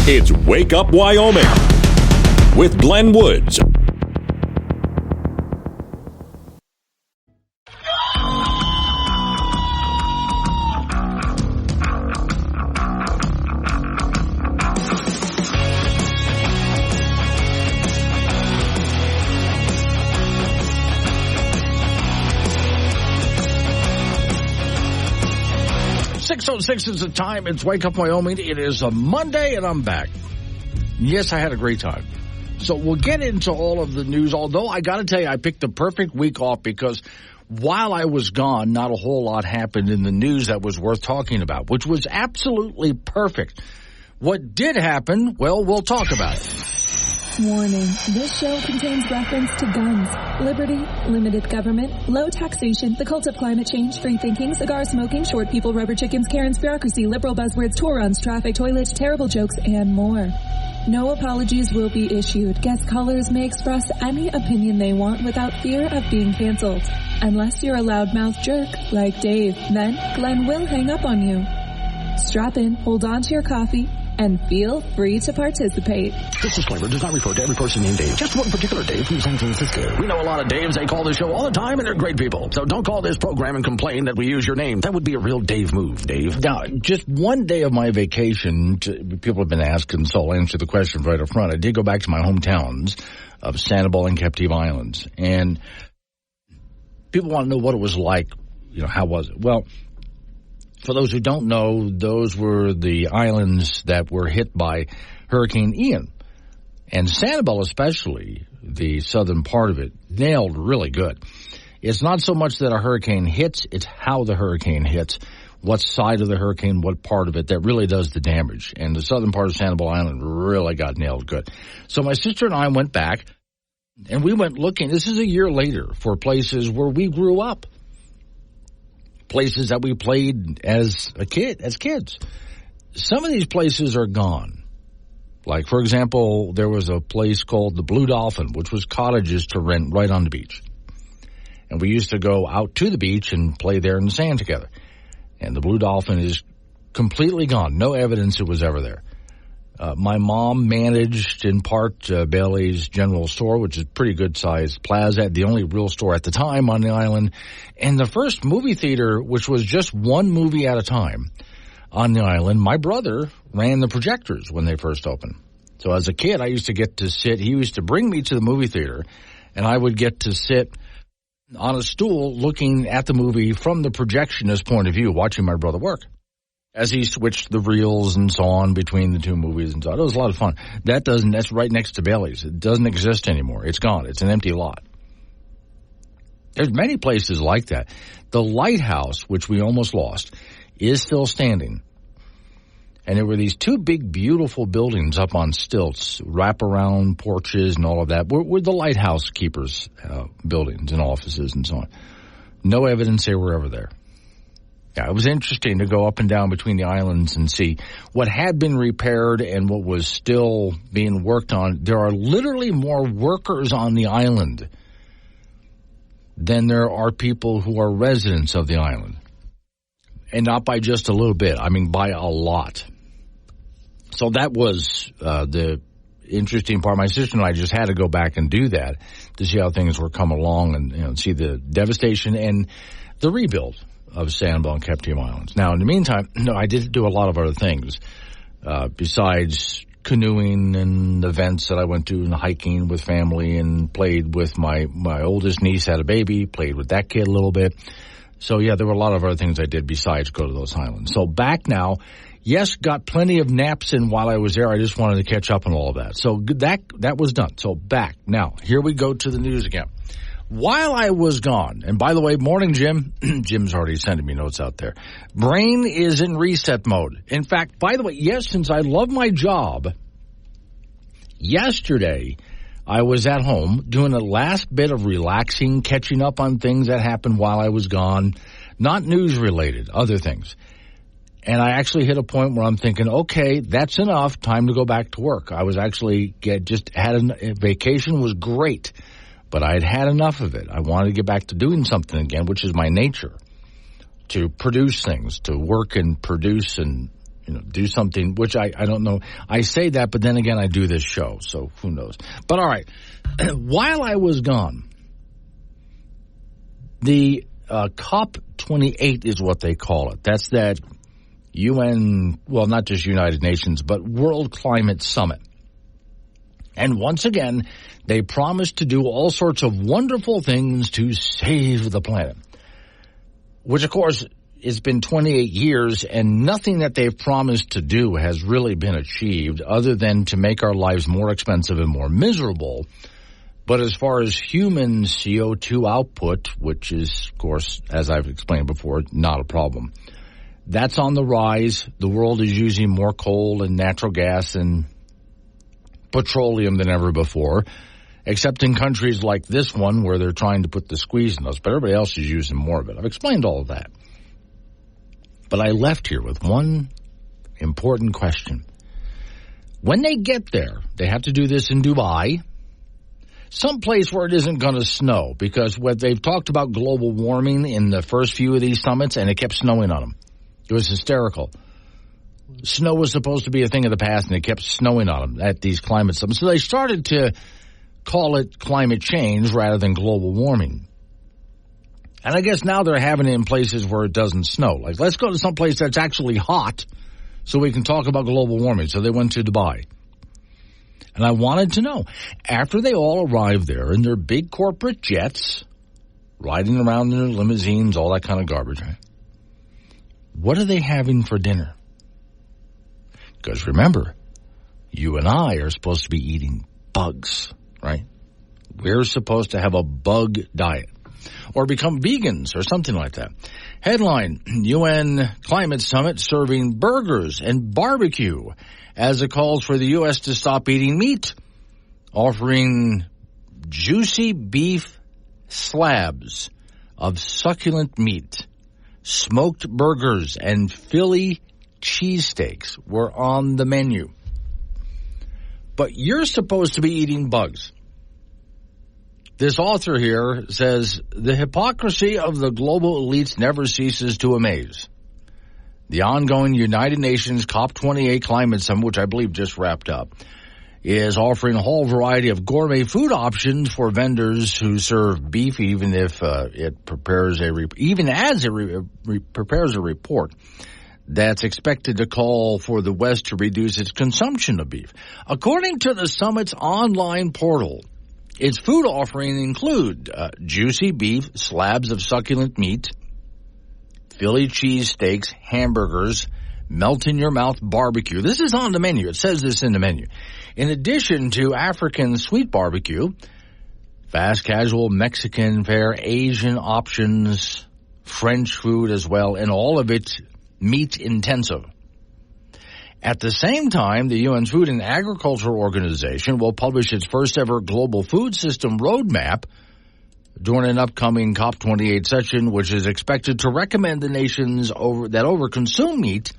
It's Wake Up Wyoming with Glenn Woods. .06 is the time. It's Wake Up Wyoming. It is a Monday, and I'm back. Yes, I had a great time. So we'll get into all of the news, although I got to tell you, I picked the perfect week off because while I was gone, not a whole lot happened in the news that was worth talking about, which was absolutely perfect. What did happen, well, we'll talk about it. Warning, this show contains reference to guns, liberty, limited government, low taxation, the cult of climate change, free thinking, cigar smoking, short people, rubber chickens, Karen's bureaucracy, liberal buzzwords, tour runs, traffic, toilets, terrible jokes, and more. No apologies will be issued. Guest callers may express any opinion they want without fear of being canceled. Unless you're a loudmouth jerk like Dave, then Glenn will hang up on you. Strap in, hold on to your coffee, and feel free to participate. This disclaimer does not refer to every person named Dave, just one particular Dave from San Francisco. We know a lot of Daves. They call this show all the time, and they're great people. So don't call this program and complain that we use your name. That would be a real Dave move, Dave. Now, just one day of my vacation, people have been asking, so I'll answer the question right up front. I did go back to my hometowns of Sanibel and Captive Islands, and people want to know what it was like. You know, how was it? Well, for those who don't know, those were the islands that were hit by Hurricane Ian. And Sanibel especially, the southern part of it, nailed really good. It's not so much that a hurricane hits, it's how the hurricane hits, what side of the hurricane, what part of it that really does the damage. And the southern part of Sanibel Island really got nailed good. So my sister and I went back, and we went looking, this is a year later, for places where we grew up. Places that we played as kids. Some of these places are gone. Like, for example, there was a place called the Blue Dolphin, which was cottages to rent right on the beach. And we used to go out to the beach and play there in the sand together. And the Blue Dolphin is completely gone. No evidence it was ever there. My mom managed, in part, Bailey's General Store, which is a pretty good-sized plaza, the only real store at the time on the island. And the first movie theater, which was just one movie at a time on the island, my brother ran the projectors when they first opened. So as a kid, I used to get to sit. He used to bring me to the movie theater, and I would get to sit on a stool looking at the movie from the projectionist point of view, watching my brother work as he switched the reels and so on between the two movies and so on. It was a lot of fun. That's right next to Bailey's. It doesn't exist anymore. It's gone. It's an empty lot. There's many places like that. The lighthouse, which we almost lost, is still standing. And there were these two big, beautiful buildings up on stilts, wraparound porches and all of that, were the lighthouse keepers' buildings and offices and so on. No evidence they were ever there. Yeah, it was interesting to go up and down between the islands and see what had been repaired and what was still being worked on. There are literally more workers on the island than there are people who are residents of the island. And not by just a little bit. I mean, by a lot. So that was the interesting part. My sister and I just had to go back and do that to see how things were coming along and see the devastation and the rebuild of Sanibel and Captive Islands. Now, in the meantime, I did do a lot of other things besides canoeing and events that I went to and hiking with family and played with my oldest niece had a baby, played with that kid a little bit. So, yeah, there were a lot of other things I did besides go to those islands. So back now, yes, got plenty of naps in while I was there. I just wanted to catch up on all of that. So that was done. So back. Now, here we go to the news again. While I was gone, and by the way, morning, Jim. Jim's already sending me notes out there. Brain is in reset mode. In fact, by the way, yes, since I love my job, yesterday I was at home doing a last bit of relaxing, catching up on things that happened while I was gone, not news-related, other things. And I actually hit a point where I'm thinking, okay, that's enough, time to go back to work. I was actually vacation was great. But I had enough of it. I wanted to get back to doing something again, which is my nature, to produce things, to work and produce and do something, which I don't know. I say that, but then again, I do this show, so who knows. But all right, while I was gone, the COP28 is what they call it. That's that UN, well, not just United Nations, but World Climate Summit. And once again, they promised to do all sorts of wonderful things to save the planet, which, of course, it's been 28 years, and nothing that they've promised to do has really been achieved other than to make our lives more expensive and more miserable. But as far as human CO2 output, which is, of course, as I've explained before, not a problem, that's on the rise. The world is using more coal and natural gas and petroleum than ever before, except in countries like this one where they're trying to put the squeeze in us, but everybody else is using more of it. I've explained all of that. But I left here with one important question. When they get there, they have to do this in Dubai, someplace where it isn't going to snow, because what they've talked about global warming in the first few of these summits, and it kept snowing on them. It was hysterical. Snow was supposed to be a thing of the past, and it kept snowing on them at these climate summits. So they started to call it climate change rather than global warming. And I guess now they're having it in places where it doesn't snow. Like, let's go to some place that's actually hot so we can talk about global warming. So they went to Dubai. And I wanted to know, after they all arrived there in their big corporate jets, riding around in their limousines, all that kind of garbage, right? What are they having for dinner? Because remember, you and I are supposed to be eating bugs, right? We're supposed to have a bug diet or become vegans or something like that. Headline, UN Climate Summit serving burgers and barbecue as it calls for the U.S. to stop eating meat, offering juicy beef slabs of succulent meat. Smoked burgers and Philly cheesesteaks were on the menu. But you're supposed to be eating bugs. This author here says, the hypocrisy of the global elites never ceases to amaze. The ongoing United Nations COP28 Climate Summit, which I believe just wrapped up, is offering a whole variety of gourmet food options for vendors who serve beef, even if it prepares prepares a report that's expected to call for the West to reduce its consumption of beef. According to the summit's online portal, its food offerings include juicy beef, slabs of succulent meat, Philly cheesesteaks, hamburgers, melt-in-your-mouth barbecue. This is on the menu. It says this in the menu. In addition to African sweet barbecue, fast casual Mexican fare, Asian options, French food as well, and all of it meat-intensive. At the same time, the UN's Food and Agriculture Organization will publish its first-ever global food system roadmap during an upcoming COP28 session, which is expected to recommend the nations that overconsume meat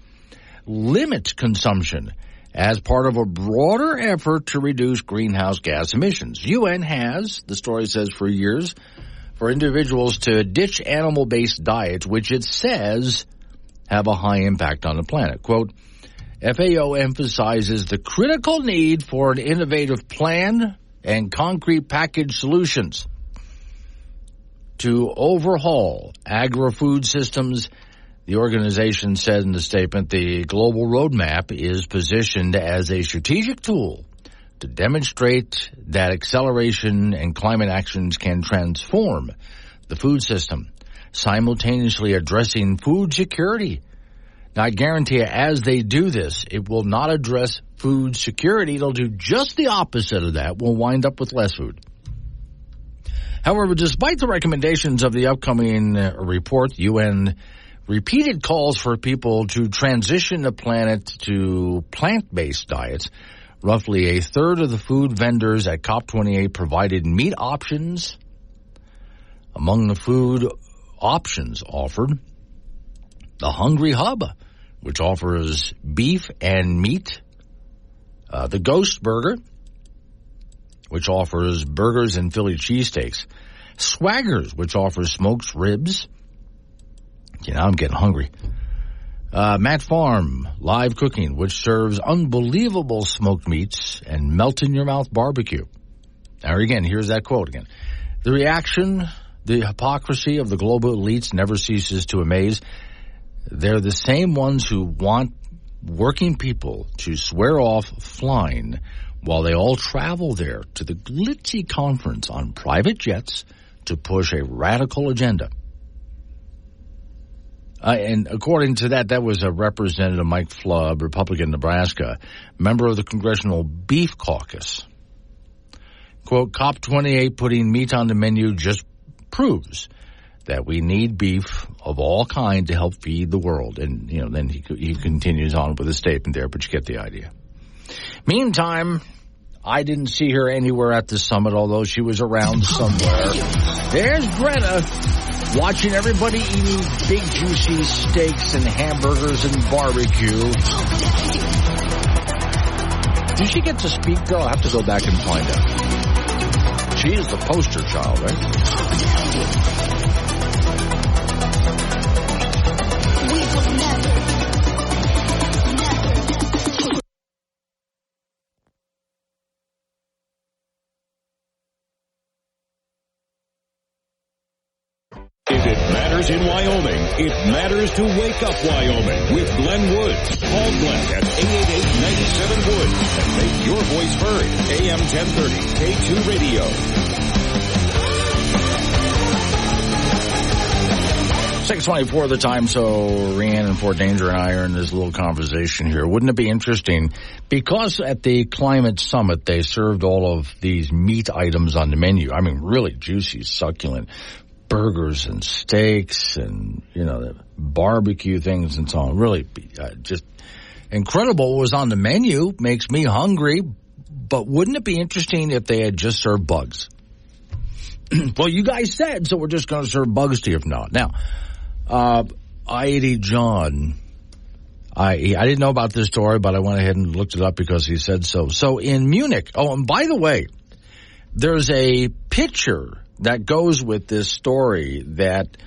limit consumption as part of a broader effort to reduce greenhouse gas emissions. UN has, the story says, for years, for individuals to ditch animal-based diets, which it says have a high impact on the planet. Quote, FAO emphasizes the critical need for an innovative plan and concrete package solutions to overhaul agri-food systems. The organization said in the statement, the global roadmap is positioned as a strategic tool to demonstrate that acceleration and climate actions can transform the food system, simultaneously addressing food security. Now, I guarantee you, as they do this, it will not address food security. It'll do just the opposite of that. We'll wind up with less food. However, despite the recommendations of the upcoming report, UN repeated calls for people to transition the planet to plant-based diets. Roughly a third of the food vendors at COP28 provided meat options. Among the food options offered, the Hungry Hub, which offers beef and meat. The Ghost Burger, which offers burgers and Philly cheesesteaks. Swaggers, which offers smoked ribs. You know, I'm getting hungry. Matt Farm, live cooking, which serves unbelievable smoked meats and melt-in-your-mouth barbecue. Now, again, here's that quote again. The reaction, the hypocrisy of the global elites never ceases to amaze. They're the same ones who want working people to swear off flying while they all travel there to the glitzy conference on private jets to push a radical agenda. And according to that was a Representative Mike Flood, Republican, Nebraska, member of the Congressional Beef Caucus. Quote, COP28 putting meat on the menu just proves that we need beef of all kinds to help feed the world. And, then he continues on with a statement there, but you get the idea. Meantime, I didn't see her anywhere at the summit, although she was around somewhere. There's Greta, watching everybody eating big juicy steaks and hamburgers and barbecue. Did she get to speak, girl? I have to go back and find out. She is the poster child, right? 'If it matters in Wyoming, it matters to Wake Up Wyoming with Glenn Woods. Call Glenn at 888-97-WOODS and make your voice heard. AM 1030, K2 Radio. 6:24 the time, so Rhiannon and Fort Danger and I are in this little conversation here. Wouldn't it be interesting? Because at the Climate Summit, they served all of these meat items on the menu. I mean, really juicy, succulent burgers and steaks and, the barbecue things and so on. Really just incredible what was on the menu. Makes me hungry. But wouldn't it be interesting if they had just served bugs? Well, you guys said, so we're just going to serve bugs to you if not. Now, I-80 John, I didn't know about this story, but I went ahead and looked it up because he said so. So in Munich, and by the way, there's a picture that goes with this story that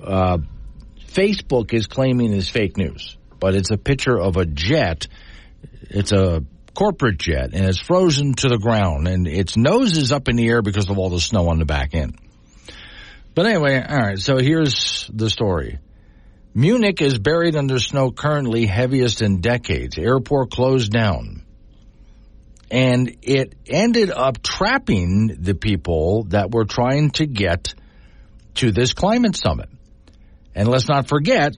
Facebook is claiming is fake news. But it's a picture of a jet. It's a corporate jet, and it's frozen to the ground, and its nose is up in the air because of all the snow on the back end. But anyway, all right, so here's the story. Munich is buried under snow currently, heaviest in decades. Airport closed down. And it ended up trapping the people that were trying to get to this climate summit. And let's not forget,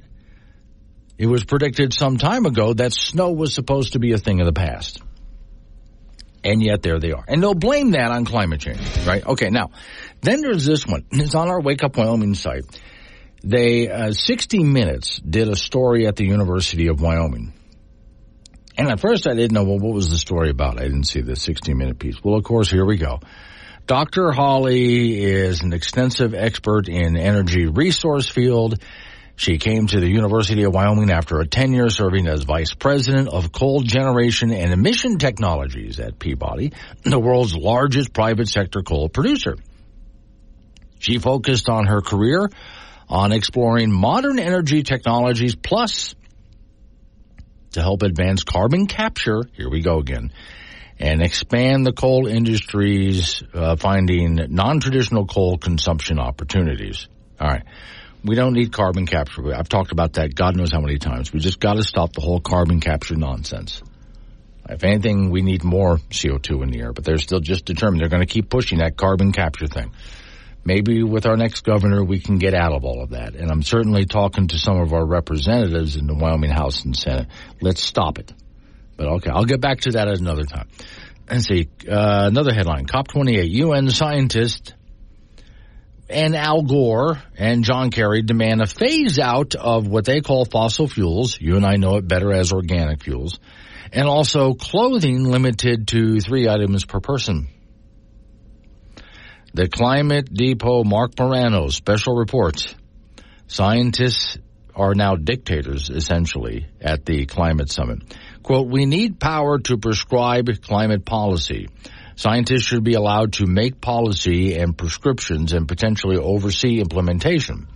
it was predicted some time ago that snow was supposed to be a thing of the past. And yet there they are. And they'll blame that on climate change, right? Okay, now, then there's this one. It's on our Wake Up Wyoming site. They, 60 Minutes did a story at the University of Wyoming. And at first I didn't know, what was the story about? I didn't see the 60-minute piece. Well, of course, here we go. Dr. Holly is an extensive expert in energy resource field. She came to the University of Wyoming after a tenure serving as vice president of coal generation and emission technologies at Peabody, the world's largest private sector coal producer. She focused on her career on exploring modern energy technologies plus to help advance carbon capture, here we go again, and expand the coal industry's finding non-traditional coal consumption opportunities. All right. We don't need carbon capture. I've talked about that God knows how many times. We just got to stop the whole carbon capture nonsense. If anything, we need more CO2 in the air, but they're still just determined. They're going to keep pushing that carbon capture thing. Maybe with our next governor, we can get out of all of that. And I'm certainly talking to some of our representatives in the Wyoming House and Senate. Let's stop it. But okay, I'll get back to that at another time. And see, another headline, COP28, UN scientists and Al Gore and John Kerry demand a phase out of what they call fossil fuels. You and I know it better as organic fuels. And also clothing limited to 3 items per person. The Climate Depot Mark Morano's special reports. Scientists are now dictators, essentially, at the climate summit. Quote, we need power to prescribe climate policy. Scientists should be allowed to make policy and prescriptions and potentially oversee implementation.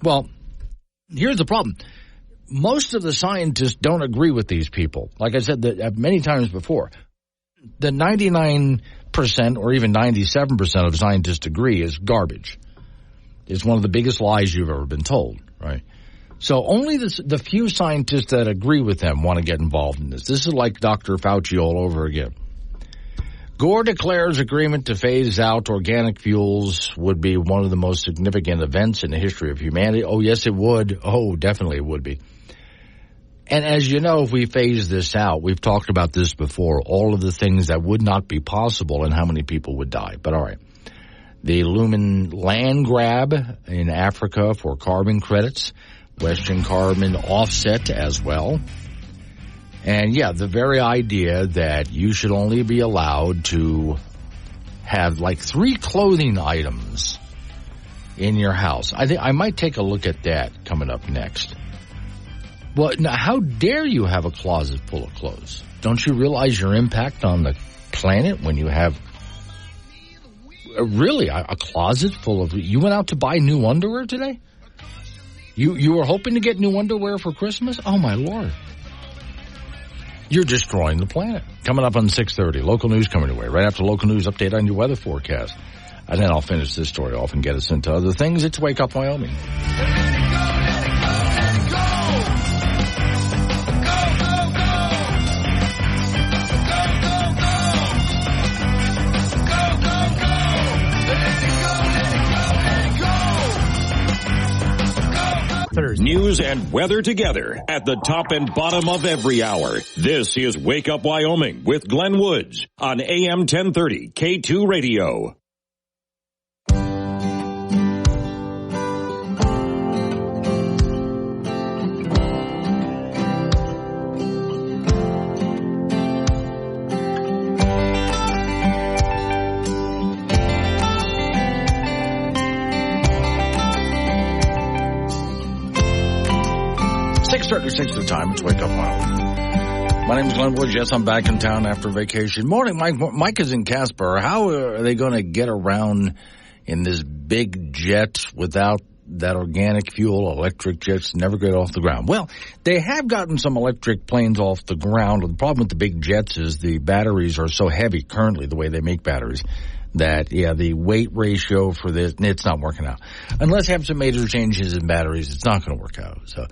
Well, here's the problem. most of the scientists don't agree with these people. Like I said many times before, the 99% or even 97% of scientists agree is garbage. It's one of the biggest lies you've ever been told, right? So only the few scientists that agree with them want to get involved in this. This is like Dr. Fauci all over again. Gore declares agreement to phase out organic fuels would be one of the most significant events in the history of humanity. Oh, yes, it would. Oh, definitely it would be. And as you know, if we phase this out, we've talked about this before, all of the things that would not be possible and how many people would die. But all right. The Lumen land grab in Africa for carbon credits, Western carbon offset as well. And, yeah, the very idea that you should only be allowed to have like 3 clothing items in your house. I think I might take a look at that coming up next. Well, now, how dare you have a closet full of clothes? Don't you realize your impact on the planet when you have really a closet full of... You went out to buy new underwear today? You were hoping to get new underwear for Christmas? Oh, my Lord. You're destroying the planet. Coming up on 6:30, local news coming your way. Right after local news, update on your weather forecast. And then I'll finish this story off and get us into other things. It's Wake Up Wyoming. News and weather together at the top and bottom of every hour. This is Wake Up Wyoming with Glenn Woods on AM 1030 K2 Radio. Six the time. It's Wake Up Wyoming. My name is Glenn Woods. Yes, I'm back in town after vacation. Morning, Mike. Mike is in Casper. How are they going to get around in this big jet without that organic fuel? Electric jets never get off the ground. Well, they have gotten some electric planes off the ground. The problem with the big jets is the batteries are so heavy currently, the way they make batteries, that, yeah, the weight ratio for this, it's not working out. Unless you have some major changes in batteries, it's not going to work out. So,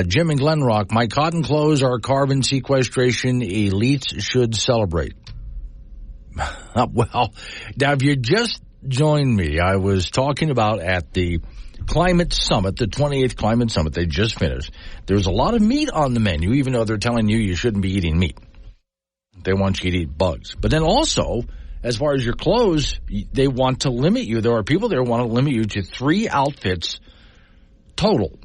Jim and Glen Rock, my cotton clothes are carbon sequestration. Elites should celebrate. Well, now if you just joined me, I was talking about at the Climate Summit, the 28th Climate Summit they just finished. There's a lot of meat on the menu, even though they're telling you shouldn't be eating meat. They want you to eat bugs. But then also, as far as your clothes, they want to limit you. There are people there who want to limit you to 3 outfits total.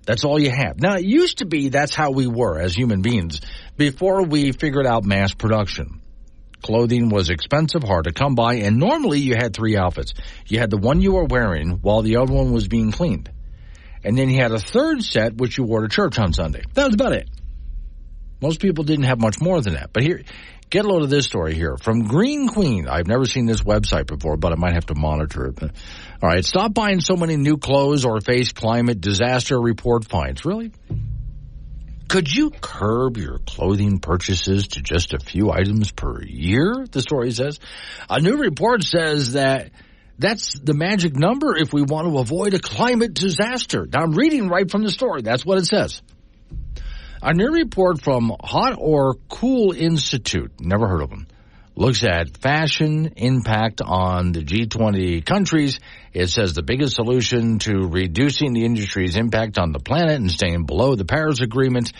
That's all you have. Now, it used to be that's how we were as human beings before we figured out mass production. Clothing was expensive, hard to come by, and normally you had 3 outfits. You had the one you were wearing while the other one was being cleaned. And then you had a third set which you wore to church on Sunday. That was about it. Most people didn't have much more than that. But here, get a load of this story here. From Green Queen. I've never seen this website before, but I might have to monitor it. All right, stop buying so many new clothes or face climate disaster report finds. Really? Could you curb your clothing purchases to just a few items per year, the story says? A new report says that that's the magic number if we want to avoid a climate disaster. Now, I'm reading right from the story. That's what it says. A new report from Hot or Cool Institute, never heard of them, looks at fashion impact on the G20 countries. It says the biggest solution to reducing the industry's impact on the planet and staying below the Paris Agreement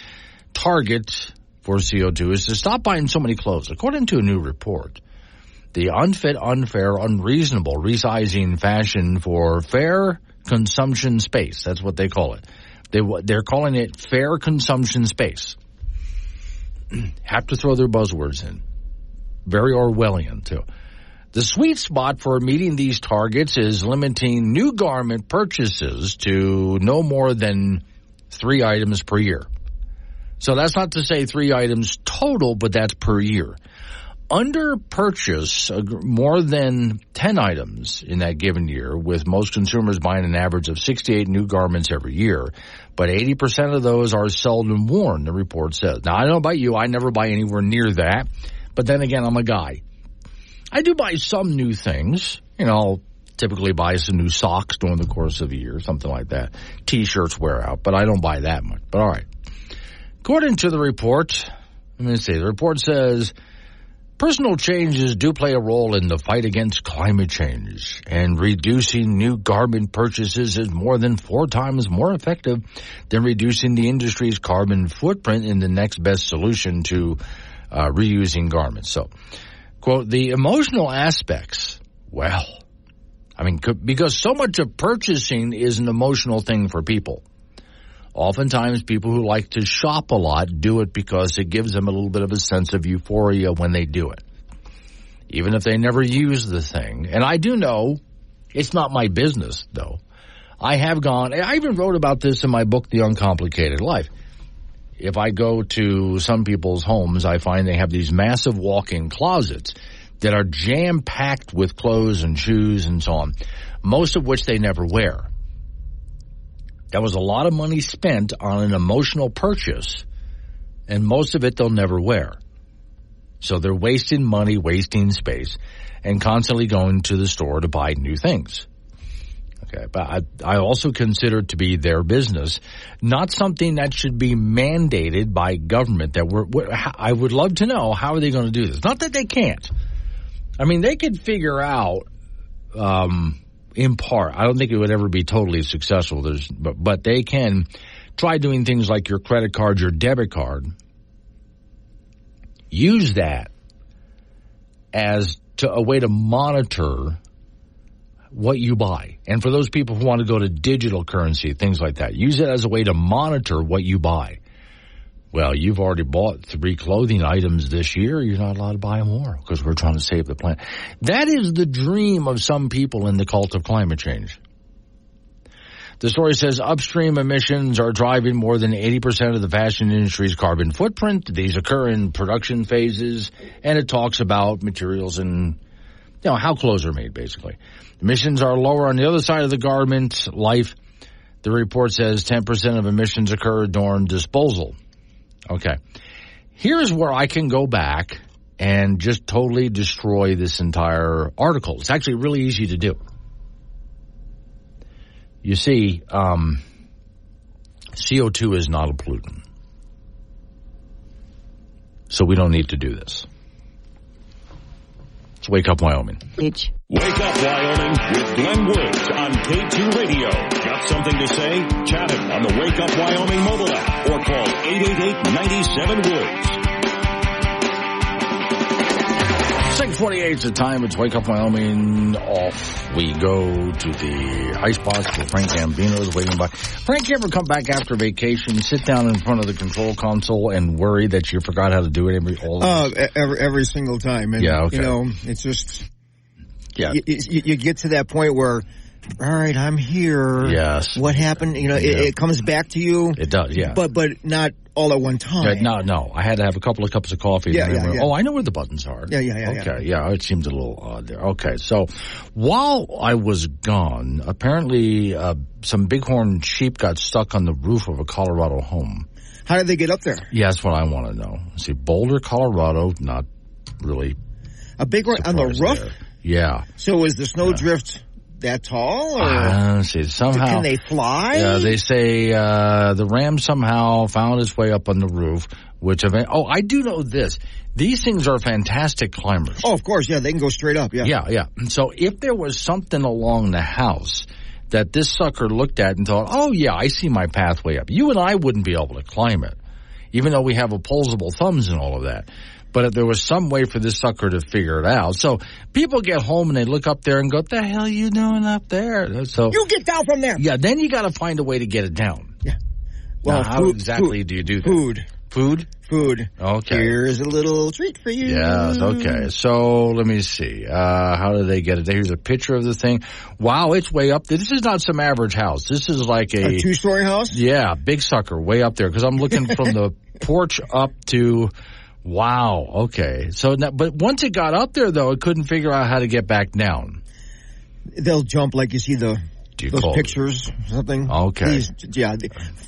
target for CO2 is to stop buying so many clothes. According to a new report, the unfit, unfair, unreasonable resizing fashion for fair consumption space, that's what they call it. They're calling it fair consumption space. Have to throw their buzzwords in. Very Orwellian, too. The sweet spot for meeting these targets is limiting new garment purchases to no more than 3 items per year. So that's not to say 3 items total, but that's per year. under purchase more than 10 items in that given year, with most consumers buying an average of 68 new garments every year. But 80% of those are seldom worn, the report says. Now, I don't know about you. I never buy anywhere near that. But then again, I'm a guy. I do buy some new things. Typically buy some new socks during the course of a year, something like that. T-shirts wear out, but I don't buy that much. But all right. According to the report, the report says personal changes do play a role in the fight against climate change, and reducing new garment purchases is more than 4 times more effective than reducing the industry's carbon footprint in the next best solution to reusing garments. So, quote, the emotional aspects, because so much of purchasing is an emotional thing for people. Oftentimes, people who like to shop a lot do it because it gives them a little bit of a sense of euphoria when they do it, even if they never use the thing. And I do know it's not my business, though. I even wrote about this in my book, The Uncomplicated Life. If I go to some people's homes, I find they have these massive walk-in closets that are jam-packed with clothes and shoes and so on, most of which they never wear. That was a lot of money spent on an emotional purchase, and most of it they'll never wear. So they're wasting money, wasting space, and constantly going to the store to buy new things. Okay, but I also consider it to be their business, not something that should be mandated by government. I would love to know, how are they going to do this? Not that they can't. They could figure out, in part, I don't think it would ever be totally successful. But they can try doing things like your credit card, your debit card. Use that as a way to monitor what you buy. And for those people who want to go to digital currency, things like that, use it as a way to monitor what you buy. Well, you've already bought 3 clothing items this year. You're not allowed to buy more because we're trying to save the planet. That is the dream of some people in the cult of climate change. The story says upstream emissions are driving more than 80% of the fashion industry's carbon footprint. These occur in production phases, and it talks about materials and how clothes are made, basically. Emissions are lower on the other side of the garment life. The report says 10% of emissions occur during disposal. Okay. Here's where I can go back and just totally destroy this entire article. It's actually really easy to do. You see, CO2 is not a pollutant. So we don't need to do this. Let's Wake Up Wyoming. Wake Up Wyoming with Glenn Woods on K2 Radio. Got something to say? Chat him on the Wake Up Wyoming mobile app or call 888-97-WOODS. 6:48 is the time. It's Wake Up Wyoming. Off we go to the icebox where Frank Gambino is waiting by. Frank, you ever come back after vacation, sit down in front of the control console and worry that you forgot how to do it every single time? And, okay. It's just, you get to that point where, all right, I'm here. Yes. What happened? It comes back to you. It does, yeah. But not all at one time. No. I had to have a couple of cups of coffee. Yeah. Oh, I know where the buttons are. Yeah. Okay, yeah, it seems a little odd there. Okay, so while I was gone, apparently some bighorn sheep got stuck on the roof of a Colorado home. How did they get up there? Yeah, that's what I want to know. See, Boulder, Colorado, not really. A bighorn on the roof? There. Yeah. So is the snowdrift that tall? Or somehow. Can they fly? Yeah, they say the ram somehow found its way up on the roof, I do know this. These things are fantastic climbers. Oh, of course, yeah, they can go straight up, yeah. Yeah. So if there was something along the house that this sucker looked at and thought, oh, yeah, I see my pathway up, you and I wouldn't be able to climb it, even though we have opposable thumbs and all of that. But if there was some way for this sucker to figure it out. So people get home and they look up there and go, what the hell are you doing up there? So you get down from there. Yeah, then you got to find a way to get it down. Yeah. Well, now, how exactly do you do that? Food? Okay. Here's a little treat for you. Yes, okay. So let me see. How do they get it? Here's a picture of the thing. Wow, it's way up there. This is not some average house. This is like a 2-story house? Yeah, big sucker, way up there. Because I'm looking from the porch up to Wow. Okay. So, but once it got up there, though, it couldn't figure out how to get back down. They'll jump like you see those pictures or something. Okay.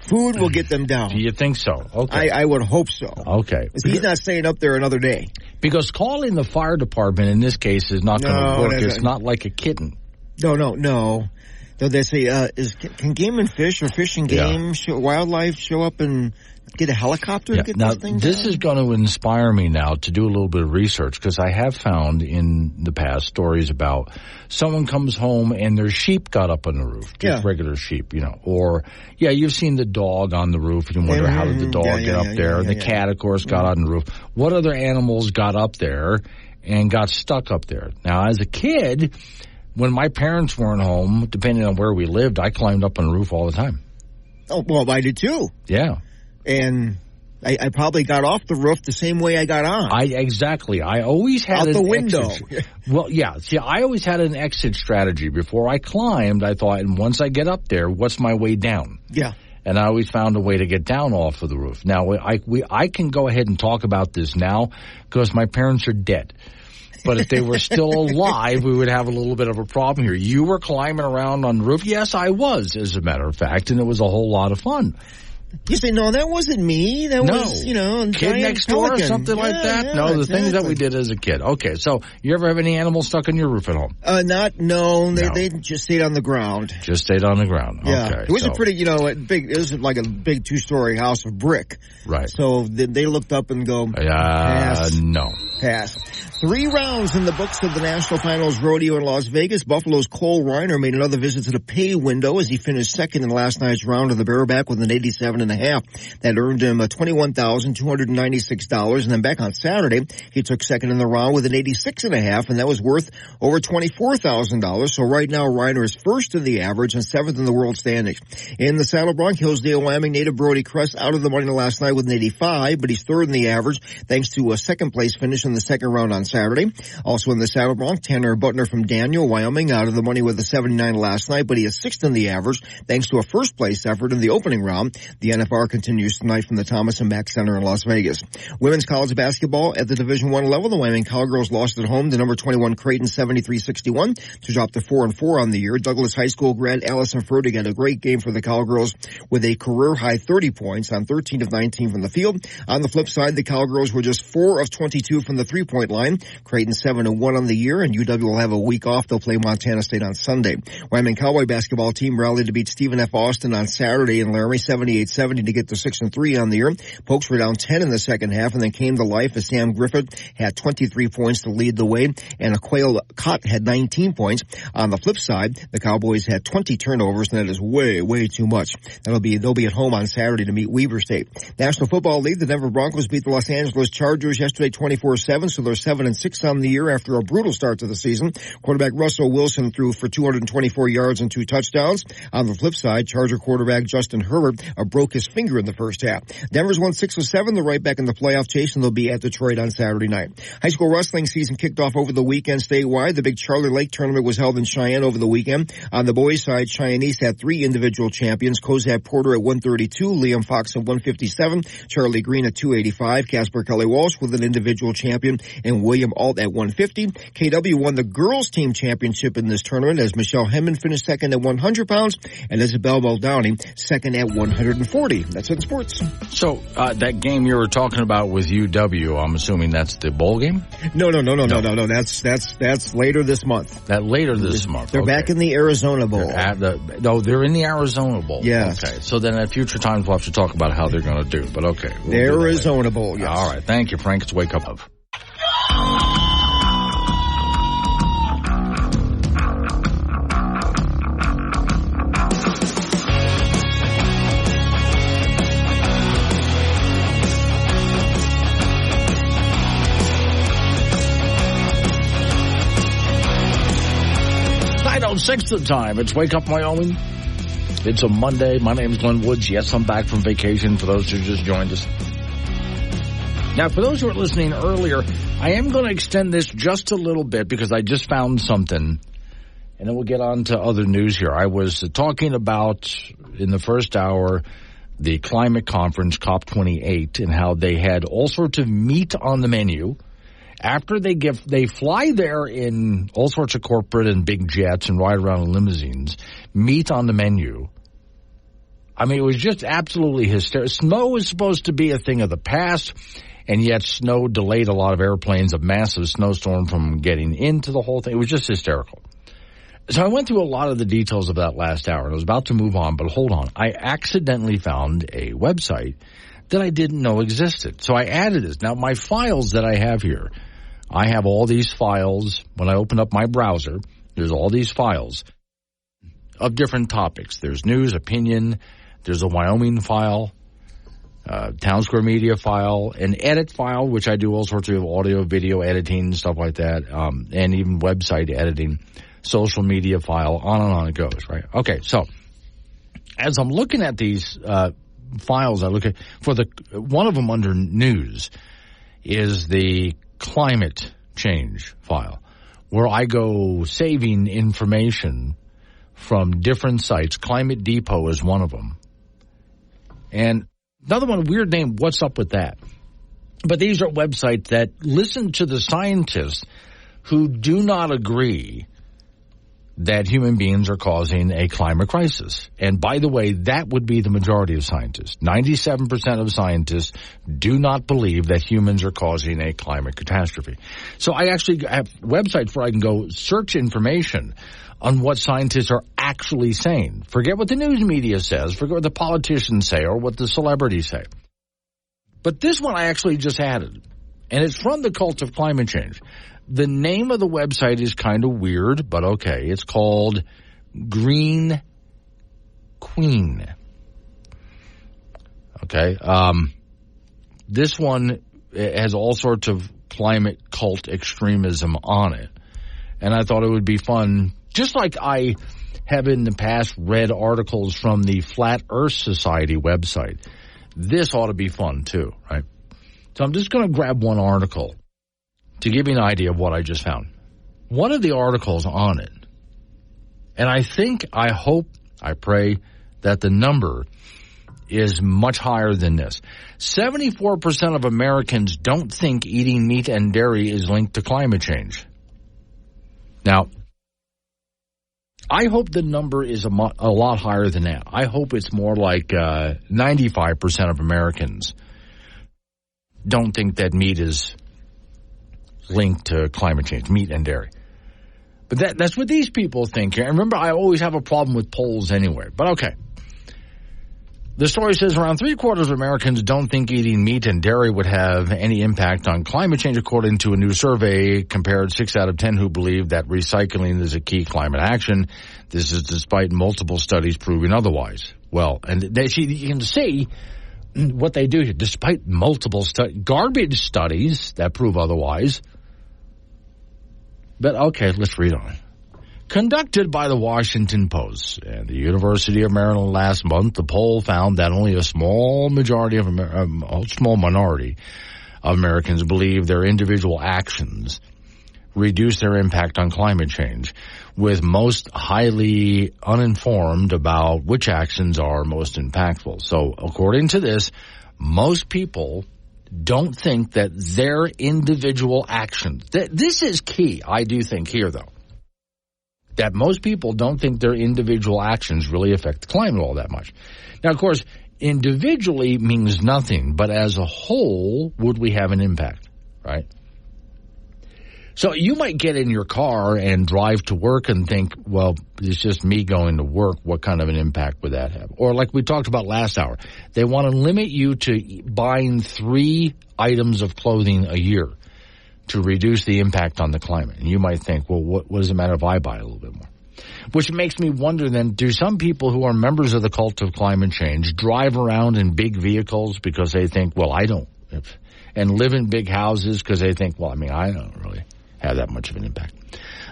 Food will get them down. Do you think so? Okay. I would hope so. Okay. He's not staying up there another day. Because calling the fire department in this case is not going to work. It's not like a kitten. No. They say, can game and fish or fish and game wildlife show up and get a helicopter to get now, these things this out? is going to inspire me now to do a little bit of research because I have found in the past stories about someone comes home and their sheep got up on the roof, just regular sheep, or you've seen the dog on the roof and you wonder how did the dog get up there, and the cat, of course, got on the roof. What other animals got up there and got stuck up there? Now, as a kid, when my parents weren't home, depending on where we lived, I climbed up on the roof all the time. Oh, well, I did too. Yeah. And I probably got off the roof the same way I got on. Exactly. I always had out the window. Well, yeah. See, I always had an exit strategy. Before I climbed, I thought, and once I get up there, what's my way down? Yeah. And I always found a way to get down off of the roof. Now, I can go ahead and talk about this now because my parents are dead. But if they were still alive, we would have a little bit of a problem here. You were climbing around on the roof? Yes, I was, as a matter of fact, and it was a whole lot of fun. You say, no, that wasn't me. That was, kid next door or something like that? Yeah, no, the things that we did as a kid. Okay, so you ever have any animals stuck on your roof at home? No. They just stayed on the ground. Just stayed on the ground. Yeah. Okay. It was a pretty, big, it was like a big 2-story house of brick. Right. So they looked up and go, pass. No. Pass. 3 rounds in the books of the National Finals Rodeo in Las Vegas. Buffalo's Cole Reiner made another visit to the pay window as he finished second in last night's round of the bareback with an 87.5. That earned him $21,296. And then back on Saturday, he took second in the round with an 86.5, and that was worth over $24,000. So right now, Reiner is first in the average and 7th in the world standings. In the Saddle Bronc, Hillsdale, Wyoming native Brody Kress out of the money last night with an 85, but he's third in the average thanks to a second place finish in the second round on Saturday. Also in the Saddle Bronc, Tanner Butner from Daniel, Wyoming, out of the money with a 79 last night, but he is 6th in the average thanks to a first place effort in the opening round. The NFR continues tonight from the Thomas and Mack Center in Las Vegas. Women's college basketball at the Division I level, the Wyoming Cowgirls lost at home to number 21 Creighton 73-61 to drop to 4-4 on the year. Douglas High School grad Allison Fertig had a great game for the Cowgirls with a career high 30 points on 13 of 19 from the field. On the flip side, the Cowgirls were just 4 of 22 from the 3-point line. Creighton 7-1 on the year, and UW will have a week off. They'll play Montana State on Sunday. Wyoming Cowboy basketball team rallied to beat Stephen F. Austin on Saturday in Laramie 78-70 to get to 6-3 on the year. Pokes were down 10 in the second half and then came to life as Sam Griffith had 23 points to lead the way, and Aquale Cott had 19 points. On the flip side, the Cowboys had 20 turnovers, and that is way, way too much. They'll be at home on Saturday to meet Weber State. National Football League, the Denver Broncos beat the Los Angeles Chargers yesterday 24-7, so they're 7-6 on the year after a brutal start to the season. Quarterback Russell Wilson threw for 224 yards and 2 touchdowns. On the flip side, Charger quarterback Justin Herbert broke his finger in the first half. Denver's won 6 of 7. They're right back in the playoff chase, and they'll be at Detroit on Saturday night. High school wrestling season kicked off over the weekend statewide. The big Charlie Lake tournament was held in Cheyenne over the weekend. On the boys' side, Cheyenne East had 3 individual champions. Kozak Porter at 132, Liam Fox at 157, Charlie Green at 285, Casper Kelly Walsh with an individual champion, and William Alt at 150. KW won the girls' team championship in this tournament as Michelle Hemman finished second at 100 pounds and Isabel Baldowning second at 140. That's it in sports. So that game you were talking about with UW, I'm assuming that's the bowl game? No. That's later this month. That later this month. They're back in the Arizona Bowl. They're in the Arizona Bowl. Yes. Okay. So then at future times we'll have to talk about how they're going to do. But okay. The Arizona Bowl, yes. All right. Thank you, Frank. It's Wake Up Love. Sixth of the time. It's Wake Up Wyoming. It's a Monday. My name is Glenn Woods. Yes, I'm back from vacation for those who just joined us. Now, for those who were listening earlier, I am going to extend this just a little bit because I just found something, and then we'll get on to other news here. I was talking about, in the first hour, the climate conference, COP28, and how they had all sorts of meat on the menu. After they fly there in all sorts of corporate and big jets and ride around in limousines, meat on the menu. I mean, it was just absolutely hysterical. Snow was supposed to be a thing of the past, and yet snow delayed a lot of airplanes, a massive snowstorm from getting into the whole thing. It was just hysterical. So I went through a lot of the details of that last hour, and I was about to move on, but hold on. I accidentally found a website that I didn't know existed. So I added this. Now, my files that I have here, I have all these files. When I open up my browser, there's all these files of different topics. There's news, opinion, there's a Wyoming file, Town Square Media file, an edit file, which I do all sorts of audio, video editing, stuff like that, and even website editing, social media file, on it goes, right? Okay, so as I'm looking at these files, I look at, one of them under news is the climate change file, where I go saving information from different sites. Climate Depot is one of them. And another one, weird name, what's up with that? But these are websites that listen to the scientists who do not agree that human beings are causing a climate crisis. And by the way, that would be the majority of scientists. 97% of scientists do not believe that humans are causing a climate catastrophe. So I actually have websites where I can go search information on what scientists are actually saying. Forget what the news media says, forget what the politicians say or what the celebrities say. But this one I actually just added, and it's from the Cult of Climate Change. The name of the website is kind of weird, but okay. It's called Green Queen. Okay. This one has all sorts of climate cult extremism on it. And I thought it would be fun, just like I have in the past read articles from the Flat Earth Society website. This ought to be fun too, right? So I'm just going to grab one article to give you an idea of what I just found. One of the articles on it, and I hope, I pray that the number is much higher than this. 74% of Americans don't think eating meat and dairy is linked to climate change. Now, I hope the number is a lot higher than that. I hope it's more like 95% of Americans don't think that meat is linked to climate change, meat and dairy. But that's what these people think. And remember, I always have a problem with polls anyway. But okay. The story says around 3/4 of Americans don't think eating meat and dairy would have any impact on climate change, according to a new survey. Compared 6 out of 10 who believe that recycling is a key climate action. This is despite multiple studies proving otherwise. Well, and you can see what they do here. Despite multiple garbage studies that prove otherwise. But okay, let's read on. Conducted by the Washington Post and the University of Maryland last month, the poll found that only a small minority of Americans believe their individual actions reduce their impact on climate change, with most highly uninformed about which actions are most impactful. So, according to this, most people don't think that their individual actions, this is key, I do think here though, that most people don't think their individual actions really affect the climate all that much. Now, of course, individually means nothing, but as a whole, would we have an impact, right? So you might get in your car and drive to work and think, well, it's just me going to work. What kind of an impact would that have? Or like we talked about last hour, they want to limit you to buying 3 items of clothing a year to reduce the impact on the climate. And you might think, well, what does it matter if I buy a little bit more? Which makes me wonder then, do some people who are members of the cult of climate change drive around in big vehicles because they think, well, I don't, and live in big houses because they think, well, I mean, I don't really have that much of an impact.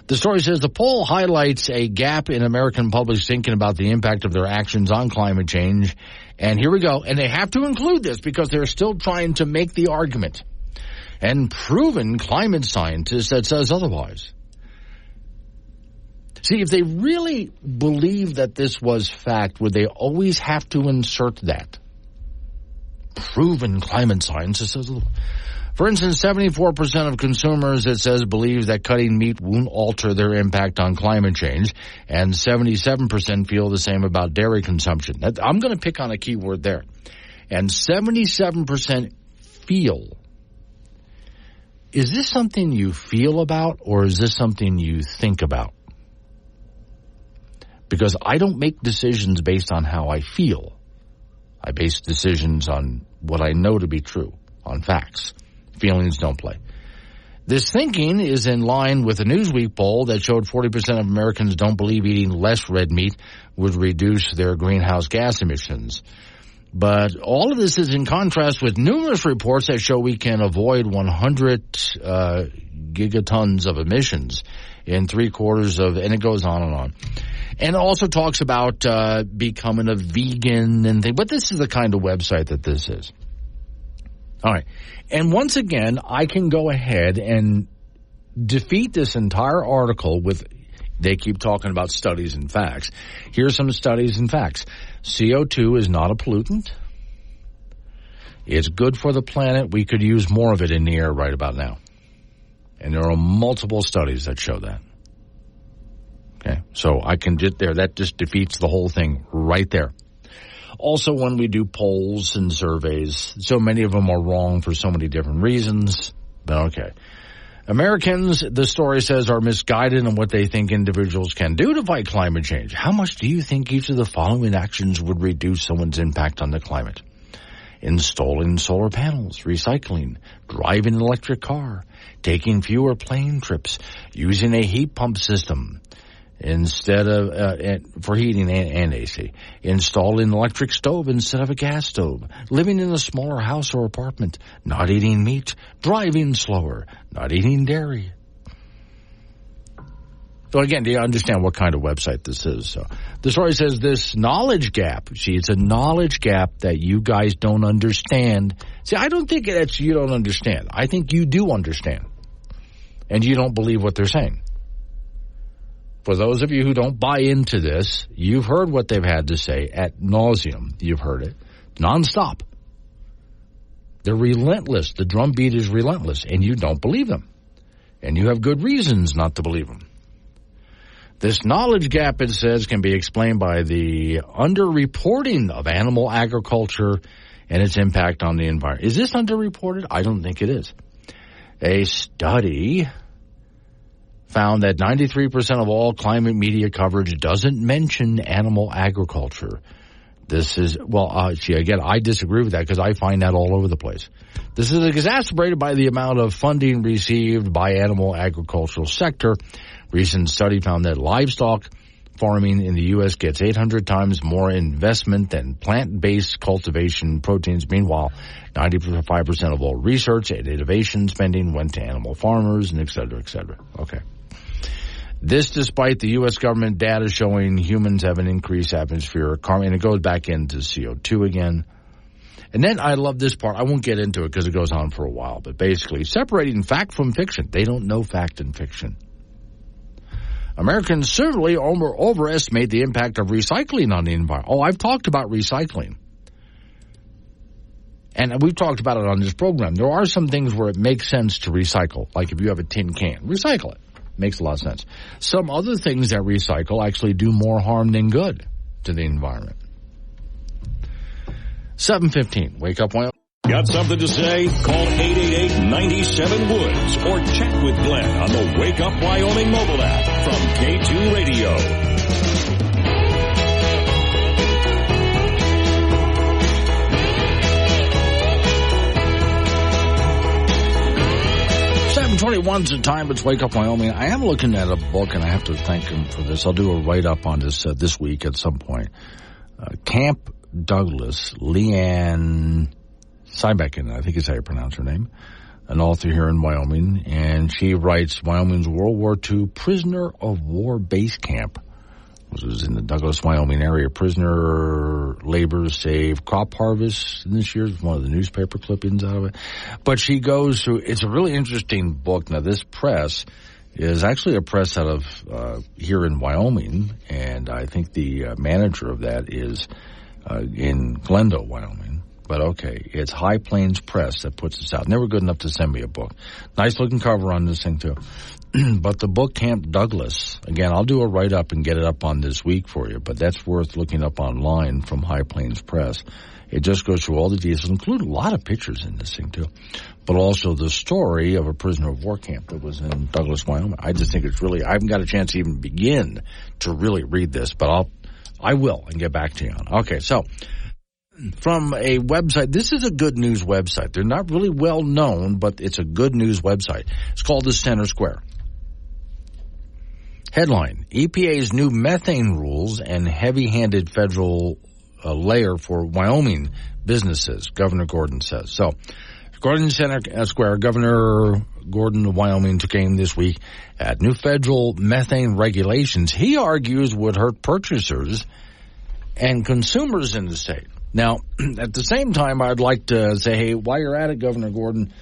The story says the poll highlights a gap in American public's thinking about the impact of their actions on climate change. And here we go. And they have to include this because they're still trying to make the argument and proven climate scientist that says otherwise. See, if they really believe that this was fact, would they always have to insert that? proven climate science. It says, for instance, 74% of consumers, it says, believe that cutting meat won't alter their impact on climate change, and 77% feel the same about dairy consumption. I'm going to pick on a key word there. And 77% feel. Is this something you feel about, or is this something you think about? Because I don't make decisions based on how I feel. I base decisions on what I know to be true, on facts. Feelings don't play. This thinking is in line with a Newsweek poll that showed 40% of Americans don't believe eating less red meat would reduce their greenhouse gas emissions. But all of this is in contrast with numerous reports that show we can avoid 100 gigatons of emissions in 3/4 of, and it goes on and on. And it also talks about becoming a vegan and things. But this is the kind of website that this is. All right. And once again, I can go ahead and defeat this entire article with, they keep talking about studies and facts. Here's some studies and facts. CO2 is not a pollutant. It's good for the planet. We could use more of it in the air right about now. And there are multiple studies that show that. Okay, so I can get there. That just defeats the whole thing right there. Also, when we do polls and surveys, so many of them are wrong for so many different reasons. But okay. Americans, the story says, are misguided in what they think individuals can do to fight climate change. How much do you think each of the following actions would reduce someone's impact on the climate? Installing solar panels, recycling, driving an electric car, taking fewer plane trips, using a heat pump system instead of for heating and AC, installing an electric stove instead of a gas stove, living in a smaller house or apartment, not eating meat, driving slower, not eating dairy. So again, do you understand what kind of website this is? So the story says this knowledge gap. See, it's a knowledge gap that you guys don't understand. See, I don't think it's you don't understand. I think you do understand. And you don't believe what they're saying. For those of you who don't buy into this, you've heard what they've had to say ad nauseum. You've heard it nonstop. They're relentless. The drumbeat is relentless, and you don't believe them. And you have good reasons not to believe them. This knowledge gap, it says, can be explained by the underreporting of animal agriculture and its impact on the environment. Is this underreported? I don't think it is. A study found that 93% of all climate media coverage doesn't mention animal agriculture. This is, again, I disagree with that because I find that all over the place. This is exacerbated by the amount of funding received by animal agricultural sector. Recent study found that livestock farming in the U.S. gets 800 times more investment than plant-based cultivation proteins. Meanwhile, 95% of all research and innovation spending went to animal farmers and et cetera, et cetera. Okay. This despite the U.S. government data showing humans have an increased atmospheric carbon, and it goes back into CO2 again. And then I love this part. I won't get into it because it goes on for a while, but basically separating fact from fiction. They don't know fact and fiction. Americans certainly overestimate the impact of recycling on the environment. Oh, I've talked about recycling. And we've talked about it on this program. There are some things where it makes sense to recycle. Like if you have a tin can, recycle it. Makes a lot of sense. Some other things that recycle actually do more harm than good to the environment. 7:15. Wake up, Wyoming. Got something to say? Call 888-97-WOODS or chat with Glenn on the Wake Up Wyoming mobile app from K2 Radio. One's the time. It's Wake Up Wyoming. I am looking at a book, and I have to thank him for this. I'll do a write-up on this this week at some point. Camp Douglas, Leanne Sybecken, I think is how you pronounce her name, an author here in Wyoming, and she writes Wyoming's World War II Prisoner of War Base Camp, which was in the Douglas, Wyoming area. Prisoner labor saved crop harvest this year. It's one of the newspaper clippings out of it. But she goes through, it's a really interesting book. Now, this press is actually a press out of here in Wyoming, and I think the manager of that is in Glendale, Wyoming. But okay, it's High Plains Press that puts this out. And they were good enough to send me a book. Nice looking cover on this thing too. But the book Camp Douglas, again, I'll do a write-up and get it up on this week for you, but that's worth looking up online from High Plains Press. It just goes through all the details, including a lot of pictures in this thing too, but also the story of a prisoner of war camp that was in Douglas, Wyoming. I just think it's really, I haven't got a chance to even begin to really read this, but I will and get back to you on it. Okay, so from a website, this is a good news website. They're not really well known, but it's a good news website. It's called the Center Square. Headline, EPA's new methane rules and heavy-handed federal layer for Wyoming businesses, Governor Gordon says. So, Gordon Center Square, Governor Gordon of Wyoming took aim this week at new federal methane regulations he argues would hurt purchasers and consumers in the state. Now, at the same time, I'd like to say, hey, while you're at it, Governor Gordon,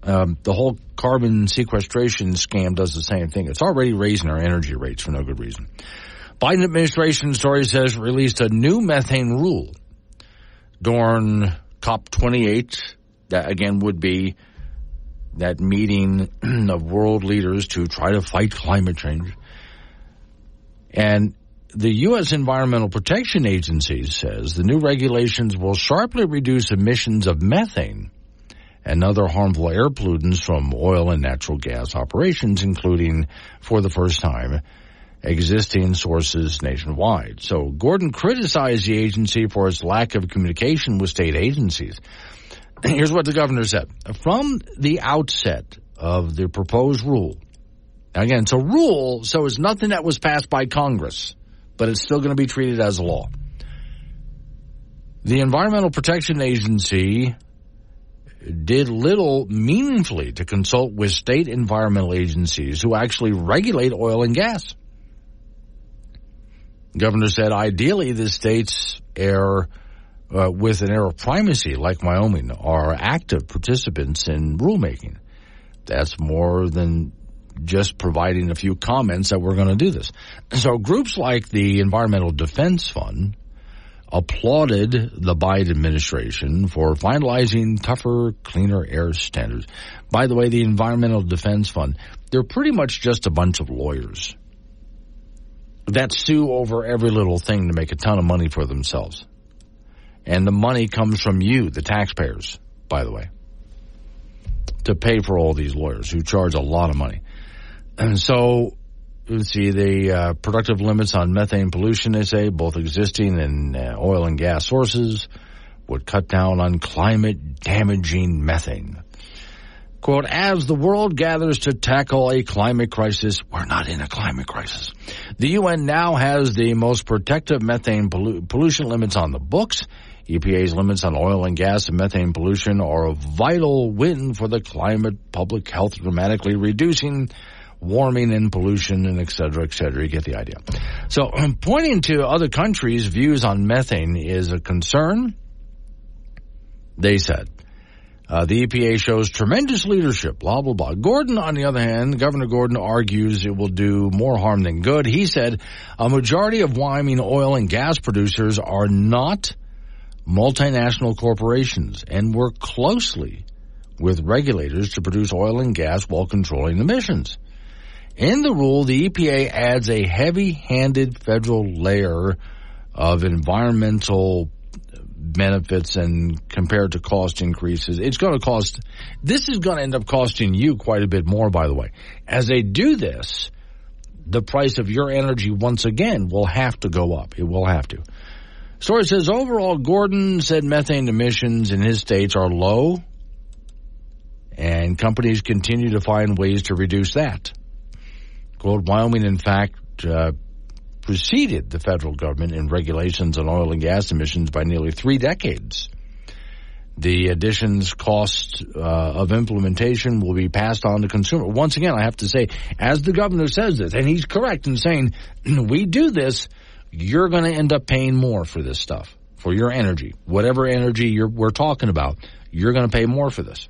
the whole carbon sequestration scam does the same thing. It's already raising our energy rates for no good reason. Biden administration, story says, released a new methane rule during COP28. That, again, would be that meeting of world leaders to try to fight climate change. And the U.S. Environmental Protection Agency says the new regulations will sharply reduce emissions of methane and other harmful air pollutants from oil and natural gas operations, including, for the first time, existing sources nationwide. So Gordon criticized the agency for its lack of communication with state agencies. Here's what the governor said. From the outset of the proposed rule, again, it's a rule, so it's nothing that was passed by Congress, but it's still going to be treated as a law. The Environmental Protection Agency did little meaningfully to consult with state environmental agencies who actually regulate oil and gas. The governor said, ideally, the states with an air of primacy, like Wyoming, are active participants in rulemaking. That's more than just providing a few comments that we're going to do this. So groups like the Environmental Defense Fund applauded the Biden administration for finalizing tougher, cleaner air standards. By the way, the Environmental Defense Fund, they're pretty much just a bunch of lawyers that sue over every little thing to make a ton of money for themselves. And the money comes from you, the taxpayers, by the way, to pay for all these lawyers who charge a lot of money. And so, let's see, the productive limits on methane pollution, they say, both existing and oil and gas sources, would cut down on climate-damaging methane. Quote, as the world gathers to tackle a climate crisis, we're not in a climate crisis. The UN now has the most protective methane pollution limits on the books. EPA's limits on oil and gas and methane pollution are a vital win for the climate, public health, dramatically reducing warming and pollution and et cetera, et cetera. You get the idea. So pointing to other countries' views on methane is a concern, they said. The EPA shows tremendous leadership, blah, blah, blah. Gordon, on the other hand, Governor Gordon argues it will do more harm than good. He said a majority of Wyoming oil and gas producers are not multinational corporations and work closely with regulators to produce oil and gas while controlling emissions. In the rule, the EPA adds a heavy-handed federal layer of environmental benefits and compared to cost increases. This is going to end up costing you quite a bit more, by the way. As they do this, the price of your energy once again will have to go up. It will have to. Story says, overall, Gordon said methane emissions in his states are low, and companies continue to find ways to reduce that. Quote, Wyoming, in fact, preceded the federal government in regulations on oil and gas emissions by nearly 3 decades. The additions cost of implementation will be passed on to consumers. Once again, I have to say, as the governor says this, and he's correct in saying, we do this, you're going to end up paying more for this stuff, for your energy. Whatever energy we're talking about, you're going to pay more for this.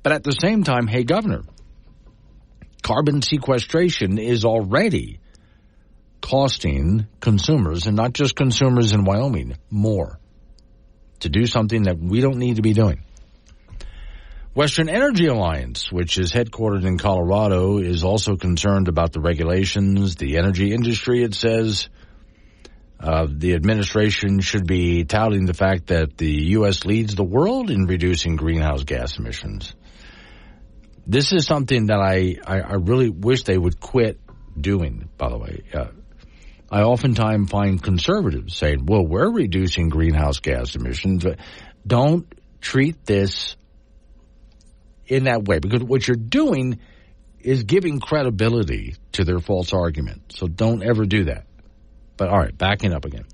But at the same time, hey, Governor, carbon sequestration is already costing consumers, and not just consumers in Wyoming, more. to do something that we don't need to be doing. Western Energy Alliance, which is headquartered in Colorado, is also concerned about the regulations, the energy industry, it says. The administration should be touting the fact that the U.S. leads the world in reducing greenhouse gas emissions. This is something that I really wish they would quit doing, by the way. I oftentimes find conservatives saying, well, we're reducing greenhouse gas emissions. But don't treat this in that way, because what you're doing is giving credibility to their false argument. So don't ever do that. But all right, backing up again.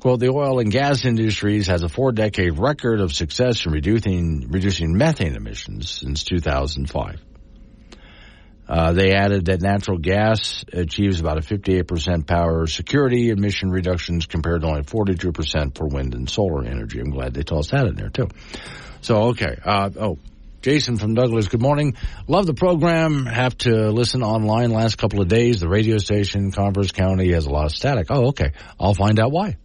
Quote, the oil and gas industries has a 4-decade record of success in reducing methane emissions since 2005. They added that natural gas achieves about a 58% power security emission reductions compared to only 42% for wind and solar energy. I'm glad they tossed that in there, too. So, okay. Jason from Douglas, good morning. Love the program. Have to listen online last couple of days. The radio station, Converse County, has a lot of static. Oh, okay. I'll find out why.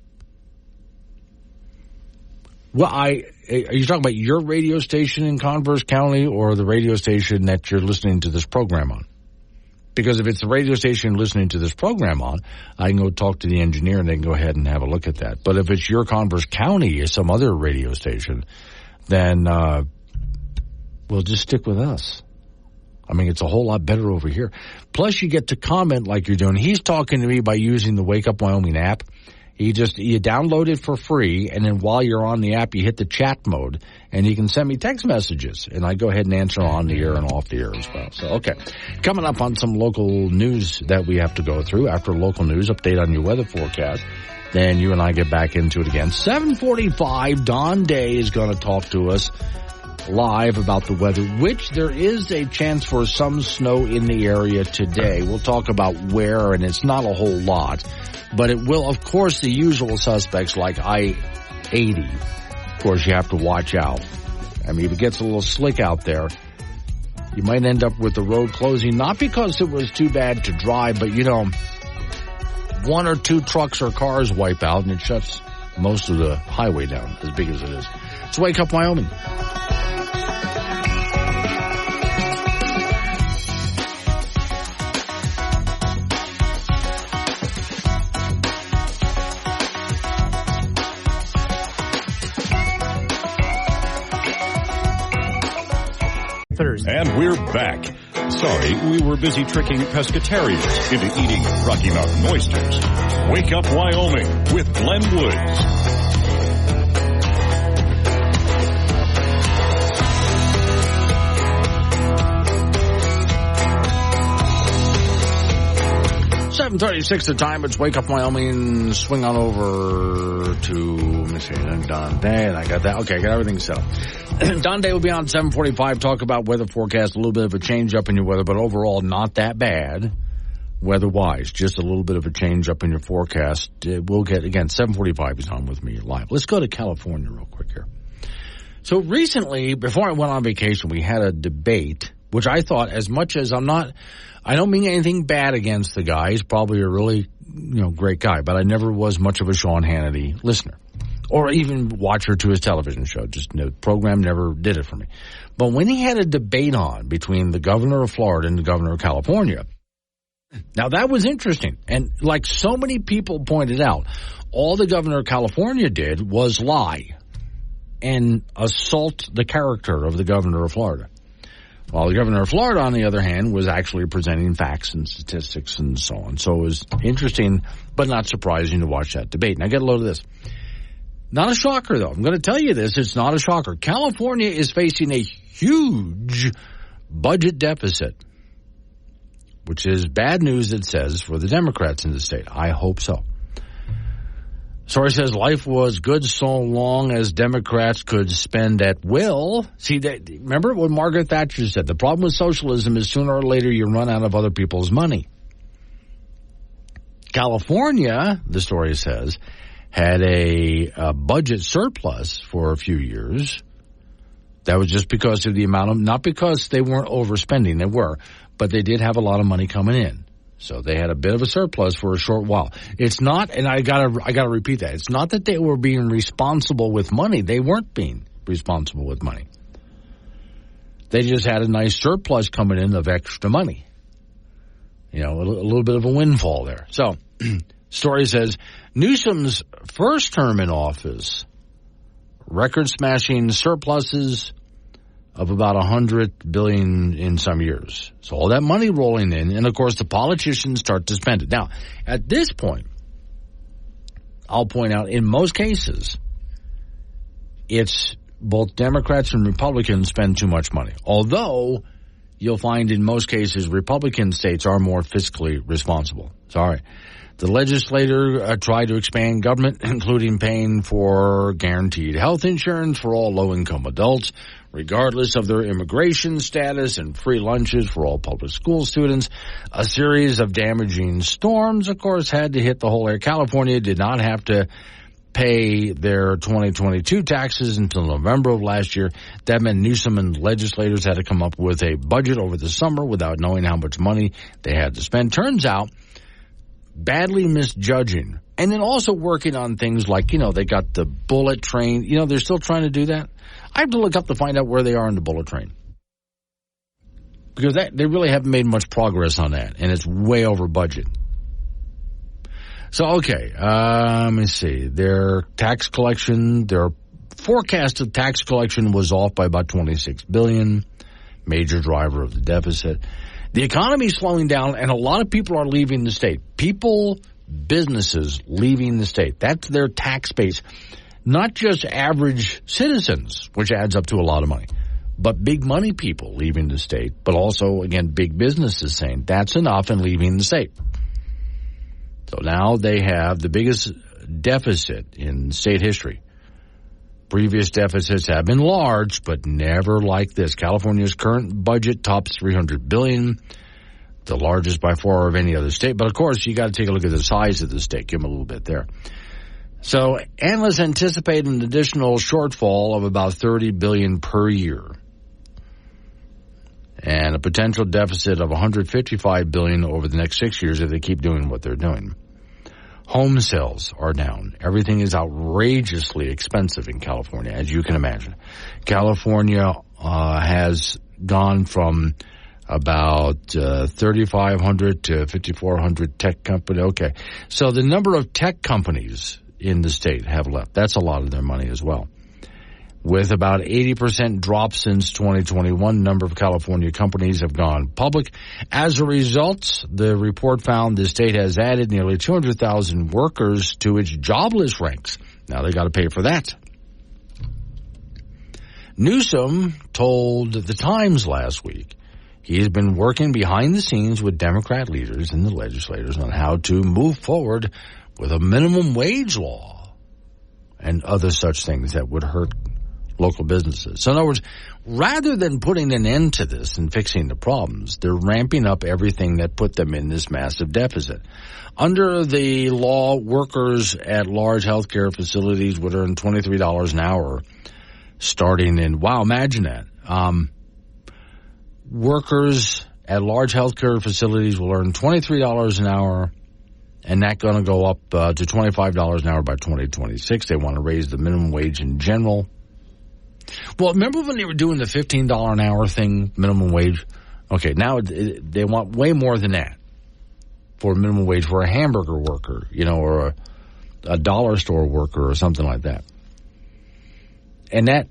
Well, are you talking about your radio station in Converse County or the radio station that you're listening to this program on? Because if it's the radio station listening to this program on, I can go talk to the engineer and they can go ahead and have a look at that. But if it's your Converse County or some other radio station, then well, just stick with us. I mean, it's a whole lot better over here. Plus, you get to comment like you're doing. He's talking to me by using the Wake Up Wyoming app. You download it for free, and then while you're on the app, you hit the chat mode, and you can send me text messages, and I go ahead and answer on the air and off the air as well. So, okay. Coming up on some local news that we have to go through. After local news, update on your weather forecast. Then you and I get back into it again. 7:45, Don Day is going to talk to us live about the weather, which there is a chance for some snow in the area today. We'll talk about where, and it's not a whole lot, but it will, of course, the usual suspects like I-80. Of course, you have to watch out. I mean, if it gets a little slick out there, you might end up with the road closing, not because it was too bad to drive, but, 1 or 2 trucks or cars wipe out, and it shuts most of the highway down, as big as it is. It's Wake Up Wyoming. 3rd. And we're back. Sorry, we were busy tricking pescatarians into eating Rocky Mountain oysters. Wake Up Wyoming with Glenn Woods. .36 the time. It's Wake Up Wyoming. Swing on over to Don Day, and I got that. Okay, I got everything set up. Don Day will be on 7:45. Talk about weather forecast. A little bit of a change up in your weather, but overall not that bad weather-wise. Just a little bit of a change up in your forecast. We'll get, again, 7:45 is on with me live. Let's go to California real quick here. So recently, before I went on vacation, we had a debate, which I thought, as much as I don't mean anything bad against the guy. He's probably a really, great guy, but I never was much of a Sean Hannity listener or even watcher to his television show. Just the program never did it for me. But when he had a debate on between the governor of Florida and the governor of California, now that was interesting. And like so many people pointed out, all the governor of California did was lie and assault the character of the governor of Florida. While the governor of Florida, on the other hand, was actually presenting facts and statistics and so on. So it was interesting, but not surprising to watch that debate. Now, get a load of this. Not a shocker, though. I'm going to tell you this. It's not a shocker. California is facing a huge budget deficit, which is bad news, it says, for the Democrats in the state. I hope so. Story says life was good so long as Democrats could spend at will. See, remember what Margaret Thatcher said? The problem with socialism is sooner or later you run out of other people's money. California, the story says, had a budget surplus for a few years. That was just because of the amount of, not because they weren't overspending, they were, but they did have a lot of money coming in. So they had a bit of a surplus for a short while. It's not, and I gotta repeat that. It's not that they were being responsible with money. They weren't being responsible with money. They just had a nice surplus coming in of extra money. You know, a little bit of a windfall there. So, story says, Newsom's first term in office, record-smashing surpluses of about $100 billion in some years. So all that money rolling in, and of course the politicians start to spend it. Now, at this point, I'll point out, in most cases, it's both Democrats and Republicans spend too much money. Although, you'll find in most cases, Republican states are more fiscally responsible. Sorry. The legislator tried to expand government, including paying for guaranteed health insurance for all low-income adults, regardless of their immigration status, and free lunches for all public school students. A series of damaging storms, of course, had to hit the whole area. California did not have to pay their 2022 taxes until November of last year. That meant Newsom and legislators had to come up with a budget over the summer without knowing how much money they had to spend. Turns out, badly misjudging, and then also working on things like, you know, they got the bullet train. You know, they're still trying to do that. I have to look up to find out where they are in the bullet train, because they really haven't made much progress on that, and it's way over budget. So, okay, let me see. Their tax collection, their forecasted tax collection was off by about $26 billion, major driver of the deficit. The economy is slowing down, and a lot of people are leaving the state. Businesses leaving the state. That's their tax base. Not just average citizens, which adds up to a lot of money, but big money people leaving the state, but also, again, big businesses saying that's enough and leaving the state. So now they have the biggest deficit in state history. Previous deficits have been large, but never like this. California's current budget tops $300 billion, the largest by far of any other state. But, of course, you got to take a look at the size of the state. Give them a little bit there. So analysts anticipate an additional shortfall of about $30 billion per year, and a potential deficit of $155 billion over the next 6 years if they keep doing what they're doing. Home sales are down. Everything is outrageously expensive in California, as you can imagine. California has gone from about 3,500 to 5,400 tech companies. Okay, so the number of tech companies in the state have left. That's a lot of their money as well. With about 80% drop since 2021, number of California companies have gone public. As a result, the report found the state has added nearly 200,000 workers to its jobless ranks. Now they got to pay for that. Newsom told the Times last week he has been working behind the scenes with Democrat leaders and the legislators on how to move forward with a minimum wage law and other such things that would hurt local businesses. So in other words, rather than putting an end to this and fixing the problems, they're ramping up everything that put them in this massive deficit. Under the law, workers at large healthcare facilities would earn $23 an hour starting in, wow, imagine that. Workers at large healthcare facilities will earn $23 an hour, and that's going to go up to $25 an hour by 2026. They want to raise the minimum wage in general. Well, remember when they were doing the $15 an hour thing, minimum wage? Okay, now they want way more than that for minimum wage for a hamburger worker, you know, or a dollar store worker or something like that. And that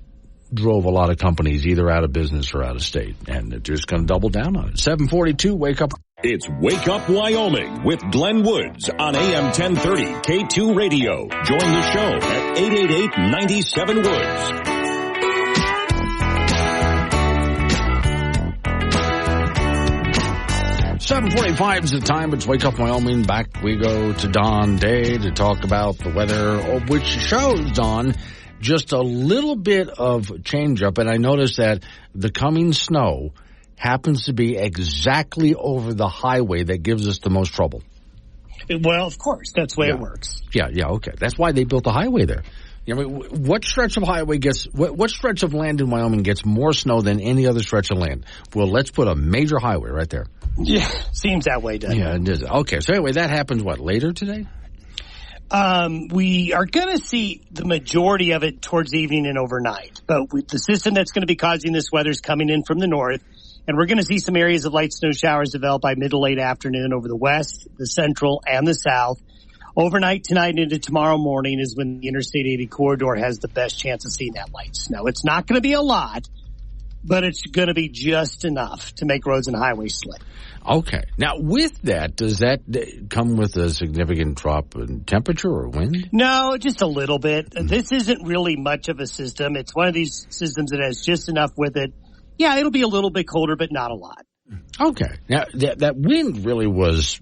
drove a lot of companies either out of business or out of state, and they're just going to double down on it. 742, Wake Up. It's Wake Up Wyoming with Glenn Woods on AM 1030 K2 Radio. Join the show at 888-97-WOODS. 7:45 is the time. It's Wake Up Wyoming. Back we go to Don Day to talk about the weather, which shows, Don, just a little bit of change up. And I noticed that the coming snow happens to be exactly over the highway that gives us the most trouble. Well, of course. That's the way it works. Yeah, okay. That's why they built the highway there. I mean, what stretch of highway what stretch of land in Wyoming gets more snow than any other stretch of land? Well, let's put a major highway right there. Yeah, seems that way, doesn't it? Yeah, it is. Okay, so anyway, that happens, later today? We are going to see the majority of it towards evening and overnight. But with the system that's going to be causing this weather is coming in from the north. And we're going to see some areas of light snow showers develop by mid to late afternoon over the west, the central, and the south. Overnight tonight and into tomorrow morning is when the Interstate 80 corridor has the best chance of seeing that light snow. It's not going to be a lot, but it's going to be just enough to make roads and highways slip. Okay. Now, with that, does that come with a significant drop in temperature or wind? No, just a little bit. This isn't really much of a system. It's one of these systems that has just enough with it. Yeah, it'll be a little bit colder, but not a lot. Okay. Now, that wind really was...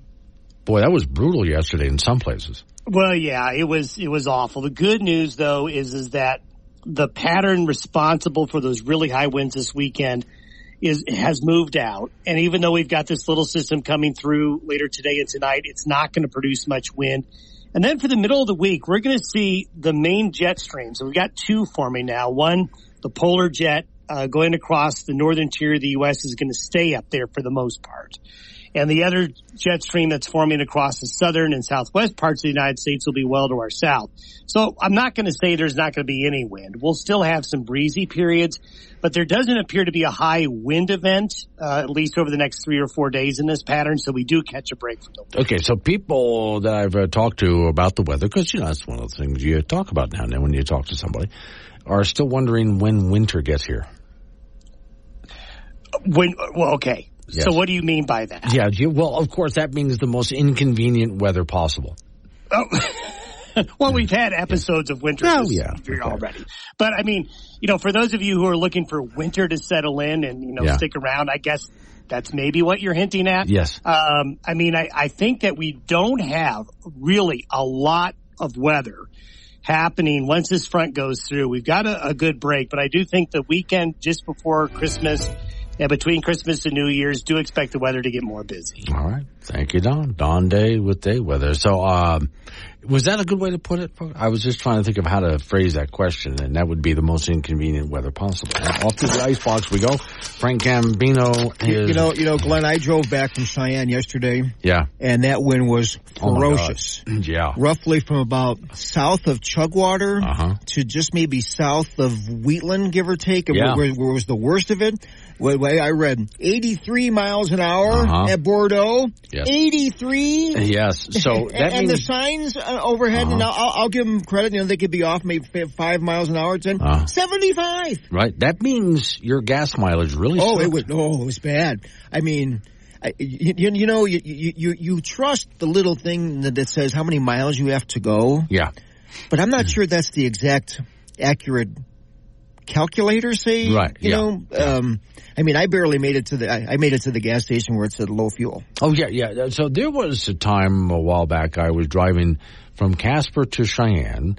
Boy, that was brutal yesterday in some places. Well, yeah, it was awful. The good news, though, is that the pattern responsible for those really high winds this weekend has moved out. And even though we've got this little system coming through later today and tonight, it's not going to produce much wind. And then for the middle of the week, we're going to see the main jet streams. So we've got two forming now. One, the polar jet going across the northern tier of the U.S. is going to stay up there for the most part. And the other jet stream that's forming across the southern and southwest parts of the United States will be well to our south. So I'm not going to say there's not going to be any wind. We'll still have some breezy periods, but there doesn't appear to be a high wind event, at least over the next 3 or 4 days in this pattern. So we do catch a break from the wind. Okay, so people that I've talked to about the weather, because, that's one of the things you talk about now and then when you talk to somebody, are still wondering when winter gets here. Okay. Yes. So what do you mean by that? Yeah, well, of course, that means the most inconvenient weather possible. Oh, well, we've had episodes of winter already. But, I mean, for those of you who are looking for winter to settle in and, stick around, I guess that's maybe what you're hinting at. Yes. I think that we don't have really a lot of weather happening once this front goes through. We've got a good break, but I do think the weekend just before Christmas and between Christmas and New Year's, do expect the weather to get more busy. All right. Thank you, Don. Dawn day with day weather. So, was that a good way to put it? I was just trying to think of how to phrase that question, and that would be the most inconvenient weather possible. Off to the icebox we go. Frank Gambino is... Glenn, I drove back from Cheyenne yesterday. Yeah. And that wind was ferocious. Oh, yeah. Roughly from about south of Chugwater to just maybe south of Wheatland, give or take, where was the worst of it. I read 83 miles an hour at Bordeaux. Yes. 83. Yes. So that and means the signs overhead, and I'll give them credit. They could be off maybe 5 miles an hour. 75. Right. That means your gas mileage really. It was bad. I mean, you trust the little thing that says how many miles you have to go. Yeah. But I'm not sure that's the exact accurate calculators say. Right. I barely made it to the gas station where it said low fuel. Oh, yeah. So there was a time a while back I was driving from Casper to Cheyenne,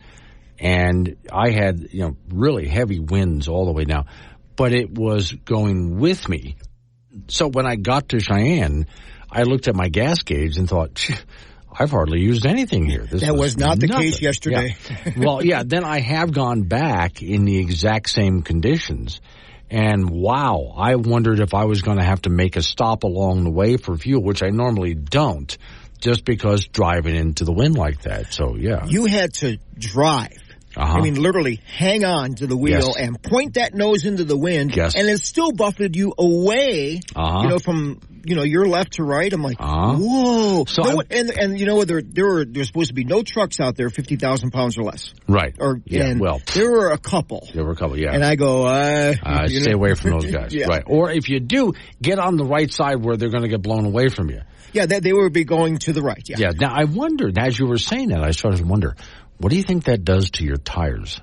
and I had, really heavy winds all the way down, but it was going with me. So when I got to Cheyenne, I looked at my gas gauge and thought, I've hardly used anything here. That was not the case yesterday. Yeah. Well, yeah, then I have gone back in the exact same conditions. And wow, I wondered if I was going to have to make a stop along the way for fuel, which I normally don't, just because driving into the wind like that. So, yeah. You had to drive. Literally hang on to the wheel and point that nose into the wind, and it still buffeted you away, from, your left to right. I'm like, whoa. So there's supposed to be no trucks out there 50,000 pounds or less. Right. There were a couple. Yeah. And I go, stay away from those guys. Yeah. Right. Or if you do, get on the right side where they're going to get blown away from you. Yeah, they would be going to the right. Yeah. Yeah. Now, I wondered, as you were saying that, I started to wonder, what do you think that does to your tires?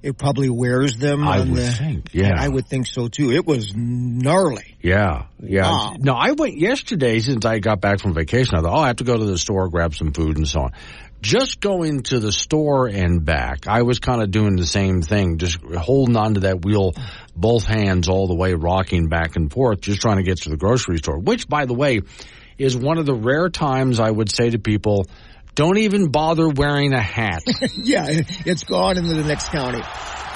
It probably wears them. I would think so, too. It was gnarly. Yeah. Wow. No, I went yesterday since I got back from vacation. I thought, I have to go to the store, grab some food and so on. Just going to the store and back, I was kind of doing the same thing, just holding onto that wheel, both hands all the way, rocking back and forth, just trying to get to the grocery store, which, by the way, is one of the rare times I would say to people, Don't even bother wearing a hat. Yeah, it's gone into the next county.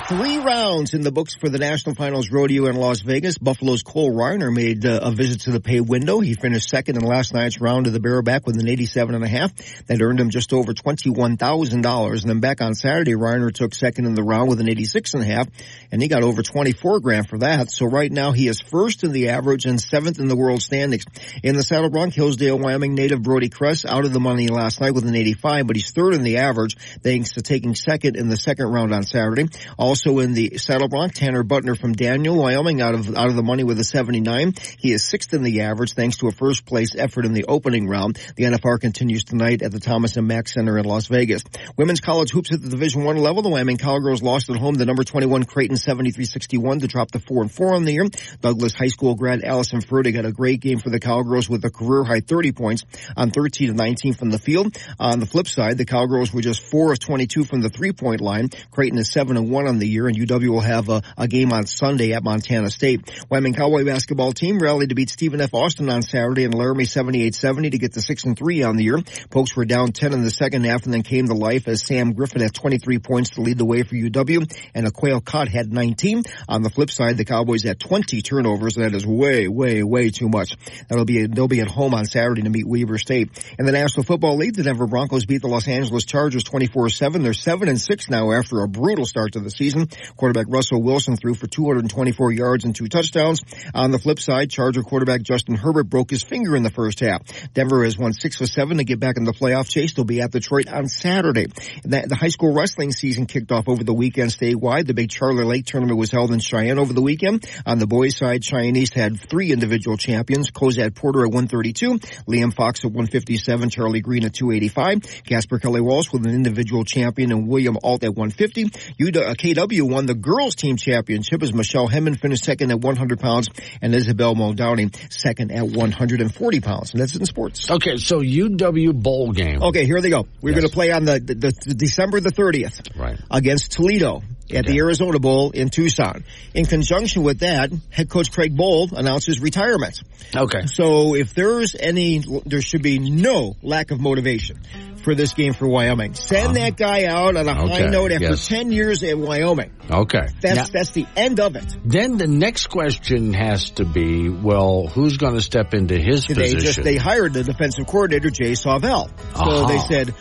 3 rounds in the books for the National Finals Rodeo in Las Vegas. Buffalo's Cole Reiner made a visit to the pay window. He finished second in last night's round of the bareback with an 87.5. That earned him just over $21,000. And then back on Saturday, Reiner took second in the round with an 86.5, and he got over $24,000 for that. So right now he is first in the average and 7th in the world standings. In the Saddle Bronc, Hillsdale, Wyoming native Brody Kress out of the money last night with an 85, but he's third in the average thanks to taking second in the second round on Saturday. Also in the Saddle Bronc, Tanner Butner from Daniel, Wyoming, out of the money with a 79. He is 6th in the average thanks to a first place effort in the opening round. The NFR continues tonight at the Thomas and Mack Center in Las Vegas. Women's college hoops at the Division I level. The Wyoming Cowgirls lost at home to number 21 Creighton 73-61 to drop to 4-4 on the year. Douglas High School grad Allison Furtick got a great game for the Cowgirls with a career high 30 points on 13 of 19 from the field. On the flip side, the Cowgirls were just 4 of 22 from the 3-point line. Creighton is 7-1 on the year, and UW will have a game on Sunday at Montana State. Wyoming Cowboy basketball team rallied to beat Stephen F. Austin on Saturday in Laramie 78-70 to get to 6-3 on the year. Pokes were down 10 in the second half and then came to life as Sam Griffin had 23 points to lead the way for UW, and Aquale Cott had 19. On the flip side, the Cowboys had 20 turnovers. That is way, way, way too much. They'll be at home on Saturday to meet Weber State. In the National Football League, the Denver Broncos beat the Los Angeles Chargers 24-7. They're 7-6 now after a brutal start to the season. Quarterback Russell Wilson threw for 224 yards and 2 touchdowns. On the flip side, Charger quarterback Justin Herbert broke his finger in the first half. Denver has won 6 of 7 to get back in the playoff chase. They'll be at Detroit on Saturday. The high school wrestling season kicked off over the weekend statewide. The big Charlie Lake tournament was held in Cheyenne over the weekend. On the boys' side, Cheyenne East had 3 individual champions. Cozad Porter at 132, Liam Fox at 157, Charlie Green at 285, Casper Kelly Walsh with an individual champion, and William Alt at 150. KW won the girls team championship as Michelle Hemman finished second at 100 pounds and Isabel Muldowney second at 140 pounds. And that's in sports. Okay, so UW bowl game. Okay, here they go. We're going to play on the December the 30th against Toledo at the Arizona Bowl in Tucson. In conjunction with that, head coach Craig Bohl announced his retirement. Okay. So if there should be no lack of motivation for this game for Wyoming. Send that guy out on a high note after 10 years in Wyoming. Okay. That's the end of it. Then the next question has to be, well, who's going to step into his position? They hired the defensive coordinator, Jay Sauvel. So they said,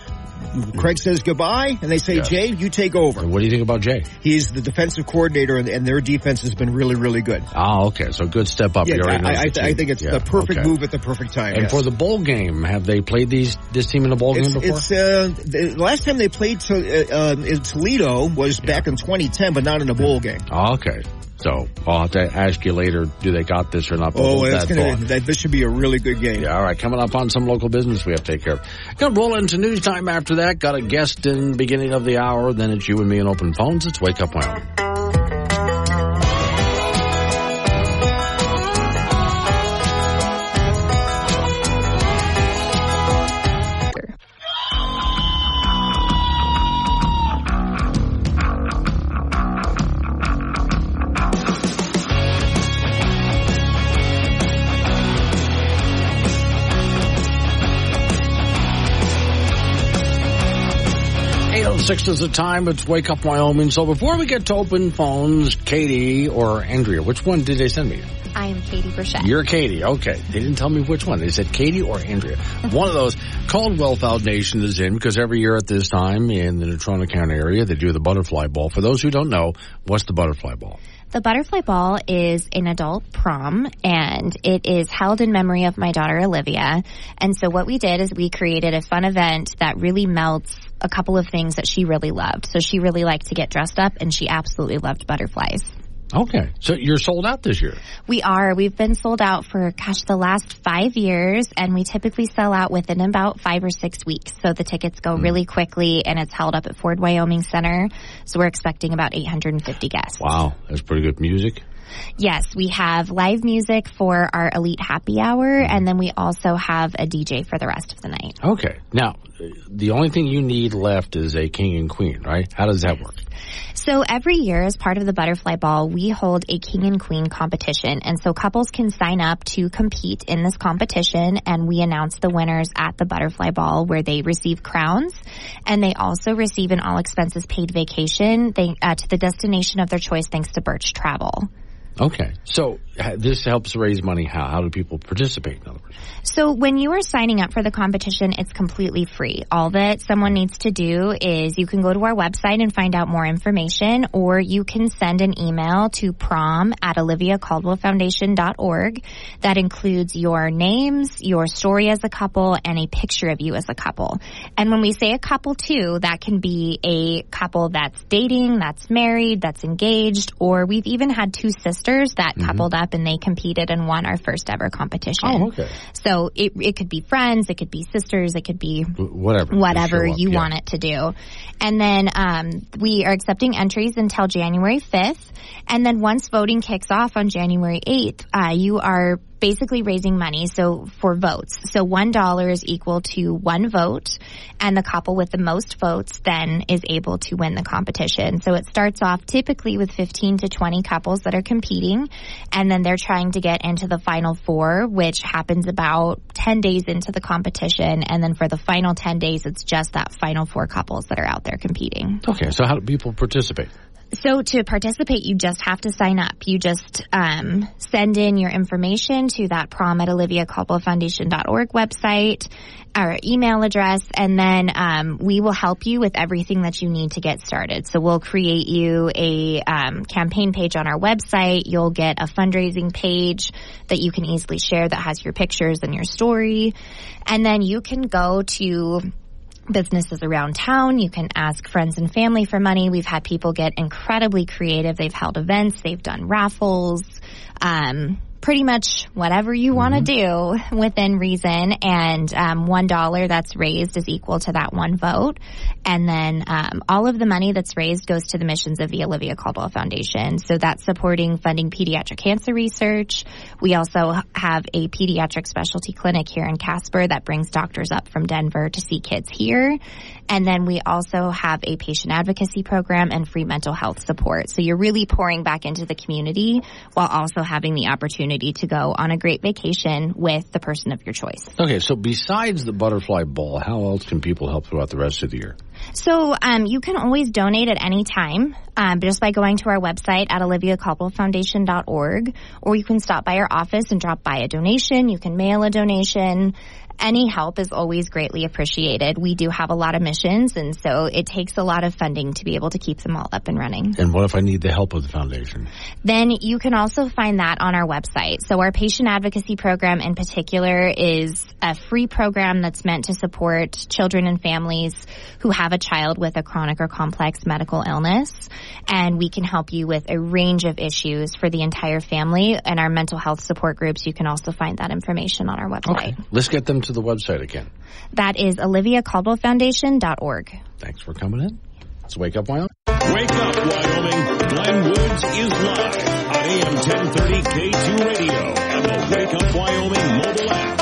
Craig says goodbye, and they say, Jay, you take over. And what do you think about Jay? He's the defensive coordinator, and their defense has been really, really good. Okay. So good step up. Yeah, I think it's the perfect move at the perfect time. And for the bowl game, have they played this team in a bowl game before? The last time they played in Toledo was back in 2010, but not in a bowl game. Okay. So I'll have to ask you later, do they got this or not? This should be a really good game. Yeah, all right. Coming up on some local business we have to take care of. Going to roll into news time after that. Got a guest in the beginning of the hour. Then it's you and me and open phones. It's Wake Up Wyoming. Six is the time. It's Wake Up Wyoming. So before we get to open phones, Katie or Andrea, which one did they send me? I am Katie Burchett. You're Katie. Okay. They didn't tell me which one. They said Katie or Andrea. One of those. Caldwell Foundation is in because every year at this time in the Natrona County area, they do the Butterfly Ball. For those who don't know, what's the Butterfly Ball? The Butterfly Ball is an adult prom, and it is held in memory of my daughter, Olivia. And so what we did is we created a fun event that really melts a couple of things that she really loved. So she really liked to get dressed up, and she absolutely loved butterflies. Okay. So you're sold out this year? We are. We've been sold out for, the last 5 years, and we typically sell out within about 5 or 6 weeks. So the tickets go really quickly, and it's held up at Ford Wyoming Center. So we're expecting about 850 guests. Wow. That's pretty good music. Yes, we have live music for our Elite Happy Hour, and then we also have a DJ for the rest of the night. Okay. Now, the only thing you need left is a king and queen, right? How does that work? So every year, as part of the Butterfly Ball, we hold a king and queen competition. And so couples can sign up to compete in this competition, and we announce the winners at the Butterfly Ball, where they receive crowns, and they also receive an all-expenses paid vacation to the destination of their choice, thanks to Birch Travel. Okay. So this helps raise money. How do people participate, in other words? So when you are signing up for the competition, it's completely free. All that someone needs to do is you can go to our website and find out more information, or you can send an email to prom@oliviacaldwellfoundation.org. That includes your names, your story as a couple, and a picture of you as a couple. And when we say a couple too, that can be a couple that's dating, that's married, that's engaged, or we've even had two sisters that coupled up and they competed and won our first ever competition. Oh, okay. So it could be friends, it could be sisters, it could be whatever you want it to do. And then we are accepting entries until January 5th. And then once voting kicks off on January 8th, you are basically raising money for votes. So $1 is equal to one vote, and the couple with the most votes then is able to win the competition. So it starts off typically with 15 to 20 couples that are competing, and then they're trying to get into the final four, which happens about 10 days into the competition. And then for the final 10 days, it's just that final four couples that are out there competing. Okay, so how do people participate? So to participate, you just have to sign up. You just send in your information to that prom@oliviacaldwellfoundation.org website or email address, and then we will help you with everything that you need to get started. So we'll create you a campaign page on our website. You'll get a fundraising page that you can easily share that has your pictures and your story. And then you can go to businesses around town. You can ask friends and family for money. We've had people get incredibly creative. They've held events. They've done raffles. Pretty much whatever you want to do within reason. And $1 that's raised is equal to that one vote. And then all of the money that's raised goes to the missions of the Olivia Caldwell Foundation. So that's supporting funding pediatric cancer research. We also have a pediatric specialty clinic here in Casper that brings doctors up from Denver to see kids here. And then we also have a patient advocacy program and free mental health support. So you're really pouring back into the community while also having the opportunity to go on a great vacation with the person of your choice. Okay, so besides the Butterfly Ball, how else can people help throughout the rest of the year? So you can always donate at any time just by going to our website at oliviacaldwellfoundation.org, or you can stop by our office and drop by a donation. You can mail a donation. Any help is always greatly appreciated. We do have a lot of missions, and so it takes a lot of funding to be able to keep them all up and running. And what if I need the help of the foundation? Then you can also find that on our website. So our patient advocacy program in particular is a free program that's meant to support children and families who have a child with a chronic or complex medical illness. And we can help you with a range of issues for the entire family. And our mental health support groups, you can also find that information on our website. Okay. Let's get them to the website again. That is oliviacaldwellfoundation.org. Thanks for coming in. Let's Wake Up Wyoming. Wake up, Wyoming. Glenn Woods is live on AM 1030 K2 Radio and the Wake Up Wyoming mobile app.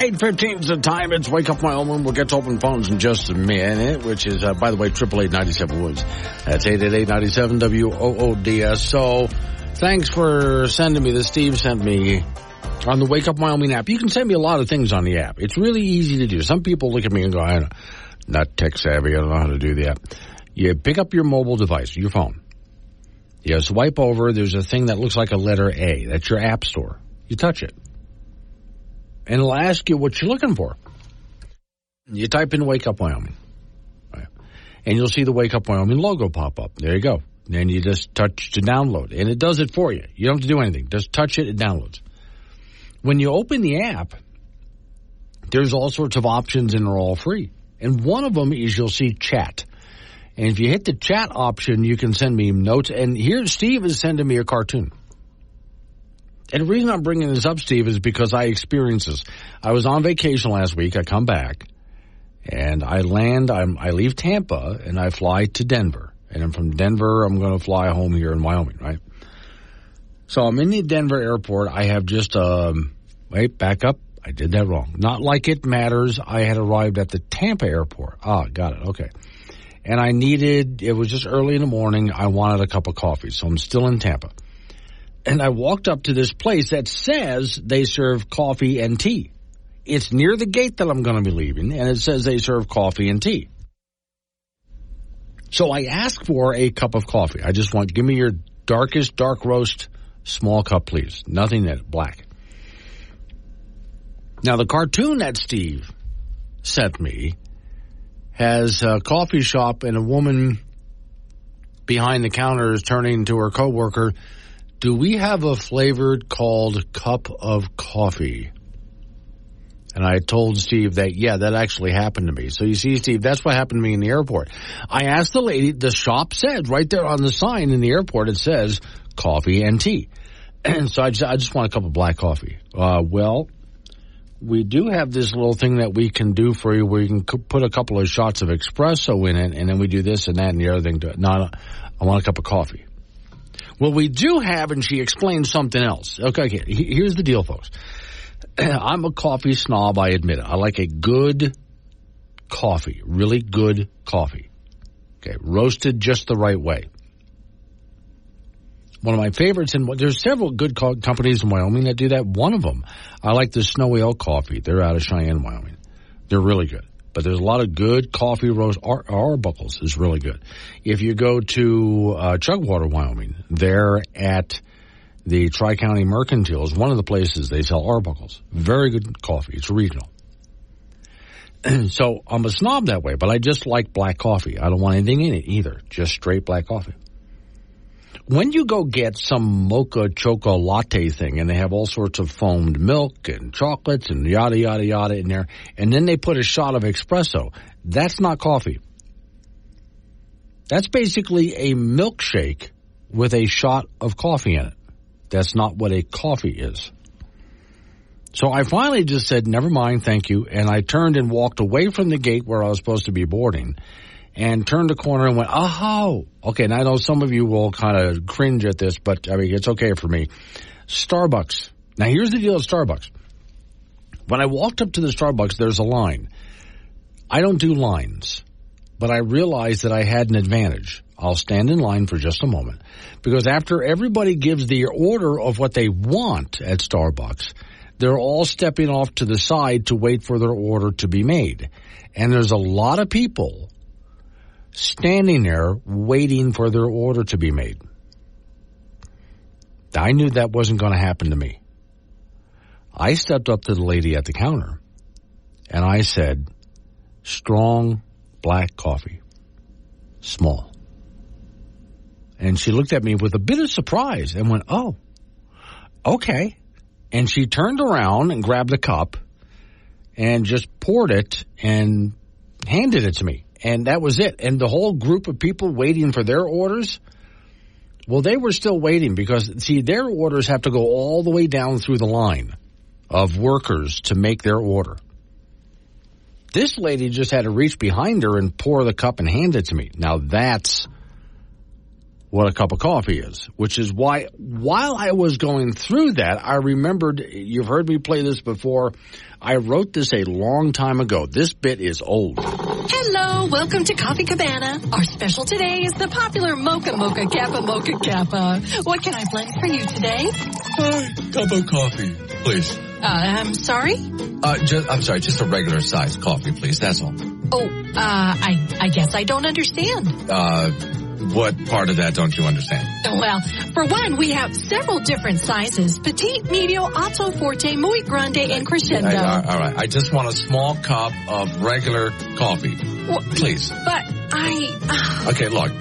8:15 is the time. It's Wake Up Wyoming. We'll get to open phones in just a minute, which is, by the way, 888-97-WOODS. That's 888-97-WOODS. So thanks for sending me this. Steve sent me on the Wake Up Wyoming app. You can send me a lot of things on the app. It's really easy to do. Some people look at me and go, I'm not tech savvy. I don't know how to do the app. You pick up your mobile device, your phone. You swipe over. There's a thing that looks like a letter A. That's your app store. You touch it. And it'll ask you what you're looking for. You type in Wake Up Wyoming. Right. And you'll see the Wake Up Wyoming logo pop up. There you go. Then you just touch to download. And it does it for you. You don't have to do anything. Just touch it, it downloads. When you open the app, there's all sorts of options and they're all free. And one of them is you'll see chat. And if you hit the chat option, you can send me notes. And here Steve is sending me a cartoon. And the reason I'm bringing this up, Steve, is because I experienced this. I was on vacation last week. I come back, and I leave Tampa, and I fly to Denver. And then from Denver, I'm going to fly home here in Wyoming, right? So I'm in the Denver airport. I have just, wait, back up. I did that wrong. Not like it matters. I had arrived at the Tampa airport. Ah, got it. Okay. And it was just early in the morning. I wanted a cup of coffee. So I'm still in Tampa. And I walked up to this place that says they serve coffee and tea. It's near the gate that I'm going to be leaving, and it says they serve coffee and tea. So I asked for a cup of coffee. I just want, give me your darkest dark roast, small cup, please. Nothing that black. Now, the cartoon that Steve sent me has a coffee shop and a woman behind the counter is turning to her coworker, do we have a flavored called cup of coffee? And I told Steve that, yeah, that actually happened to me. So you see, Steve, that's what happened to me in the airport. I asked the lady, the shop said right there on the sign in the airport, it says coffee and tea. And so I just want a cup of black coffee. Well, we do have this little thing that we can do for you where you can put a couple of shots of espresso in it, and then we do this and that and the other thing to it. No, I want a cup of coffee. Well, we do have, and she explained something else. Okay, here's the deal, folks. I'm a coffee snob, I admit it. I like a good coffee, really good coffee. Okay, roasted just the right way. One of my favorites, and there's several good companies in Wyoming that do that. One of them, I like the Snowy Oak Coffee. They're out of Cheyenne, Wyoming. They're really good. But there's a lot of good coffee roast. Arbuckles is really good. If you go to Chugwater, Wyoming, they're at the Tri-County Mercantile is one of the places they sell Arbuckles. Very good coffee. It's regional. So I'm a snob that way, but I just like black coffee. I don't want anything in it either. Just straight black coffee. When you go get some mocha choco latte thing, and they have all sorts of foamed milk and chocolates and yada, yada, yada in there, and then they put a shot of espresso, that's not coffee. That's basically a milkshake with a shot of coffee in it. That's not what a coffee is. So I finally just said, never mind, thank you, and I turned and walked away from the gate where I was supposed to be boarding and turned the corner and went, oh, okay, and I know some of you will kind of cringe at this, but, I mean, it's okay for me. Starbucks. Now, here's the deal at Starbucks. When I walked up to the Starbucks, there's a line. I don't do lines, but I realized that I had an advantage. I'll stand in line for just a moment, because after everybody gives the order of what they want at Starbucks, they're all stepping off to the side to wait for their order to be made. And there's a lot of people standing there waiting for their order to be made. I knew that wasn't going to happen to me. I stepped up to the lady at the counter, and I said, strong black coffee, small. And she looked at me with a bit of surprise and went, oh, okay. And she turned around and grabbed a cup and just poured it and handed it to me. And that was it. And the whole group of people waiting for their orders, well, they were still waiting because, see, their orders have to go all the way down through the line of workers to make their order. This lady just had to reach behind her and pour the cup and hand it to me. Now, that's what a cup of coffee is, which is why while I was going through that, I remembered, you've heard me play this before, I wrote this a long time ago. This bit is old. Hello, welcome to Coffee Cabana. Our special today is the popular Mocha Mocha Kappa Mocha Kappa. What can I blend for you today? Cup of coffee, please. I'm sorry? Just a regular size coffee, please, that's all. Oh, I guess I don't understand. What part of that don't you understand? Well, for one, we have several different sizes. Petite, medio, alto, forte, muy grande, and crescendo. All right. I just want a small cup of regular coffee. Well, please. But Okay, look.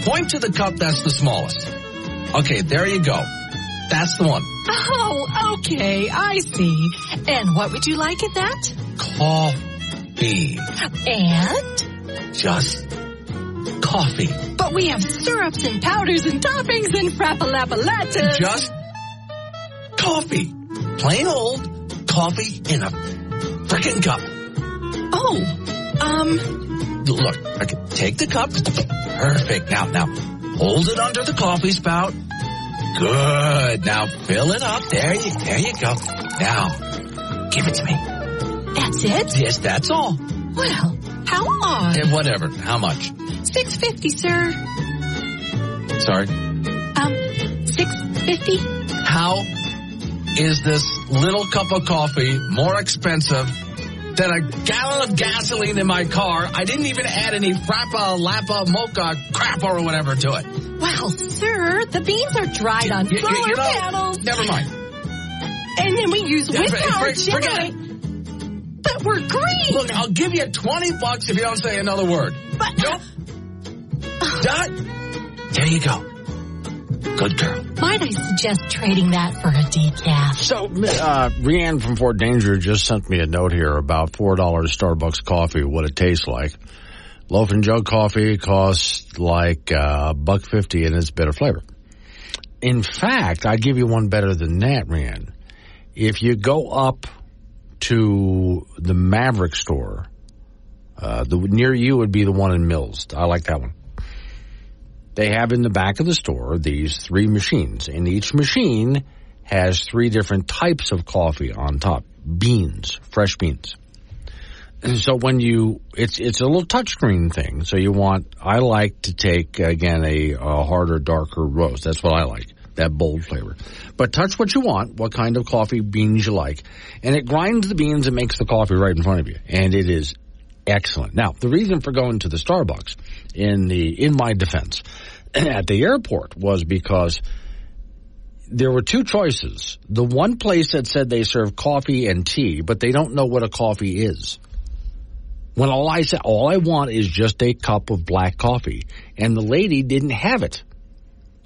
Point to the cup that's the smallest. Okay, there you go. That's the one. Oh, okay. I see. And what would you like at that? Coffee. And? Just coffee. But we have syrups and powders and toppings and frappalapalattas. Just coffee. Plain old coffee in a frickin' cup. Look, okay, take the cup. Perfect. Now, hold it under the coffee spout. Good. Now fill it up. There you go. Now, give it to me. That's it? Yes, that's all. Well, how odd. Yeah, whatever. How much? $6.50, sir. Sorry? $6.50. How is this little cup of coffee more expensive than a gallon of gasoline in my car? I didn't even add any frappa, lappa, mocha, crap or whatever to it. Well, sir, the beans are dried on solar panels. Never mind. And then we use wind power forget it. But we're green. Look, I'll give you $20 if you don't say another word. But Dot. There you go. Good girl. Might I suggest trading that for a decaf? So, Rianne from Fort Danger just sent me a note here about $4 Starbucks coffee, what it tastes like. Loaf and jug coffee costs like $1.50 and it's bitter flavor. In fact, I'd give you one better than that, Rianne. If you go up to the Maverick store, near you would be the one in Mills. I like that one. They have in the back of the store these 3 machines, and each machine has 3 different types of coffee on top. Beans, fresh beans. And so when it's a little touchscreen thing. So I like to take, again, a harder, darker roast. That's what I like, that bold flavor. But touch what you want, what kind of coffee beans you like. And it grinds the beans and makes the coffee right in front of you. And it is excellent. Now, the reason for going to the Starbucks, in my defense, at the airport was because there were 2 choices. The one place that said they serve coffee and tea, but they don't know what a coffee is. When all I said, all I want is just a cup of black coffee. And the lady didn't have it.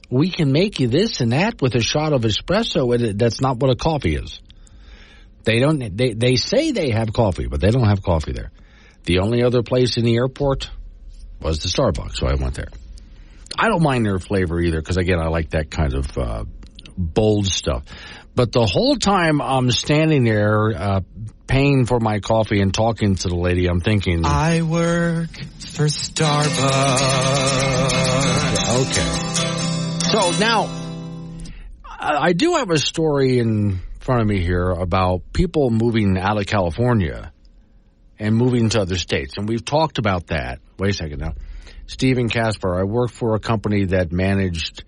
We can make you this and that with a shot of espresso, and that's not what a coffee is. They say they have coffee, but they don't have coffee there. The only other place in the airport was the Starbucks, so I went there. I don't mind their flavor either, because, again, I like that kind of bold stuff. But the whole time I'm standing there paying for my coffee and talking to the lady, I'm thinking, I work for Starbucks. Okay. So now, I do have a story in front of me here about people moving out of California and moving to other states. And we've talked about that. Wait a second now. Stephen Casper, I worked for a company that manager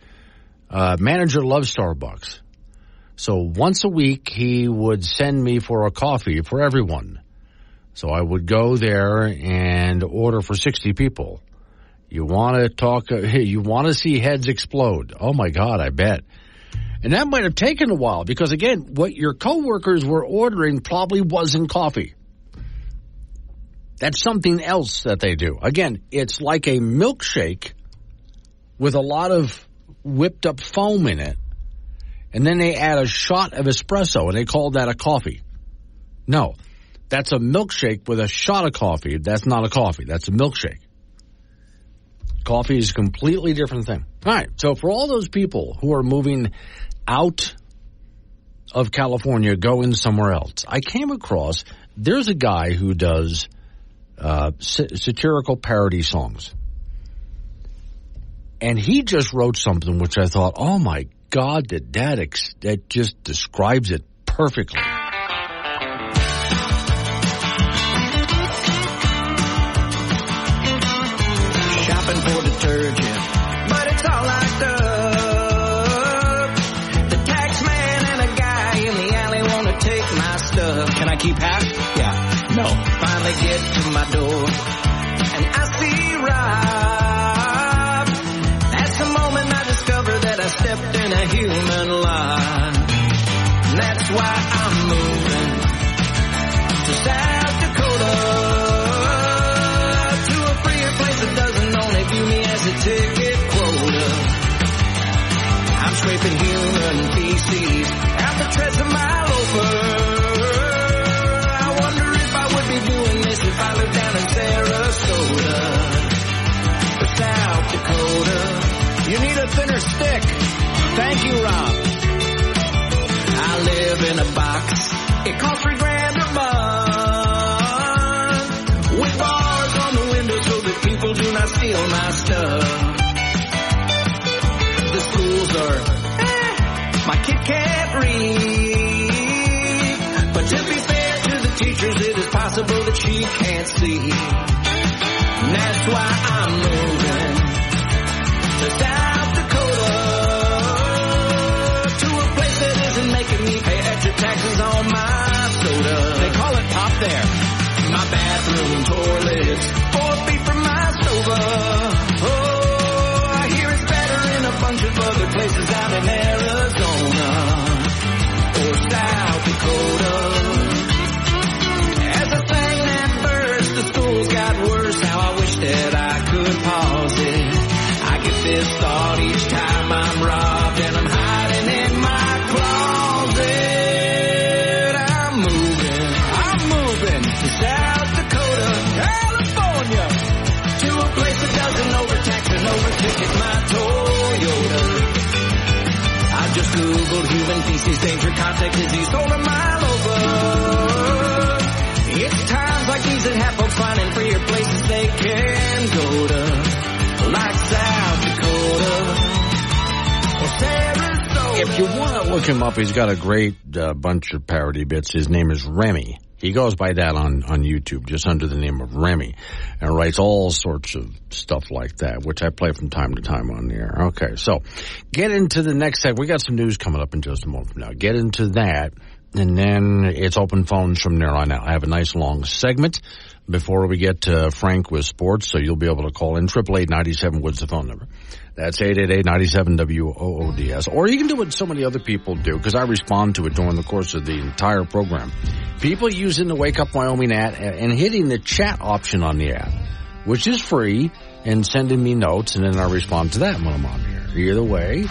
loves Starbucks. So once a week, he would send me for a coffee for everyone. So I would go there and order for 60 people. You want to talk, you want to see heads explode. Oh my God, I bet. And that might have taken a while because, again, what your coworkers were ordering probably wasn't coffee. That's something else that they do. Again, it's like a milkshake with a lot of whipped up foam in it. And then they add a shot of espresso, and they call that a coffee. No, that's a milkshake with a shot of coffee. That's not a coffee. That's a milkshake. Coffee is a completely different thing. All right, so for all those people who are moving out of California, going somewhere else, I came across, there's a guy who does satirical parody songs. And he just wrote something which I thought, oh my God, that just describes it perfectly. Shopping for detergent, but it's all locked up. The tax man and a guy in the alley want to take my stuff. Can I keep half? Yeah. No. Finally get to my door, and I see Rob. That's the moment I discover that I stepped in a human line. And that's why I'm moving to South Dakota, to a freer place that doesn't only view me as a ticket quota. I'm scraping human feces out the treads of my loafer. If I live down in Sarasota or South Dakota, you need a thinner stick. Thank you, Rob. I live in a box. It costs $3,000 a month, with bars on the window so that people do not steal my stuff. The schools are My kid can't read. But to be fair to the teachers, it is possible that she can't see. And that's why I'm moving to South Dakota, to a place that isn't making me pay extra taxes on my soda. They call it pop there. My bathroom toilets 4 feet from my stove. Oh, I hear it's better in a bunch of other places out in Arizona or South Dakota. As the thing that burst, the schools got worse. How I wish that I could pause it. I get this thought each time I'm robbed and I'm hiding in my closet. I'm moving to South Dakota, California, to a place that doesn't overtax and overticket my Toyota. I just Googled human feces, danger, contact disease, told a mile over. It's times like these that have folks finding freer places they can go to, like South Dakota or Sarasota. If you want to look him up, he's got a great bunch of parody bits. His name is Remy. He goes by that on YouTube, just under the name of Remy, and writes all sorts of stuff like that, which I play from time to time on the air. Okay, so get into the next segment. We got some news coming up in just a moment from now. Get into that, and then it's open phones from there on out. I have a nice long segment before we get to Frank with sports, so you'll be able to call in. 888-97-WOODS, the phone number. That's 888-97-WOODS. Or you can do what so many other people do, because I respond to it during the course of the entire program. People using the Wake Up Wyoming app and hitting the chat option on the app, which is free, and sending me notes, and then I respond to that when I'm on the air. Either way,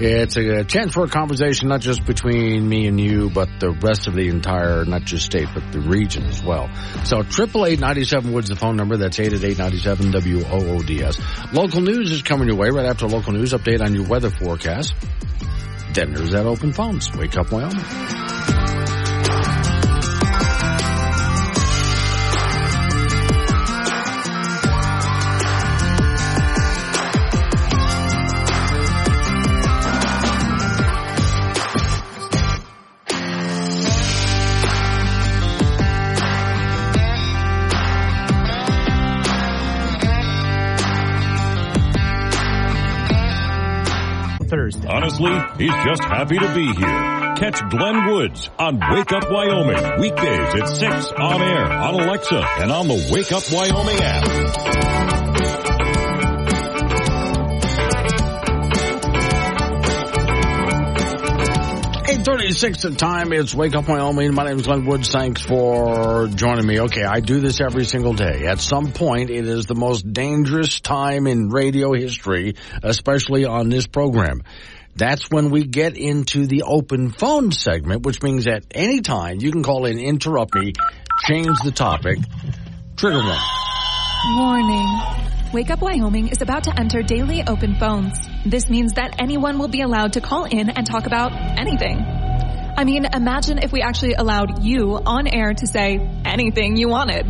it's a chance for a conversation not just between me and you, but the rest of the entire, not just state, but the region as well. So 888-97-WOODS, the phone number. That's 888-97-WOODS. Local news is coming your way right after a local news update on your weather forecast. Then there's that open phones. Wake Up Wyoming. Honestly, he's just happy to be here. Catch Glenn Woods on Wake Up Wyoming, weekdays at 6 on air, on Alexa, and on the Wake Up Wyoming app. 8:36 the time. It's Wake Up Wyoming. My name is Glenn Woods. Thanks for joining me. Okay, I do this every single day. At some point, it is the most dangerous time in radio history, especially on this program. That's when we get into the open phone segment, which means at any time you can call in, interrupt me, change the topic, trigger one. Warning. Wake Up Wyoming is about to enter daily open phones. This means that anyone will be allowed to call in and talk about anything. I mean, imagine if we actually allowed you on air to say anything you wanted.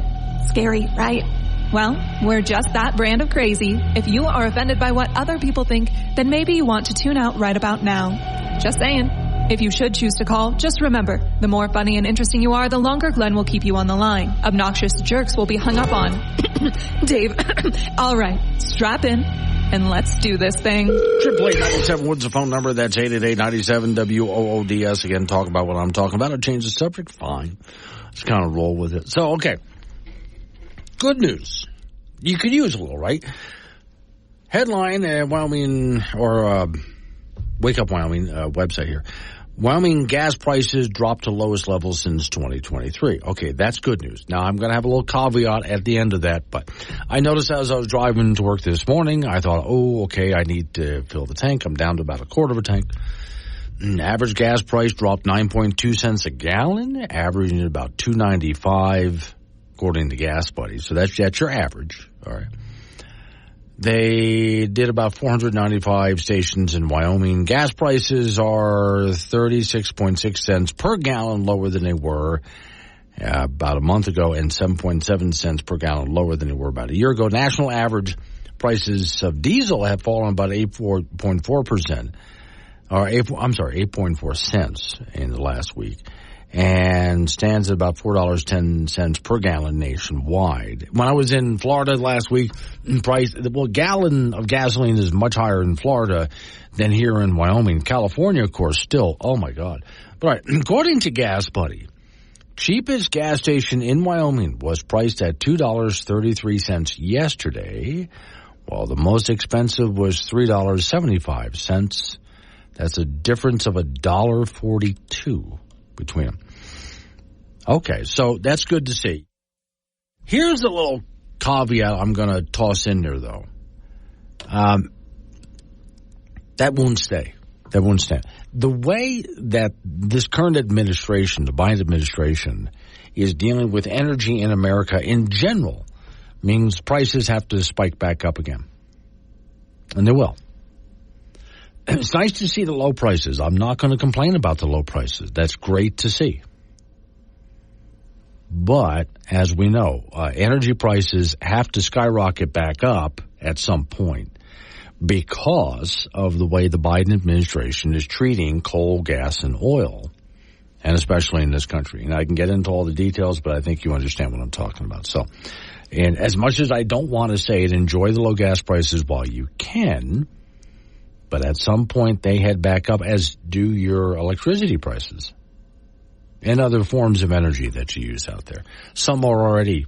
Scary, right? Well, we're just that brand of crazy. If you are offended by what other people think, then maybe you want to tune out right about now. Just saying. If you should choose to call, just remember, the more funny and interesting you are, the longer Glenn will keep you on the line. Obnoxious jerks will be hung up on. Dave, all right, strap in, and let's do this thing. 888-97-WOODS, the phone number. That's 888-97-WOODS. Again, talk about what I'm talking about. Or change the subject. Fine. Just kind of roll with it. So, okay. Good news. You could use a little, right? Headline, Wyoming, or Wake Up Wyoming website here. Wyoming gas prices dropped to lowest levels since 2023. Okay, that's good news. Now, I'm going to have a little caveat at the end of that, but I noticed as I was driving to work this morning, I thought, oh, okay, I need to fill the tank. I'm down to about a quarter of a tank. Average gas price dropped 9.2 cents a gallon, averaging about $2.95, according to Gas Buddy. So that's your average. All right. They did about 495 stations in Wyoming. Gas prices are 36.6 cents per gallon lower than they were about a month ago, and 7.7 cents per gallon lower than they were about a year ago. National average prices of diesel have fallen about 8.4%. 8.4 cents in the last week, and stands at about $4.10 per gallon nationwide. When I was in Florida last week, gallon of gasoline is much higher in Florida than here in Wyoming. California, of course, still, oh my God. But all right, according to Gas Buddy, cheapest gas station in Wyoming was priced at $2.33 yesterday, while the most expensive was $3.75. That's a difference of $1.42 between them. Okay, so that's good to see. Here's a little caveat I'm going to toss in there, though. That won't stay. That won't stand. The way that this current administration, the Biden administration, is dealing with energy in America in general means prices have to spike back up again. And they will. It's nice to see the low prices. I'm not going to complain about the low prices. That's great to see. But, as we know, energy prices have to skyrocket back up at some point because of the way the Biden administration is treating coal, gas, and oil, and especially in this country. And I can get into all the details, but I think you understand what I'm talking about. So, and as much as I don't want to say it, enjoy the low gas prices while you can, but at some point they head back up, as do your electricity prices and other forms of energy that you use out there. Some are already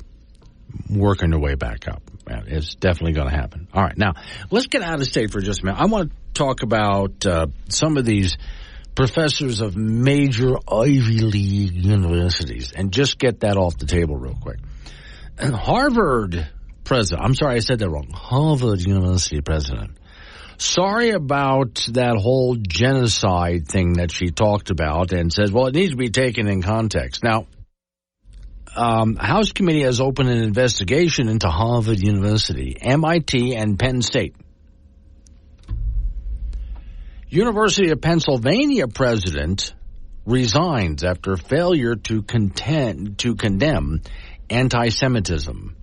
working their way back up. It's definitely going to happen. All right, now, let's get out of state for just a minute. I want to talk about some of these professors of major Ivy League universities and just get that off the table real quick. And Harvard president, I'm sorry I said that wrong, Harvard University president, sorry about that whole genocide thing that she talked about and says, well, it needs to be taken in context. Now, House Committee has opened an investigation into Harvard University, MIT, and Penn State. University of Pennsylvania president resigns after failure to condemn anti-Semitism.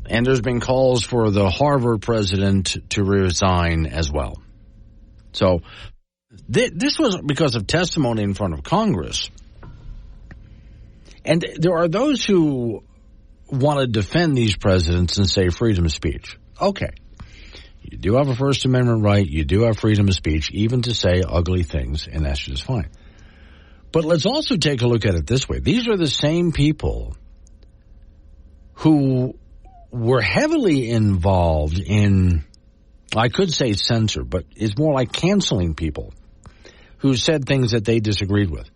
And there's been calls for the Harvard president to resign as well. So this was because of testimony in front of Congress. And there are those who want to defend these presidents and say freedom of speech. Okay. You do have a First Amendment right. You do have freedom of speech, even to say ugly things, and that's just fine. But let's also take a look at it this way. These are the same people who were heavily involved in, I could say censor, but it's more like canceling people who said things that they disagreed with.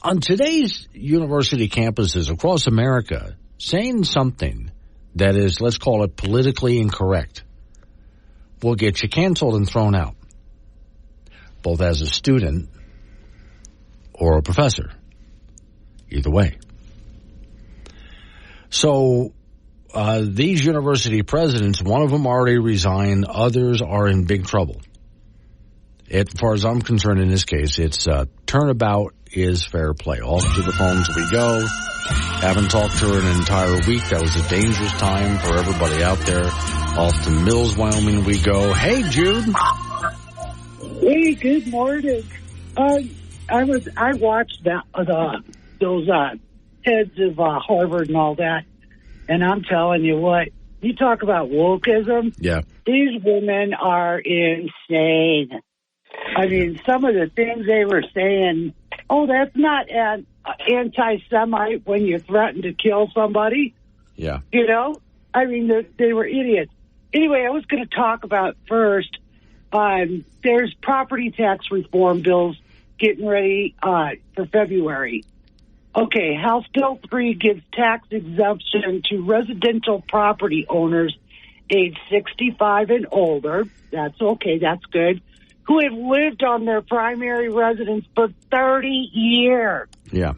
On today's university campuses across America, saying something that is, let's call it politically incorrect, will get you canceled and thrown out, both as a student or a professor. Either way. So these university presidents, one of them already resigned, others are in big trouble. As far as I'm concerned in this case, it's turnabout is fair play. Off to the phones we go. Haven't talked to her in an entire week. That was a dangerous time for everybody out there. Off to Mills, Wyoming we go. Hey, Jude. Hey, good morning. I watched those heads of Harvard and all that, and I'm telling you what, you talk about wokeism. Yeah. These women are insane. I mean, some of the things they were saying, oh, that's not an anti-Semite when you threaten to kill somebody. Yeah. You know? I mean, they were idiots. Anyway, I was going to talk about first, there's property tax reform bills getting ready for February. Okay, House Bill 3 gives tax exemption to residential property owners age 65 and older. That's okay, that's good. Who have lived on their primary residence for 30 years. Yeah.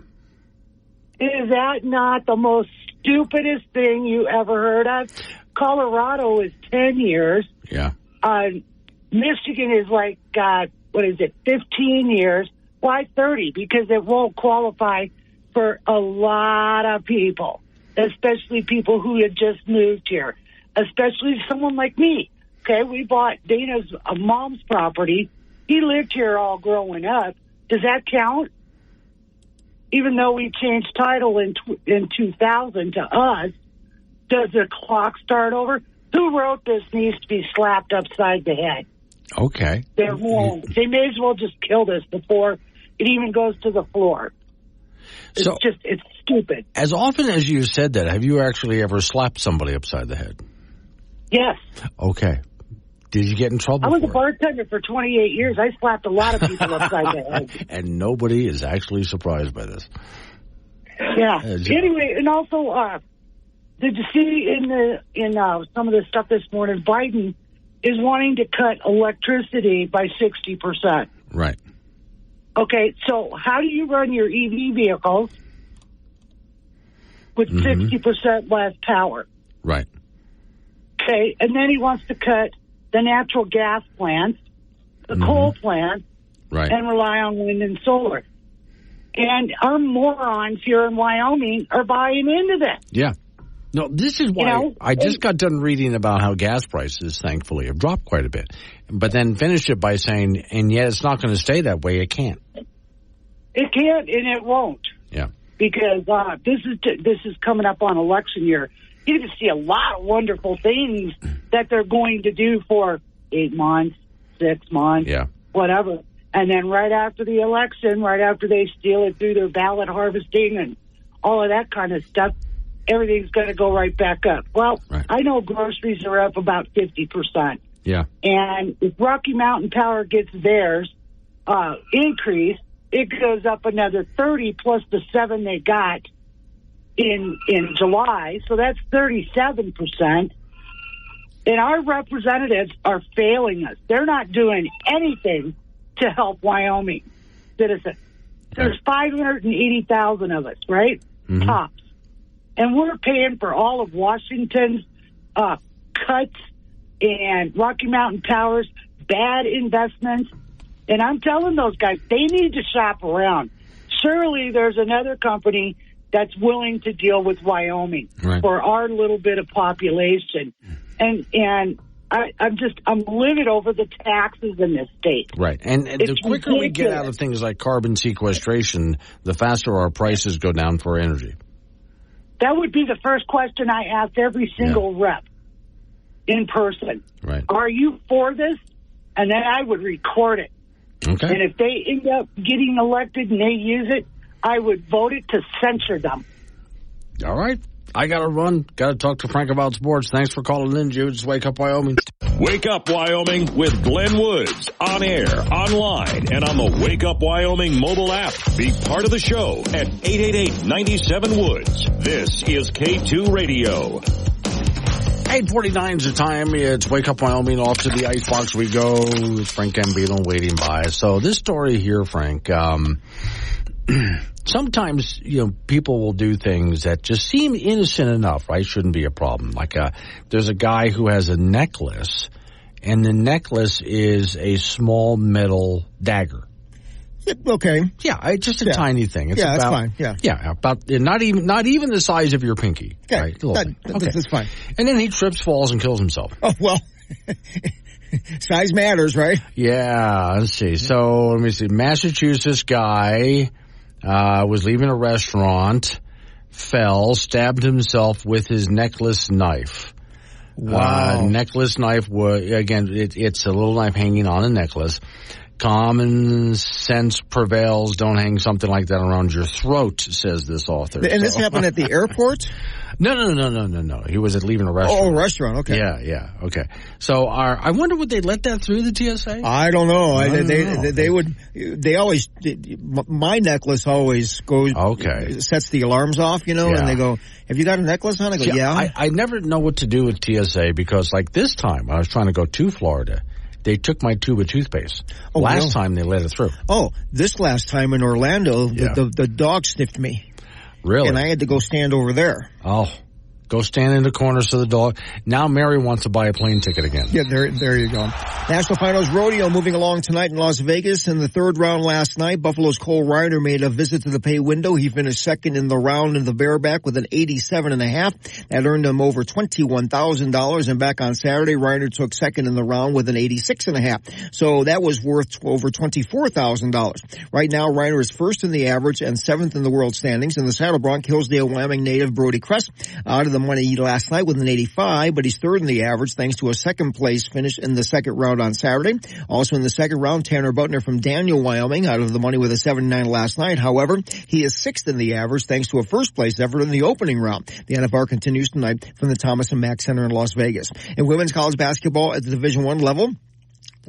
Is that not the most stupidest thing you ever heard of? Colorado is 10 years. Yeah. Michigan is like, 15 years. Why 30? Because it won't qualify for a lot of people, especially people who had just moved here, especially someone like me Okay, we bought Dana's mom's property. He lived here all growing up. Does that count? Even though we changed title in 2000 to us, does the clock start over? Who wrote this needs to be slapped upside the head. Okay. They may as well just kill this before it even goes to the floor. It's stupid. As often as you said that, have you actually ever slapped somebody upside the head? Yes. Okay. Did you get in trouble? I was for a bartender for 28 years. I slapped a lot of people upside the head. And nobody is actually surprised by this. Yeah. Anyway, and also, did you see in some of the stuff this morning, Biden is wanting to cut electricity by 60%. Right. Okay, so how do you run your EV vehicles with 60% less power? Right. Okay, and then he wants to cut the natural gas plants, the coal plants, right, and rely on wind and solar. And our morons here in Wyoming are buying into that. Yeah. No, this is why I just got done reading about how gas prices, thankfully, have dropped quite a bit. But then finished it by saying, and yet it's not going to stay that way. It can't. It can't, and it won't. Yeah. Because this is coming up on election year. You're going to see a lot of wonderful things that they're going to do for 8 months, 6 months, whatever. And then right after the election, right after they steal it through their ballot harvesting and all of that kind of stuff, everything's going to go right back up. Well, I know groceries are up about 50%. Yeah. And if Rocky Mountain Power gets theirs increase, it goes up another 30 plus the 7 they got in July. So that's 37%. And our representatives are failing us. They're not doing anything to help Wyoming citizens. There's 580,000 of us, right? Tops. And we're paying for all of Washington's cuts and Rocky Mountain Power's bad investments. And I'm telling those guys, they need to shop around. Surely there's another company that's willing to deal with Wyoming for our little bit of population. And I'm livid over the taxes in this state. Right. And the quicker we get out of things like carbon sequestration, the faster our prices go down for energy. That would be the first question I asked every single rep in person. Right. Are you for this? And then I would record it. Okay. And if they end up getting elected and they use it, I would vote it to censure them. All right. I got to run. Got to talk to Frank about sports. Thanks for calling in, Jude. It's Wake Up Wyoming. Wake Up Wyoming with Glenn Woods. On air, online, and on the Wake Up Wyoming mobile app. Be part of the show at 888-97-WOODS. This is K2 Radio. 8:49 is the time. It's Wake Up Wyoming. Off to the icebox we go. It's Frank Gambino waiting by. So this story here, Frank, sometimes, people will do things that just seem innocent enough, right? Shouldn't be a problem. Like, there's a guy who has a necklace, and the necklace is a small metal dagger. Okay. Yeah, just a tiny thing. It's that's fine. Yeah. Yeah, about not even the size of your pinky. Okay. Right? That's fine. And then he trips, falls, and kills himself. Oh, well. Size matters, right? Yeah, let's see. So, let me see. Massachusetts guy was leaving a restaurant, fell, stabbed himself with his necklace knife. Wow. Necklace knife was, again, it's a little knife hanging on a necklace. Common sense prevails. Don't hang something like that around your throat, says this author. And this happened at the airport? No. He was leaving a restaurant. Oh, a restaurant. Okay. Yeah. Okay. So I wonder would they let that through the TSA? I don't know. They would. They always. My necklace always goes. Okay. Sets the alarms off, and they go, "Have you got a necklace on?" I go, "Yeah." I never know what to do with TSA because, like this time, I was trying to go to Florida. They took my tube of toothpaste. Last time they let it through. Oh, this last time in Orlando, the dog sniffed me. Really? And I had to go stand over there. Oh. Go stand in the corner so the dog. Now Mary wants to buy a plane ticket again. Yeah, there you go. National Finals Rodeo moving along tonight in Las Vegas. In the third round last night, Buffalo's Cole Reiner made a visit to the pay window. He finished second in the round in the bareback with an 87.5. That earned him over $21,000. And back on Saturday, Reiner took second in the round with an 86.5. So that was worth over $24,000. Right now, Reiner is first in the average and seventh in the world standings. In the saddle bronc, Hillsdale, Wyoming native Brody Kress out of the money last night with an 85, but he's third in the average thanks to a second place finish in the second round on Saturday. Also in the second round, Tanner Butner from Daniel, Wyoming out of the money with a 79 last night. However, he is sixth in the average thanks to a first place effort in the opening round. The NFR continues tonight from the Thomas and Mack Center in Las Vegas. In women's college basketball at the Division I level,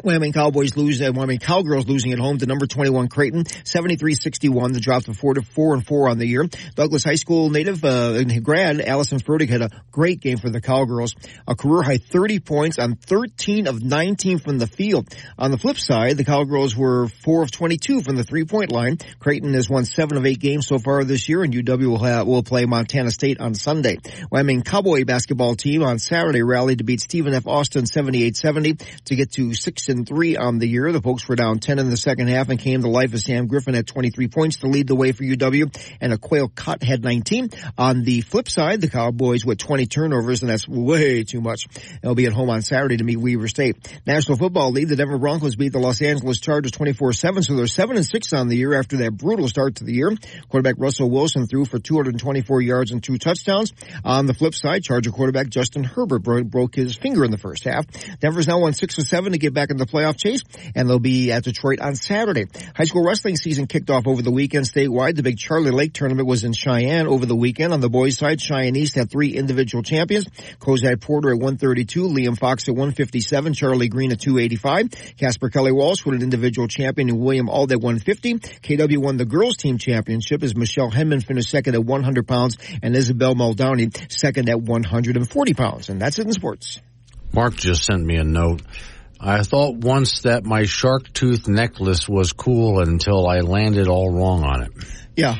Wyoming Cowgirls losing at home to number 21 Creighton, 73-61. The drop to 4-4 on the year. Douglas High School native grad Allison Furtick had a great game for the Cowgirls. A career high 30 points on 13 of 19 from the field. On the flip side, the Cowgirls were 4 of 22 from the 3-point line. Creighton has won 7 of 8 games so far this year, and UW will play Montana State on Sunday. Wyoming Cowboy basketball team on Saturday rallied to beat Stephen F. Austin 78-70 to get to 6-3 on the year. The Pokes were down 10 in the second half and came to life as Sam Griffin had 23 points to lead the way for UW, and a Quail Cutt had 19. On the flip side, the Cowboys with 20 turnovers, and that's way too much. They'll be at home on Saturday to meet Weaver State. National Football League, the Denver Broncos beat the Los Angeles Chargers 24-7, so they're 7-6 on the year after that brutal start to the year. Quarterback Russell Wilson threw for 224 yards and 2 touchdowns. On the flip side, Charger quarterback Justin Herbert broke his finger in the first half. Denver's now won 6 of 7 to get back in the playoff chase, and they'll be at Detroit on Saturday. High school wrestling season kicked off over the weekend statewide. The big Charlie Lake tournament was in Cheyenne over the weekend. On the boys' side, Cheyenne East had 3 individual champions. Kozad Porter at 132, Liam Fox at 157, Charlie Green at 285, Casper Kelly Walsh with an individual champion, and William Ald at 150. KW won the girls' team championship as Michelle Henman finished second at 100 pounds, and Isabel Muldowney second at 140 pounds. And that's it in sports. Mark just sent me a note. I thought once that my shark tooth necklace was cool until I landed all wrong on it. Yeah.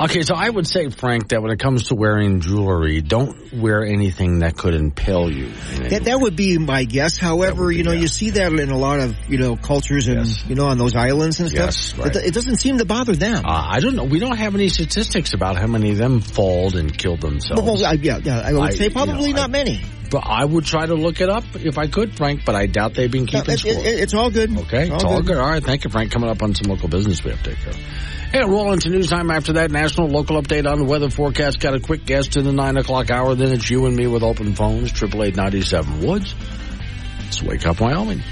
Okay, so I would say, Frank, that when it comes to wearing jewelry, don't wear anything that could impale you. That would be my guess. However, you see that in a lot of, cultures and, on those islands and stuff. Yes, right. It doesn't seem to bother them. I don't know. We don't have any statistics about how many of them falled and killed themselves. Well, I would say probably not many. But I would try to look it up if I could, Frank, but I doubt they've been keeping score. It's all good. Okay, it's all good. All right, thank you, Frank. Coming up on some local business we have to take care of. Hey, roll into news time after that. National local update on the weather forecast. Got a quick guest in the 9 o'clock hour. Then it's you and me with open phones. 888-97 Woods. It's Wake Up Wyoming.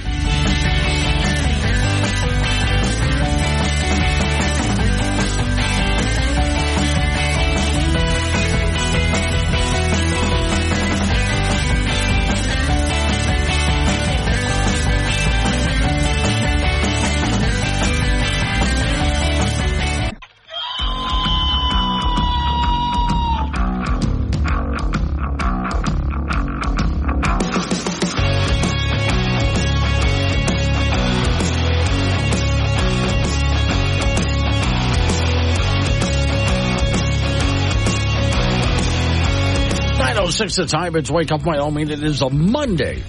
6 the time. It's Wake Up Wyoming. It is a Monday.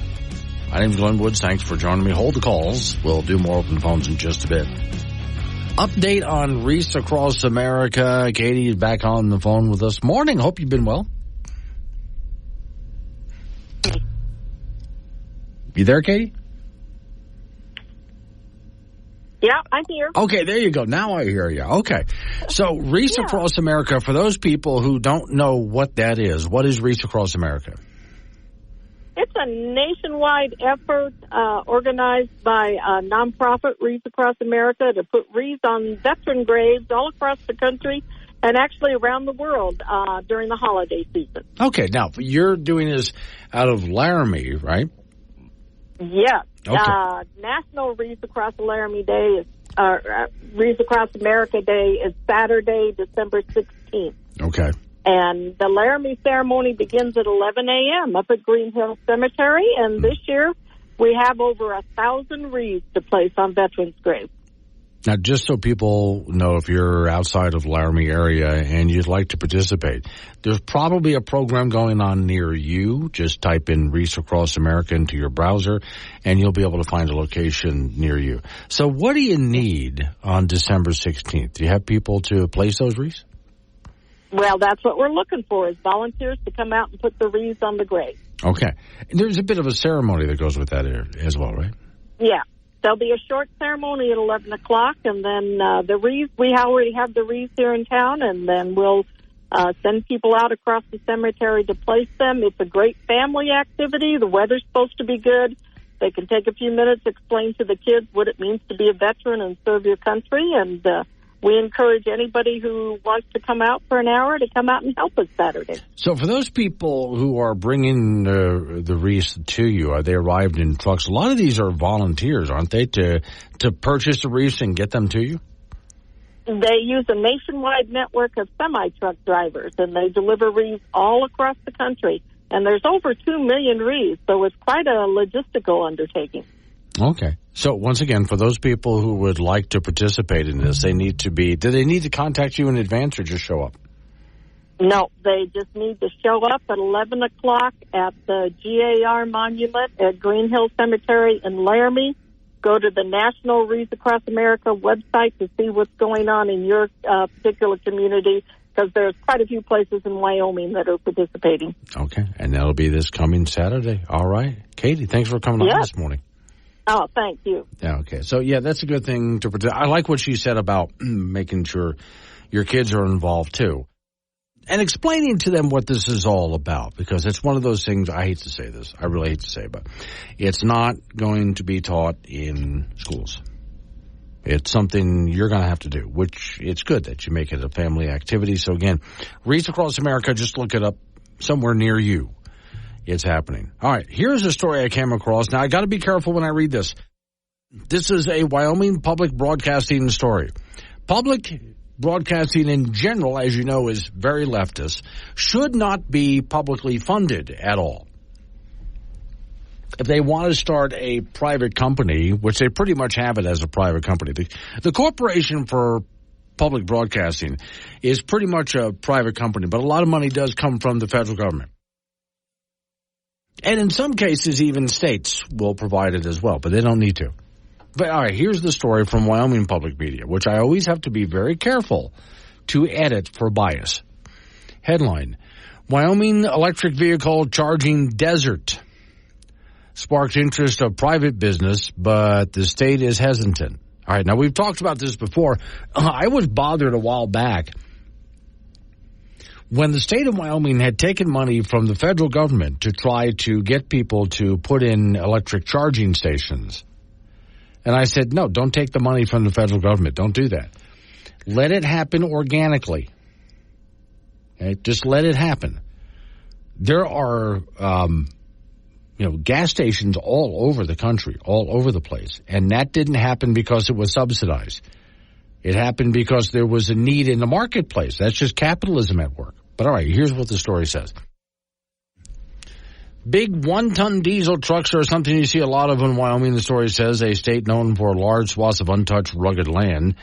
My name's Glenn Woods. Thanks for joining me. Hold the calls. We'll do more open phones in just a bit. Update on Reese Across America. Katie is back on the phone with us. Morning. Hope you've been well. You there, Katie? Yeah, I'm here. Okay, there you go. Now I hear you. Okay. So, Reese Across America, for those people who don't know what that is, what is Reese Across America? It's a nationwide effort organized by a nonprofit, Reese Across America, to put wreaths on veteran graves all across the country and actually around the world during the holiday season. Okay, now, you're doing this out of Laramie, right? Yes. Okay. National Wreaths Across Laramie Day is Wreaths Across America Day is Saturday, December 16th. Okay. And the Laramie ceremony begins at 11 a.m. up at Green Hill Cemetery. And this year we have over 1,000 wreaths to place on veterans' graves. Now, just so people know, if you're outside of Laramie area and you'd like to participate, there's probably a program going on near you. Just type in Reese Across America into your browser, and you'll be able to find a location near you. So what do you need on December 16th? Do you have people to place those wreaths? Well, that's what we're looking for, is volunteers to come out and put the wreaths on the grave. Okay. And there's a bit of a ceremony that goes with that as well, right? Yeah. There'll be a short ceremony at 11 o'clock, and then the wreaths, we already have the wreaths here in town, and then we'll send people out across the cemetery to place them. It's a great family activity. The weather's supposed to be good. They can take a few minutes, explain to the kids what it means to be a veteran and serve your country, and we encourage anybody who wants to come out for an hour to come out and help us Saturday. So for those people who are bringing the wreaths to you, are they arrived in trucks? A lot of these are volunteers, aren't they, to purchase the wreaths and get them to you? They use a nationwide network of semi-truck drivers, and they deliver wreaths all across the country. And there's over 2 million wreaths, so it's quite a logistical undertaking. Okay. So once again, for those people who would like to participate in this, do they need to contact you in advance or just show up? No, they just need to show up at 11 o'clock at the GAR Monument at Green Hill Cemetery in Laramie. Go to the National Wreaths Across America website to see what's going on in your particular community, because there's quite a few places in Wyoming that are participating. Okay, and that'll be this coming Saturday. All right. Katie, thanks for coming on this morning. Oh, thank you. Yeah, okay. So, yeah, that's a good thing to protect. I like what she said about making sure your kids are involved, too. And explaining to them what this is all about, because it's one of those things, I hate to say this, I really hate to say, but it's not going to be taught in schools. It's something you're going to have to do, which it's good that you make it a family activity. So, again, Wreaths Across America, just look it up somewhere near you. It's happening. All right, here's a story I came across. Now, I got to be careful when I read this. This is a Wyoming public broadcasting story. Public broadcasting in general, as you know, is very leftist, should not be publicly funded at all. If they want to start a private company, which they pretty much have it as a private company, the Corporation for Public Broadcasting is pretty much a private company, but a lot of money does come from the federal government. And in some cases, even states will provide it as well, but they don't need to. But all right, here's the story from Wyoming Public Media, which I always have to be very careful to edit for bias. Headline, Wyoming electric vehicle charging desert. Sparks interest of private business, but the state is hesitant. All right, now we've talked about this before. I was bothered a while back when the state of Wyoming had taken money from the federal government to try to get people to put in electric charging stations. And I said, no, don't take the money from the federal government. Don't do that. Let it happen organically. Okay? Just let it happen. There are, gas stations all over the country, all over the place. And that didn't happen because it was subsidized. It happened because there was a need in the marketplace. That's just capitalism at work. But all right, here's what the story says. Big one-ton diesel trucks are something you see a lot of in Wyoming. The story says a state known for large swaths of untouched, rugged land.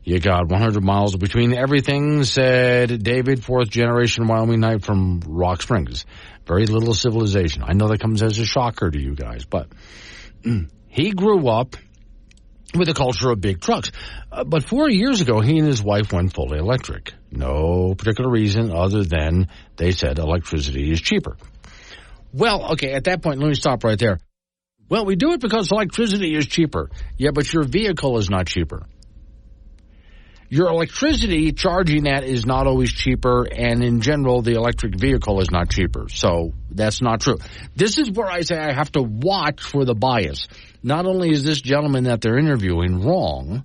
You got 100 miles between everything, said David, fourth-generation Wyomingite from Rock Springs. Very little civilization. I know that comes as a shocker to you guys, but he grew up with a culture of big trucks. But 4 years ago, he and his wife went fully electric. No particular reason other than they said electricity is cheaper. Well, okay, at that point, let me stop right there. Well, we do it because electricity is cheaper. Yeah, but your vehicle is not cheaper. Your electricity, charging that, is not always cheaper, and in general, the electric vehicle is not cheaper. So that's not true. This is where I say I have to watch for the bias. Not only is this gentleman that they're interviewing wrong,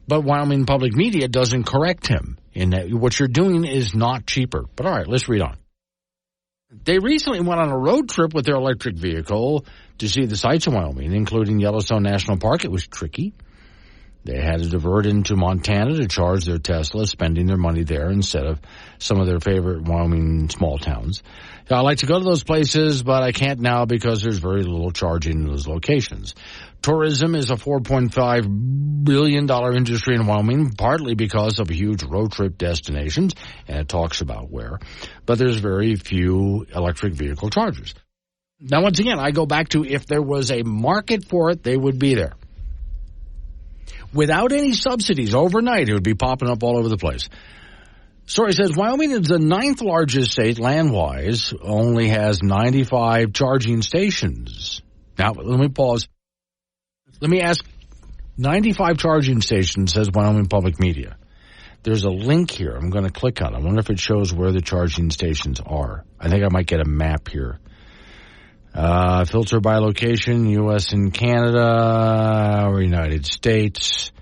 but Wyoming Public Media doesn't correct him in that what you're doing is not cheaper. But all right, let's read on. They recently went on a road trip with their electric vehicle to see the sights of Wyoming, including Yellowstone National Park. It was tricky. They had to divert into Montana to charge their Tesla, spending their money there instead of some of their favorite Wyoming small towns. I like to go to those places, but I can't now because there's very little charging in those locations. Tourism is a $4.5 billion industry in Wyoming, partly because of huge road trip destinations, and it talks about where. But there's very few electric vehicle chargers. Now, once again, I go back to if there was a market for it, they would be there. Without any subsidies, overnight, it would be popping up all over the place. Story says Wyoming is the 9th largest state land-wise, only has 95 charging stations. Now, let me pause. Let me ask, 95 charging stations, says Wyoming Public Media. There's a link here I'm going to click on. I wonder if it shows where the charging stations are. I think I might get a map here. Filter by location, U.S. and Canada, or United States,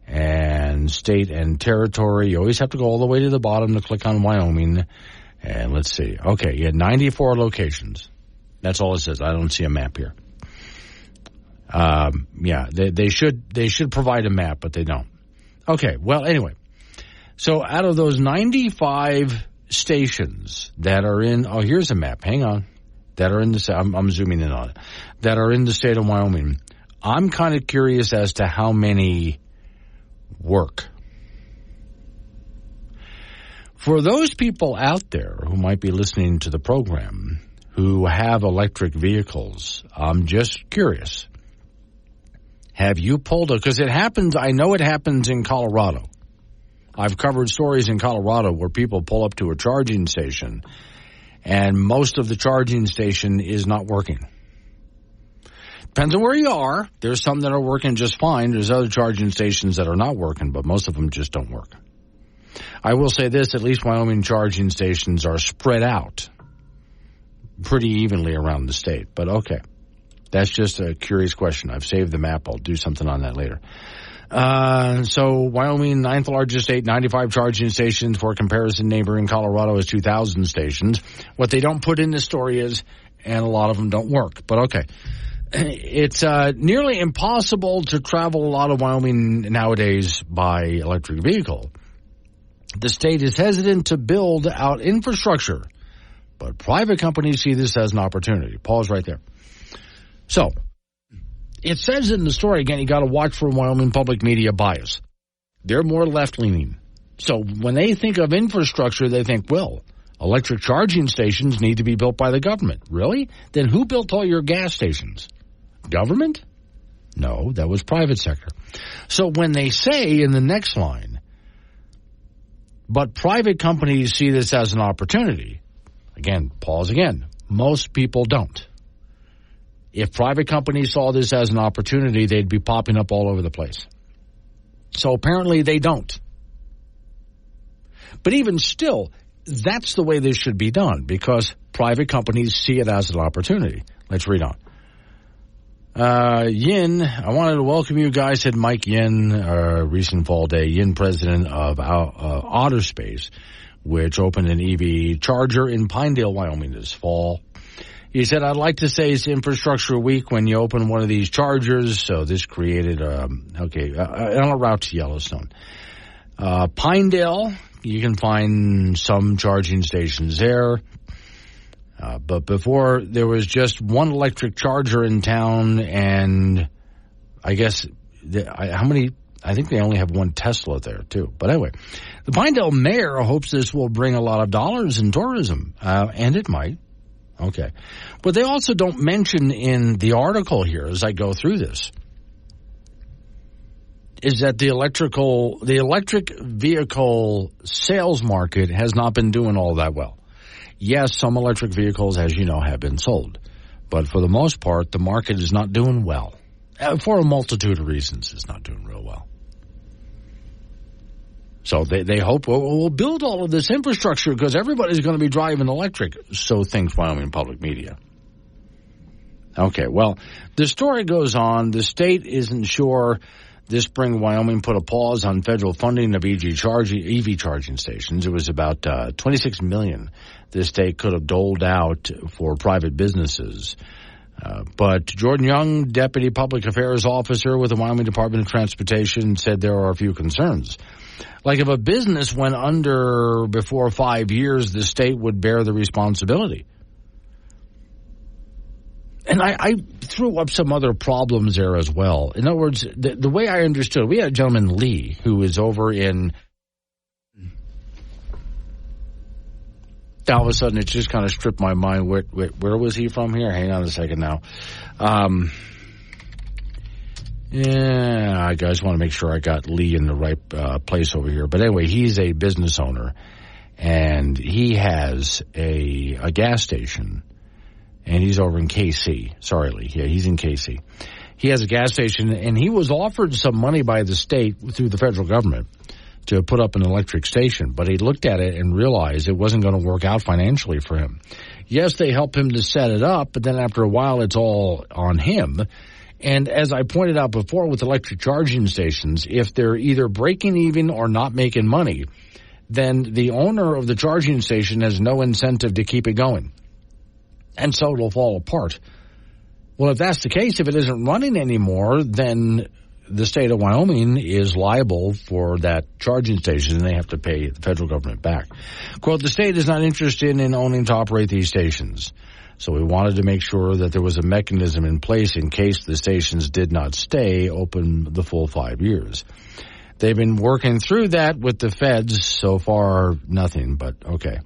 and state and territory. You always have to go all the way to the bottom to click on Wyoming. And let's see. Okay, you had 94 locations. That's all it says. I don't see a map here. Yeah, they should provide a map, but they don't. Okay, well, anyway. So out of those 95 stations that are in, oh, here's a map. Hang on. That are in the, I'm zooming in on it, that are in the state of Wyoming. I'm kind of curious as to how many work. For those people out there who might be listening to the program who have electric vehicles, I'm just curious. Have you pulled a, because it happens, I know it happens in Colorado. I've covered stories in Colorado where people pull up to a charging station and most of the charging station is not working. Depends on where you are. There's some that are working just fine. There's other charging stations that are not working, but most of them just don't work. I will say this, at least Wyoming charging stations are spread out pretty evenly around the state. But okay, that's just a curious question. I've saved the map. I'll do something on that later. So Wyoming, 9th largest state, 95 charging stations. For comparison, neighboring Colorado is 2,000 stations. What they don't put in the story is, and a lot of them don't work, but okay. It's nearly impossible to travel a lot of Wyoming nowadays by electric vehicle. The state is hesitant to build out infrastructure, but private companies see this as an opportunity. Pause right there. So, it says in the story, again, you got to watch for Wyoming public media bias. They're more left-leaning. So when they think of infrastructure, they think, well, electric charging stations need to be built by the government. Really? Then who built all your gas stations? Government? No, that was private sector. So when they say in the next line, but private companies see this as an opportunity, again, pause again, most people don't. If private companies saw this as an opportunity, they'd be popping up all over the place. So apparently they don't. But even still, that's the way this should be done because private companies see it as an opportunity. Let's read on. Yin, I wanted to welcome you guys, said Mike Yin, recent fall day. Yin, president of Otter Space, which opened an EV charger in Pinedale, Wyoming this fall. He said, I'd like to say it's infrastructure week when you open one of these chargers. So this created, on a route to Yellowstone. Pinedale, you can find some charging stations there. But before, there was just one electric charger in town, and I guess, I think they only have one Tesla there, too. But anyway, the Pinedale mayor hopes this will bring a lot of dollars in tourism, and it might. Okay. But they also don't mention in the article here as I go through this is that the electric vehicle sales market has not been doing all that well. Yes, some electric vehicles, as you know, have been sold. But for the most part, the market is not doing well. For a multitude of reasons, it's not doing real well. So they hope we'll build all of this infrastructure because everybody's going to be driving electric, so thinks Wyoming Public Media. Okay, well, the story goes on. The state isn't sure. This spring, Wyoming put a pause on federal funding of EV charging stations. It was about $26 million the state could have doled out for private businesses. But Jordan Young, Deputy Public Affairs Officer with the Wyoming Department of Transportation, said there are a few concerns. Like if a business went under before 5 years, the state would bear the responsibility. And I threw up some other problems there as well. In other words, the way I understood, we had a gentleman, Lee, who was over in... All of a sudden, it just kind of stripped my mind. Where was he from here? Hang on a second now. I just want to make sure I got Lee in the right place over here. But anyway, he's a business owner, and he has a gas station, and he's over in KC. Sorry, Lee. Yeah, he's in KC. He has a gas station, and he was offered some money by the state through the federal government to put up an electric station, but he looked at it and realized it wasn't going to work out financially for him. Yes, they help him to set it up, but then after a while, it's all on him. And as I pointed out before with electric charging stations, if they're either breaking even or not making money, then the owner of the charging station has no incentive to keep it going. And so it'll fall apart. Well, if that's the case, if it isn't running anymore, then the state of Wyoming is liable for that charging station, and they have to pay the federal government back. Quote, the state is not interested in owning to operate these stations, so we wanted to make sure that there was a mechanism in place in case the stations did not stay open the full 5 years. They've been working through that with the feds. So far, nothing, but okay.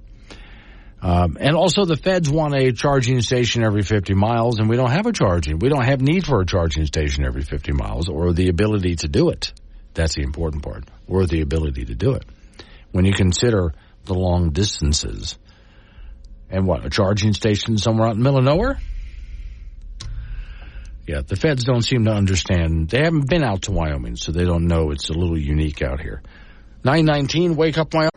And also the feds want a charging station every 50 miles, and we don't have we don't have need for a charging station every 50 miles or the ability to do it. That's the important part, or the ability to do it. When you consider the long distances and a charging station somewhere out in the middle of nowhere? Yeah, the feds don't seem to understand. They haven't been out to Wyoming, so they don't know it's a little unique out here. 919, Wake Up Wyoming.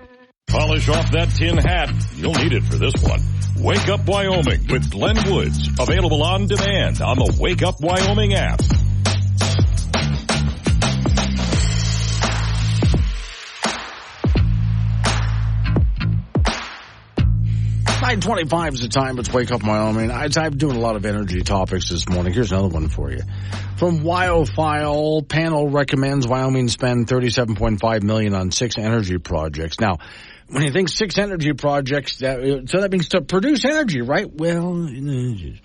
Polish off that tin hat. You'll need it for this one. Wake Up Wyoming with Glenn Woods. Available on demand on the Wake Up Wyoming app. 9:25 is the time. It's Wake Up Wyoming. I'm doing a lot of energy topics this morning. Here's another one for you. From WyoFile, panel recommends Wyoming spend $37.5 million on 6 energy projects. Now, when you think 6 energy projects, so that means to produce energy, right? Well, the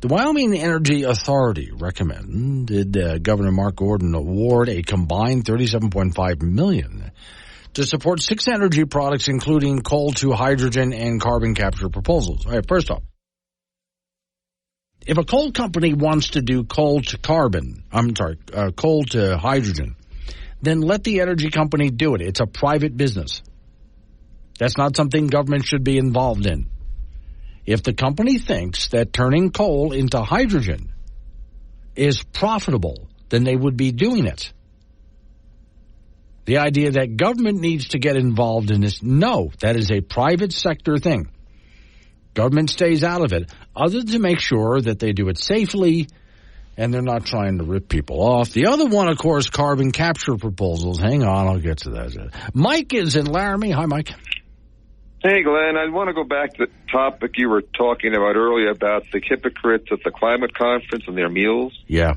Wyoming Energy Authority recommended Governor Mark Gordon award a combined $37.5 million to support 6 energy products, including coal to hydrogen and carbon capture proposals. All right, first off, if a coal company wants to do coal to hydrogen, then let the energy company do it. It's a private business. That's not something government should be involved in. If the company thinks that turning coal into hydrogen is profitable, then they would be doing it. The idea that government needs to get involved in this, no, that is a private sector thing. Government stays out of it, other than to make sure that they do it safely and they're not trying to rip people off. The other one, of course, carbon capture proposals. Hang on, I'll get to that. Mike is in Laramie. Hi, Mike. Hey, Glenn, I want to go back to the topic you were talking about earlier about the hypocrites at the climate conference and their meals. Yeah.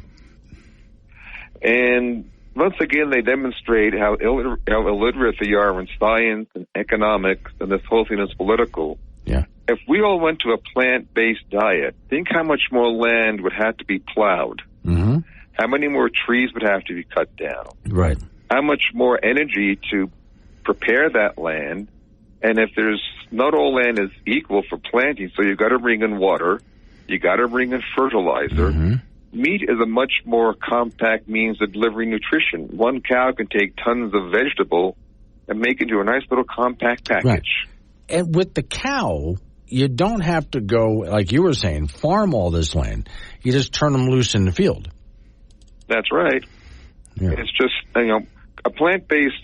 And once again, they demonstrate how illiterate they are in science and economics, and this whole thing is political. Yeah. If we all went to a plant-based diet, think how much more land would have to be plowed. Mm-hmm. How many more trees would have to be cut down? Right. How much more energy to prepare that land? And if there's not all land is equal for planting, so you've got to bring in water, you got to bring in fertilizer. Mm-hmm. Meat is a much more compact means of delivering nutrition. One cow can take tons of vegetable and make it into a nice little compact package. Right. And with the cow, you don't have to go, like you were saying, farm all this land. You just turn them loose in the field. That's right. Yeah. It's just, a plant-based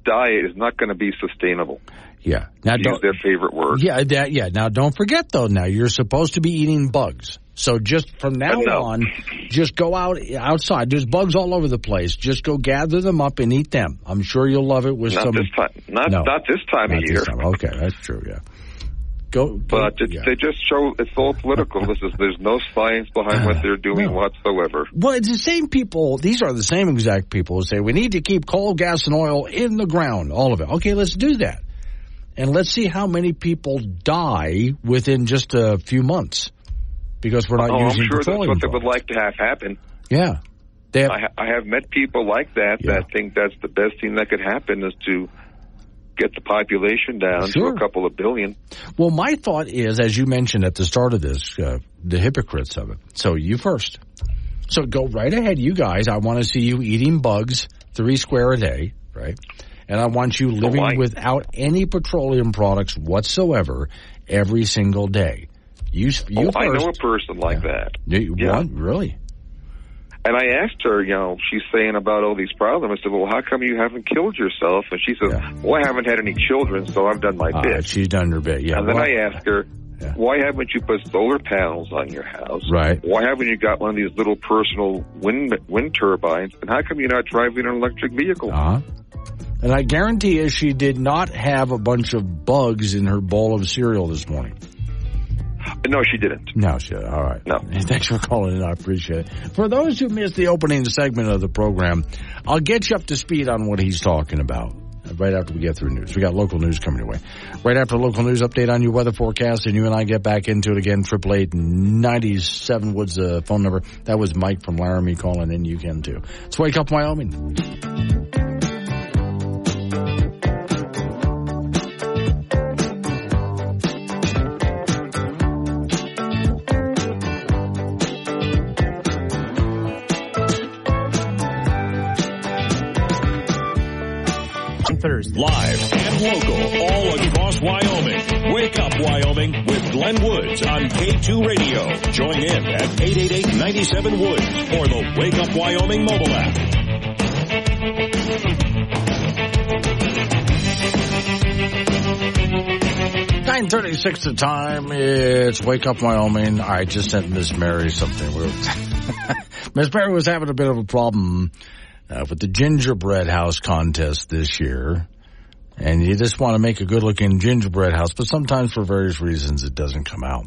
diet is not going to be sustainable. Yeah. Now, use their favorite word. Yeah. Now, don't forget, though, now you're supposed to be eating bugs. So just from now on, just go outside. There's bugs all over the place. Just go gather them up and eat them. I'm sure you'll love it with Not some. This time. Not this time of year. Okay, that's true, yeah. But they just show it's all political. There's no science behind what they're doing whatsoever. Well, it's the same people. These are the same exact people who say we need to keep coal, gas, and oil in the ground, all of it. Okay, let's do that. And let's see how many people die within just a few months because we're not using petroleum. I'm sure that's what they would like to have happen. Yeah. I have met people like that think that's the best thing that could happen is to get the population down to a couple of billion. Well, my thought is, as you mentioned at the start of this, the hypocrites of it. So you first. So go right ahead, you guys. I want to see you eating bugs 3 square a day, right? And I want you living without any petroleum products whatsoever every single day. You first. I know a person like that. What? Really? And I asked her, she's saying about all these problems. I said, well, how come you haven't killed yourself? And she says, well, I haven't had any children, so I've done my bit. She's done her bit, yeah. And then I asked her, why haven't you put solar panels on your house? Right. Why haven't you got one of these little personal wind turbines? And how come you're not driving an electric vehicle? And I guarantee you she did not have a bunch of bugs in her bowl of cereal this morning. No, she didn't. No, she didn't. All right. No. Thanks for calling in. I appreciate it. For those who missed the opening segment of the program, I'll get you up to speed on what he's talking about right after we get through news. We got local news coming your way. Right after local news update on your weather forecast, and you and I get back into it again. 888-97 Woods phone number. That was Mike from Laramie calling in. You can too. Let's Wake Up Wyoming. Thursday. Live and local all across Wyoming. Wake Up Wyoming with Glenn Woods on K2 Radio. Join in at 888-97-WOODS or the Wake Up Wyoming mobile app. 9:36 the time. It's Wake Up Wyoming. I just sent Miss Mary something. Miss Mary was having a bit of a problem with the gingerbread house contest this year, and you just want to make a good-looking gingerbread house, but sometimes for various reasons it doesn't come out.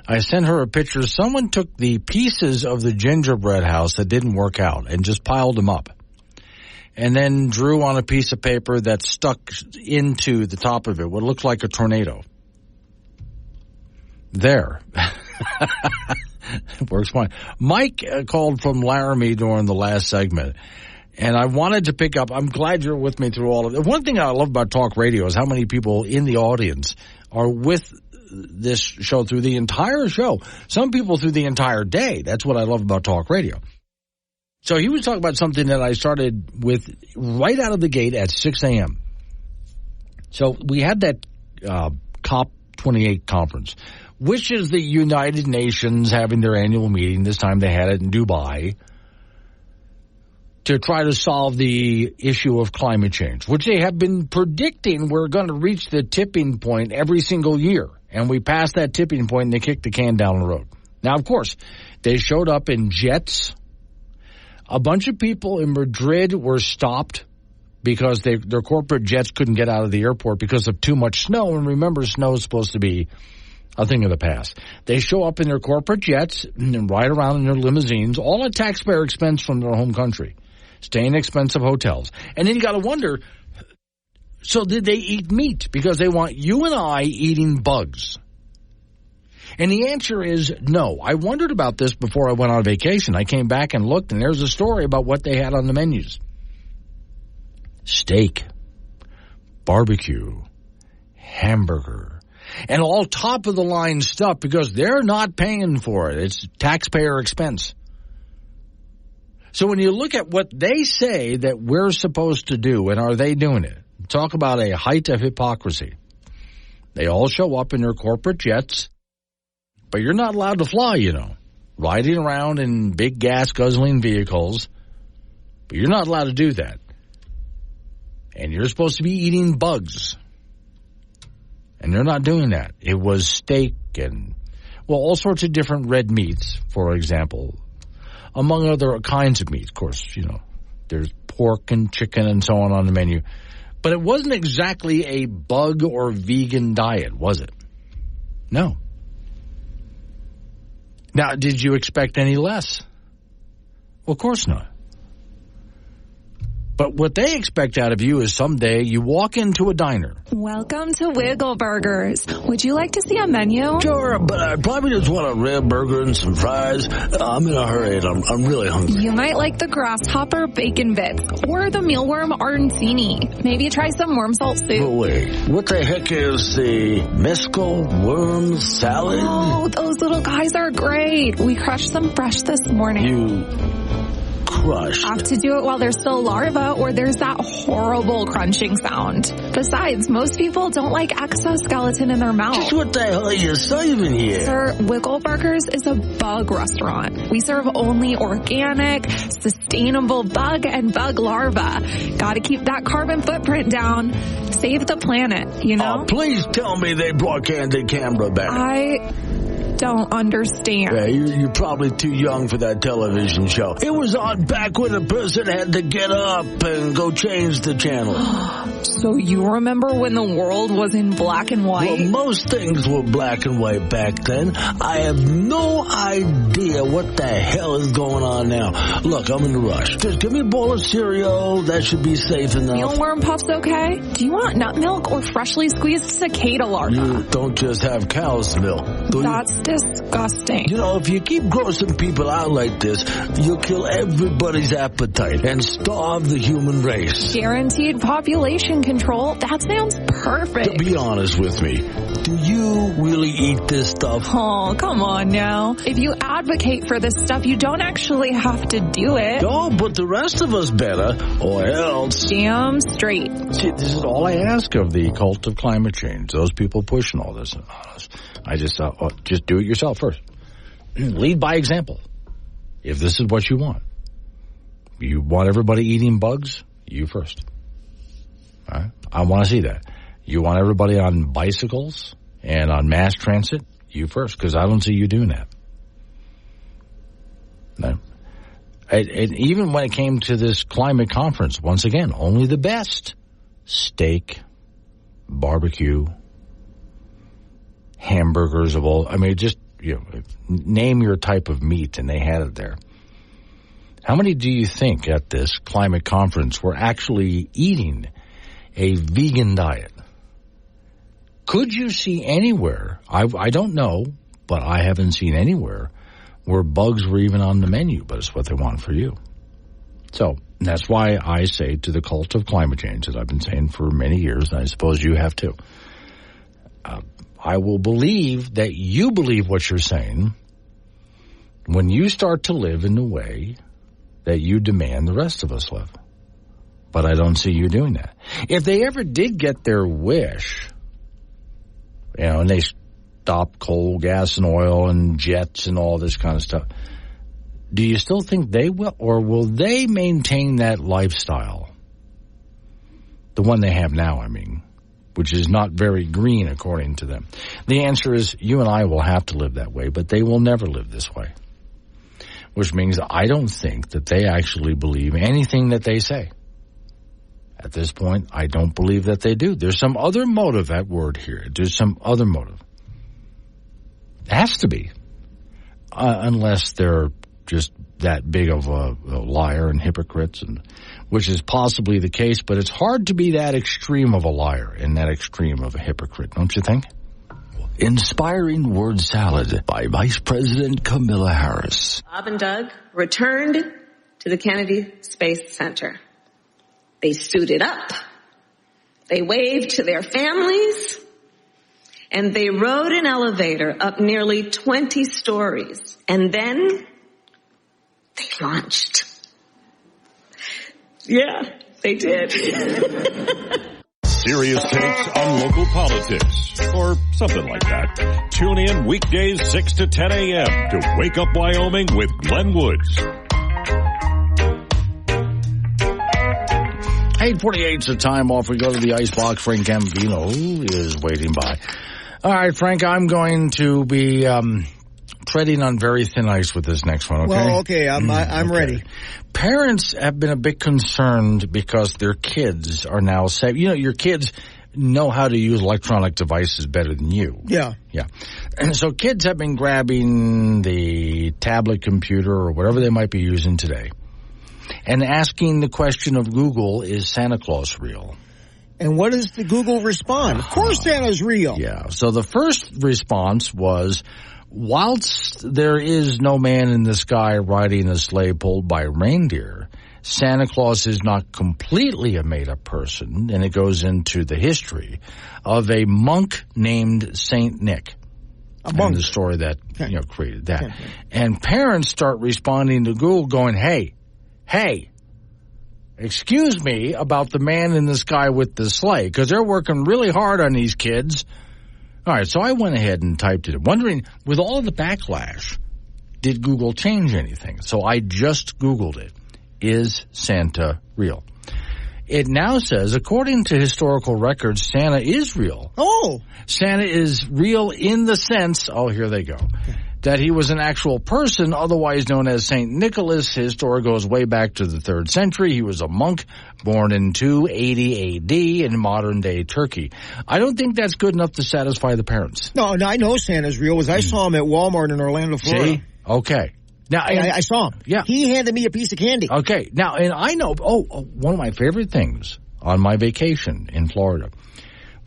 I sent her a picture. Someone took the pieces of the gingerbread house that didn't work out and just piled them up, and then drew on a piece of paper that stuck into the top of it what looked like a tornado. There. It works fine. Mike called from Laramie during the last segment, and I wanted to pick up. I'm glad you're with me through all of it. One thing I love about talk radio is how many people in the audience are with this show through the entire show. Some people through the entire day. That's what I love about talk radio. So he was talking about something that I started with right out of the gate at 6 a.m. So we had that COP28 conference, which is the United Nations having their annual meeting. This time they had it in Dubai to try to solve the issue of climate change, which they have been predicting we're going to reach the tipping point every single year. And we passed that tipping point and they kicked the can down the road. Now, of course, they showed up in jets. A bunch of people in Madrid were stopped because their corporate jets couldn't get out of the airport because of too much snow. And remember, snow is supposed to be a thing of the past. They show up in their corporate jets and ride around in their limousines, all at taxpayer expense from their home country, stay in expensive hotels. And then you got to wonder, so did they eat meat? Because they want you and I eating bugs. And the answer is no. I wondered about this before I went on vacation. I came back and looked, and there's a story about what they had on the menus. Steak, barbecue, hamburger, and all top-of-the-line stuff because they're not paying for it. It's taxpayer expense. So when you look at what they say that we're supposed to do, and are they doing it? Talk about a height of hypocrisy. They all show up in their corporate jets, but you're not allowed to fly, you know, riding around in big gas-guzzling vehicles, but you're not allowed to do that. And you're supposed to be eating bugs. And they're not doing that. It was steak and, well, all sorts of different red meats, for example, among other kinds of meat. Of course, you know, there's pork and chicken and so on the menu. But it wasn't exactly a bug or vegan diet, was it? No. Now, did you expect any less? Well, of course not. But what they expect out of you is someday you walk into a diner. Welcome to Wiggle Burgers. Would you like to see a menu? Sure, but I probably just want a rib burger and some fries. I'm in a hurry and I'm really hungry. You might like the grasshopper bacon bits or the mealworm arancini. Maybe try some worm salt soup. But wait, what the heck is the mescal worm salad? Oh, those little guys are great. We crushed them fresh this morning. You crushed? Have to do it while they're still larvae or there's that horrible crunching sound. Besides, most people don't like exoskeleton in their mouth. Just what the hell are you saving here? Sir, Wiggle Burgers is a bug restaurant. We serve only organic, sustainable bug and bug larvae. Gotta keep that carbon footprint down. Save the planet, you know? Oh, please tell me they brought Candid Camera back. I don't understand. Yeah, you're probably too young for that television show. It was on back when a person had to get up and go change the channel. So you remember when the world was in black and white? Well, most things were black and white back then. I have no idea what the hell is going on now. Look, I'm in a rush. Just give me a bowl of cereal. That should be safe enough. Mealworm puffs okay? Do you want nut milk or freshly squeezed cicada larvae? You don't just have cow's milk, do you? That's disgusting. You know, if you keep grossing people out like this, you'll kill everybody's appetite and starve the human race. Guaranteed population control. That sounds perfect. To be honest with me, do you really eat this stuff? Oh, come on now. If you advocate for this stuff, you don't actually have to do it. No, but the rest of us better, or else. Damn straight. See, this is all I ask of the cult of climate change. Those people pushing all this on us. I just do it yourself first. Lead by example. If this is what you want everybody eating bugs, you first. All right? I want to see that. You want everybody on bicycles and on mass transit, you first, because I don't see you doing that. No. And even when it came to this climate conference, once again, only the best. Steak, barbecue, hamburgers of all, just, name your type of meat, and they had it there. How many do you think at this climate conference were actually eating a vegan diet? Could you see anywhere, I don't know, but I haven't seen anywhere, where bugs were even on the menu, but it's what they want for you. So that's why I say to the cult of climate change, as I've been saying for many years, and I suppose you have too, I will believe that you believe what you're saying when you start to live in the way that you demand the rest of us live. But I don't see you doing that. If they ever did get their wish, and they stopped coal, gas, and oil, and jets, and all this kind of stuff, do you still think they will, or will they maintain that lifestyle? The one they have now, which is not very green according to them. The answer is you and I will have to live that way, but they will never live this way. Which means I don't think that they actually believe anything that they say. At this point, I don't believe that they do. There's some other motive at word here. There's some other motive. It has to be. Unless they're just that big of a liar and hypocrites, which is possibly the case, but it's hard to be that extreme of a liar and that extreme of a hypocrite, don't you think? Inspiring Word Salad by Vice President Kamala Harris. Bob and Doug returned to the Kennedy Space Center. They suited up. They waved to their families. And they rode an elevator up nearly 20 stories. And then they launched. Yeah, they did. Serious takes on local politics, or something like that. Tune in weekdays 6 to 10 a.m. to Wake Up Wyoming with Glenn Woods. 8:48 is the time off. We go to the icebox. Frank Gambino is waiting by. All right, Frank, I'm going to be treading on very thin ice with this next one, okay? Well, okay, I'm ready. Parents have been a bit concerned because their kids are now safe. Your kids, know how to use electronic devices better than you. Yeah. Yeah. And so kids have been grabbing the tablet computer or whatever they might be using today and asking the question of Google, is Santa Claus real? And what does the Google respond? Of course Santa's real. Yeah. So the first response was, whilst there is no man in the sky riding a sleigh pulled by reindeer, Santa Claus is not completely a made-up person, and it goes into the history of a monk named Saint Nick. A monk. And the story that created that. Okay. And parents start responding to Google going, hey, excuse me about the man in the sky with the sleigh, because they're working really hard on these kids. All right, so I went ahead and typed it in, wondering, with all of the backlash, did Google change anything? So I just Googled it. Is Santa real? It now says, according to historical records, Santa is real. Oh! Santa is real in the sense, here they go, that he was an actual person, otherwise known as St. Nicholas. His story goes way back to the 3rd century. He was a monk born in 280 AD in modern-day Turkey. I don't think that's good enough to satisfy the parents. No, I know Santa's real, because I saw him at Walmart in Orlando, Florida. See? Okay. Now, I saw him. Yeah. He handed me a piece of candy. Okay. Now, and I know, one of my favorite things on my vacation in Florida,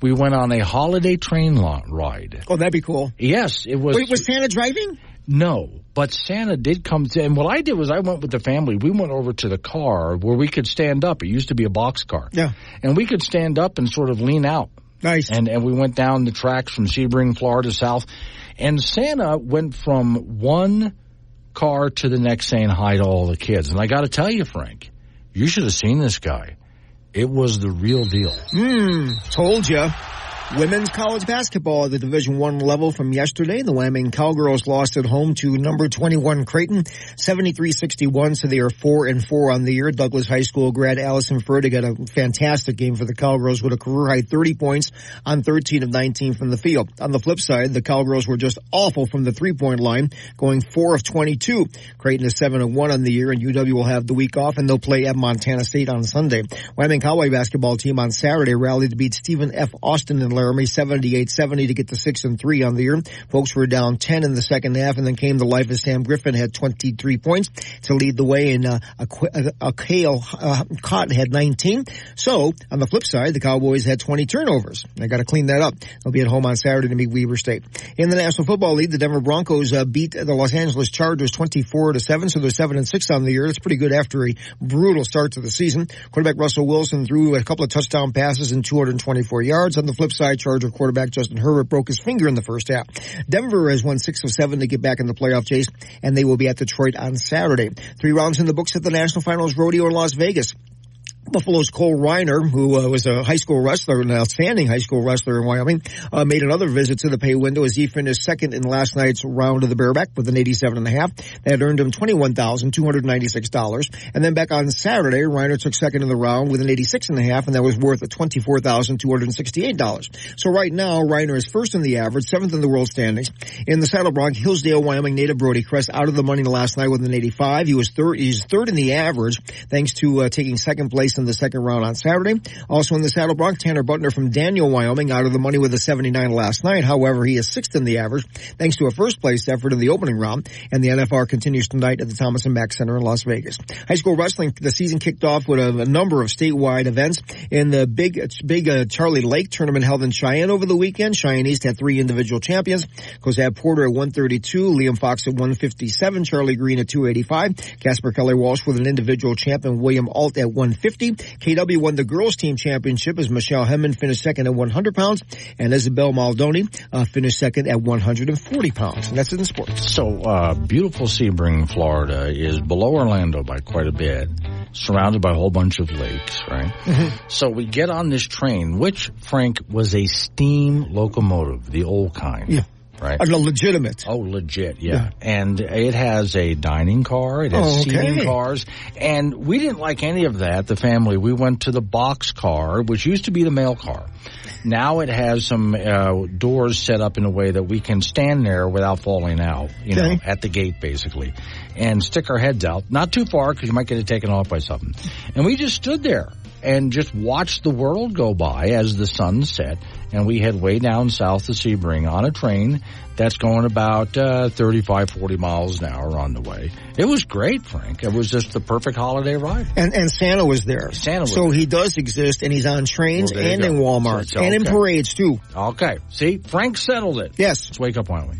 we went on a holiday train ride. Oh, that'd be cool. Yes, it was. Wait, was Santa driving? No, but Santa did come to, and what I did was I went with the family. We went over to the car where we could stand up. It used to be a boxcar. Yeah. And we could stand up and sort of lean out. Nice. And we went down the tracks from Sebring, Florida, south. And Santa went from one car to the next saying hi to all the kids. And I got to tell you, Frank, you should have seen this guy. It was the real deal. Told you. Women's college basketball at the Division I level from yesterday. The Wyoming Cowgirls lost at home to number 21 Creighton, 73-61, so they are 4-4 on the year. Douglas High School grad Allison Ferdig got a fantastic game for the Cowgirls with a career-high 30 points on 13 of 19 from the field. On the flip side, the Cowgirls were just awful from the three-point line, going 4 of 22. Creighton is 7-1 on the year, and UW will have the week off, and they'll play at Montana State on Sunday. Wyoming Cowboy basketball team on Saturday rallied to beat Stephen F. Austin in Laramie 78-70 to get to 6-3 on the year. Folks were down 10 in the second half, and then came to life as Sam Griffin had 23 points to lead the way, and Kale Cotton had 19. So, on the flip side, the Cowboys had 20 turnovers. They got to clean that up. They'll be at home on Saturday to meet Weber State. In the National Football League, the Denver Broncos beat the Los Angeles Chargers 24-7, so they're 7-6 on the year. That's pretty good after a brutal start to the season. Quarterback Russell Wilson threw a couple of touchdown passes and 224 yards. On the flip side, Charger quarterback Justin Herbert broke his finger in the first half. Denver has won 6 of 7 to get back in the playoff chase, and they will be at Detroit on Saturday. 3 rounds in the books at the National Finals Rodeo in Las Vegas. Buffalo's Cole Reiner, who was a high school wrestler, an outstanding high school wrestler in Wyoming, made another visit to the pay window as he finished second in last night's round of the bareback with an 87.5. That earned him $21,296. And then back on Saturday, Reiner took second in the round with an 86.5, and that was worth $24,268. So right now, Reiner is first in the average, 7th in the world standings. In the Saddle Bronc, Hillsdale, Wyoming native Brody Crest out of the money last night with an 85. He's third in the average, thanks to taking second place in the second round on Saturday. Also in the Saddle Bronc, Tanner Butner from Daniel, Wyoming, out of the money with a 79 last night. However, he is 6th in the average, thanks to a first-place effort in the opening round. And the NFR continues tonight at the Thomas & Mack Center in Las Vegas. High school wrestling, the season kicked off with a number of statewide events. In the big Charlie Lake tournament held in Cheyenne over the weekend, Cheyenne East had 3 individual champions. Cosab Porter at 132, Liam Fox at 157, Charlie Green at 285, Casper Kelly Walsh with an individual champion, William Alt at 150. KW won the girls team championship as Michelle Hemman finished second at 100 pounds, and Isabel Maldoni finished second at 140 pounds. And that's it in sports. So, beautiful Sebring, Florida is below Orlando by quite a bit, surrounded by a whole bunch of lakes, right? Mm-hmm. So we get on this train, which, Frank, was a steam locomotive, the old kind. Yeah. Right. Legitimate. Oh, legit, yeah. And it has a dining car. It has seating cars. And we didn't like any of that, the family. We went to the box car, which used to be the mail car. Now it has some doors set up in a way that we can stand there without falling out, know, at the gate, basically, and stick our heads out. Not too far, because you might get it taken off by something. And we just stood there and just watched the world go by as the sun set. And we head way down south to Sebring on a train that's going about 35, 40 miles an hour on the way. It was great, Frank. It was just the perfect holiday ride. And Santa was there. So he does exist, and he's on trains and in Walmart and in parades, too. Okay. See, Frank settled it. Yes. Let's wake up, Wyoming.